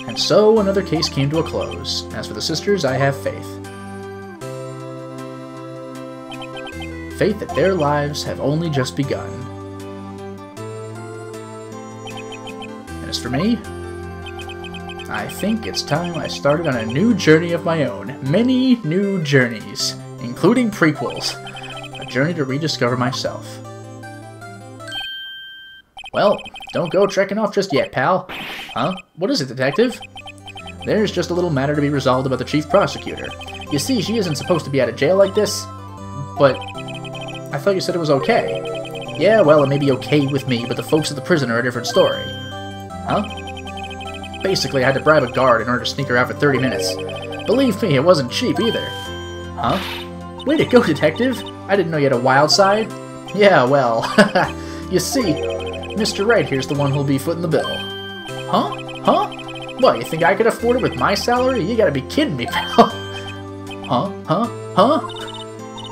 Speaker 1: And so another case came to a close. As for the sisters, I have faith. Faith that their lives have only just begun. And as for me, I think it's time I started on a new journey of my own. Many new journeys, including prequels. A journey to rediscover myself. Well, don't go trekking off just yet, pal. Huh? What is it, detective? There's just a little matter to be resolved about the chief prosecutor. You see, she isn't supposed to be out of jail like this, but I thought you said it was okay. Yeah, well, it may be okay with me, but the folks at the prison are a different story. Huh? Basically, I had to bribe a guard in order to sneak her out for 30 minutes. Believe me, it wasn't cheap either. Huh? Way to go, detective! I didn't know you had a wild side. Yeah, well, you see, Mr. Wright here's the one who'll be footing the bill. Huh? Huh? What, you think I could afford it with my salary? You gotta be kidding me, pal. Huh? Huh? Huh?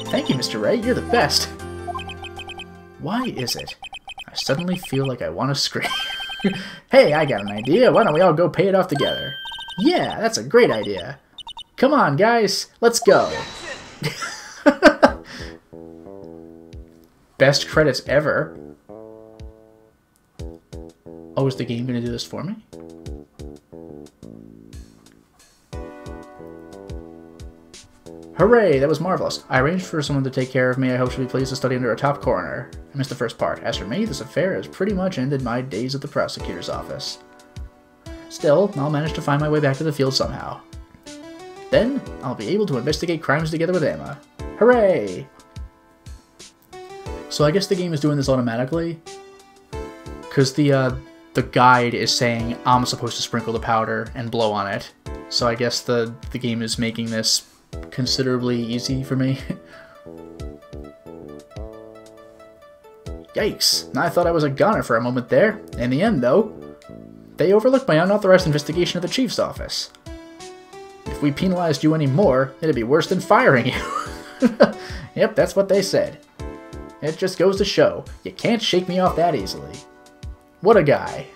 Speaker 1: Thank you, Mr. Wright, you're the best. Why is it? I suddenly feel like I want to scream. Hey, I got an idea. Why don't we all go pay it off together? Yeah, that's a great idea. Come on, guys. Let's go. Best credits ever. Oh, is the game going to do this for me? Hooray, that was marvelous. I arranged for someone to take care of me. I hope she'll be pleased to study under a top coroner. I missed the first part. As for me, this affair has pretty much ended my days at the prosecutor's office. Still, I'll manage to find my way back to the field somehow. Then, I'll be able to investigate crimes together with Emma. Hooray! So I guess the game is doing this automatically. Because the guide is saying I'm supposed to sprinkle the powder and blow on it. So I guess the game is making this considerably easy for me. Yikes, I thought I was a goner for a moment there. In the end, though, they overlooked my unauthorized investigation of the chief's office. If we penalized you any more, it'd be worse than firing you. Yep, that's what they said. It just goes to show, you can't shake me off that easily. What a guy.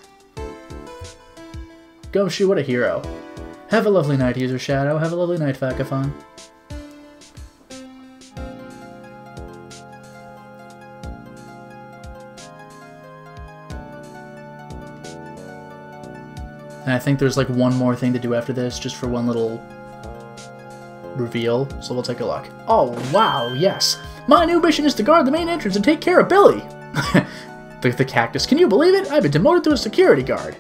Speaker 1: Gumshoe, what a hero. Have a lovely night, User Shadow. Have a lovely night, Fakafon. And I think there's like one more thing to do after this, just for one little reveal. So we'll take a look. Oh, wow, yes. My new mission is to guard the main entrance and take care of Billy. the cactus. Can you believe it? I've been demoted to a security guard.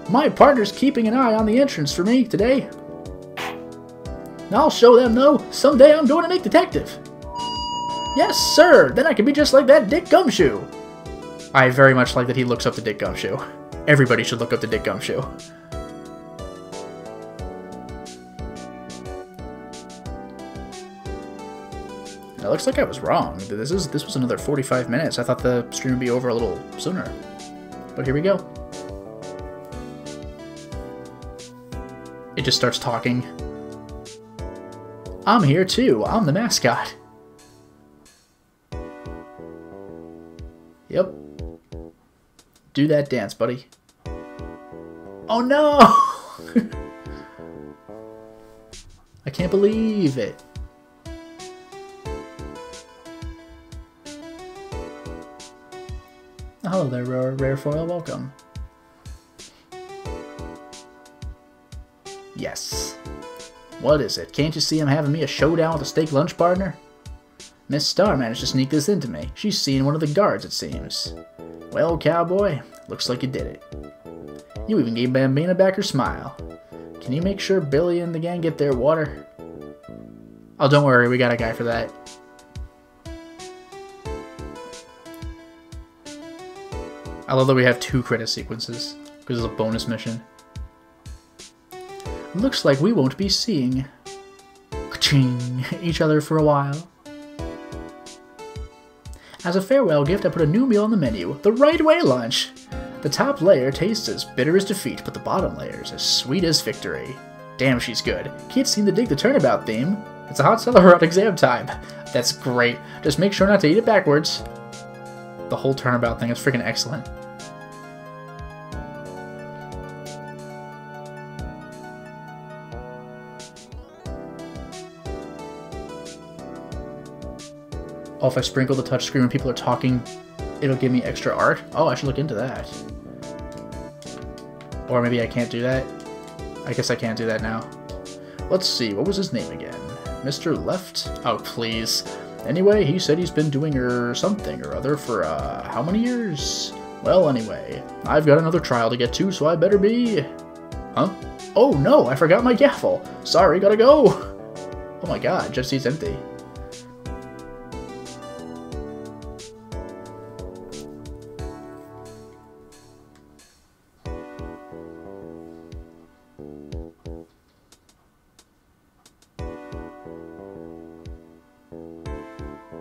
Speaker 1: My partner's keeping an eye on the entrance for me today. I'll show them, though. Someday I'm going to make detective. Yes, sir. Then I can be just like that Dick Gumshoe. I very much like that he looks up to Dick Gumshoe. Everybody should look up to Dick Gumshoe. It looks like I was wrong. This was another 45 minutes. I thought the stream would be over a little sooner. But here we go. It just starts talking. I'm here too. I'm the mascot. Yep. Do that dance, buddy. Oh no! I can't believe it. Hello there, Rare Foil. Welcome. Yes. What is it? Can't you see I'm having me a showdown with a steak lunch partner? Miss Star managed to sneak this into me. She's seen one of the guards, it seems. Well, cowboy, looks like you did it. You even gave Bambina back her smile. Can you make sure Billy and the gang get their water? Oh, don't worry, we got a guy for that. I love that we have 2 credit sequences, because it's a bonus mission. Looks like we won't be seeing each other for a while. As a farewell gift, I put a new meal on the menu, the Right Way lunch. The top layer tastes as bitter as defeat, but the bottom layer is as sweet as victory. Damn, she's good. Kids seem to dig the turnabout theme. It's a hot seller around exam time. That's great. Just make sure not to eat it backwards. The whole turnabout thing is freaking excellent. Oh, if I sprinkle the touchscreen when people are talking, it'll give me extra art? Oh, I should look into that. Or maybe I can't do that? I guess I can't do that now. Let's see, what was his name again? Mr. Left? Oh, please. Anyway, he said he's been doing something or other for, how many years? Well, anyway, I've got another trial to get to, so I better be... Huh? Oh, no, I forgot my gavel. Sorry, gotta go. Oh my god, Jesse's empty.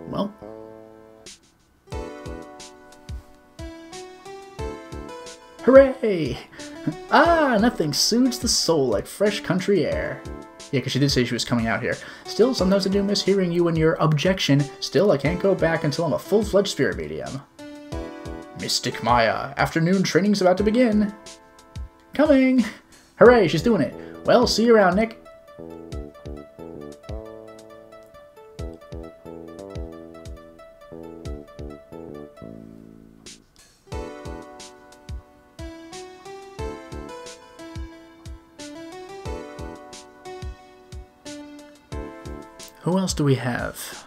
Speaker 1: Well. Hooray! Ah, nothing soothes the soul like fresh country air. Yeah, because she did say she was coming out here. Still, sometimes I do miss hearing you and your objection. Still, I can't go back until I'm a full-fledged spirit medium. Mystic Maya, afternoon training's about to begin. Coming! Hooray, she's doing it. Well, see you around, Nick. Who else do we have?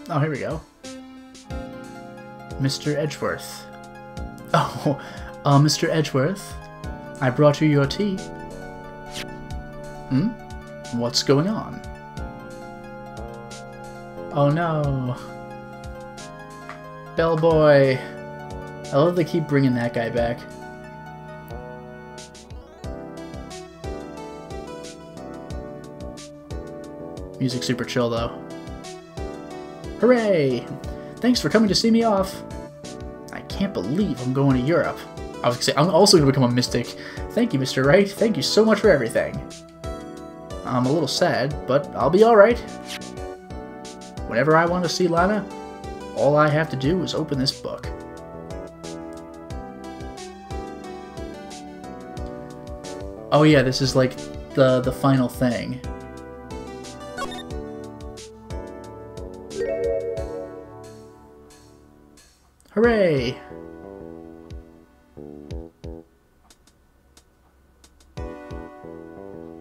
Speaker 1: Oh, here we go. Mr. Edgeworth. Oh, Mr. Edgeworth, I brought you your tea. Hmm? What's going on? Oh no. Bellboy. I love they keep bringing that guy back. Music super chill though. Hooray! Thanks for coming to see me off. I can't believe I'm going to Europe. I was gonna say, I'm also gonna become a mystic. Thank you, Mr. Wright. Thank you so much for everything. I'm a little sad, but I'll be alright. Whenever I want to see Lana, all I have to do is open this book. Oh yeah, this is like the final thing. Hooray!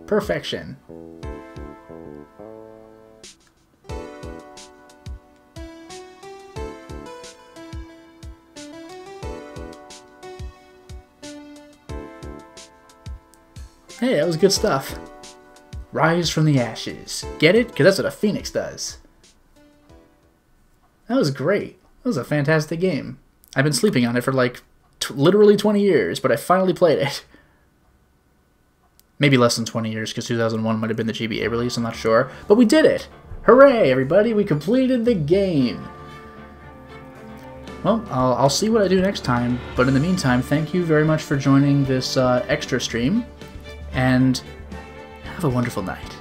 Speaker 1: Perfection. Hey, that was good stuff. Rise from the ashes. Get it? Because that's what a phoenix does. That was great. That was a fantastic game. I've been sleeping on it for like literally 20 years, but I finally played it. Maybe less than 20 years, because 2001 might have been the GBA release, I'm not sure. But we did it! Hooray, everybody! We completed the game! Well, I'll see what I do next time, but in the meantime, thank you very much for joining this extra stream, and have a wonderful night.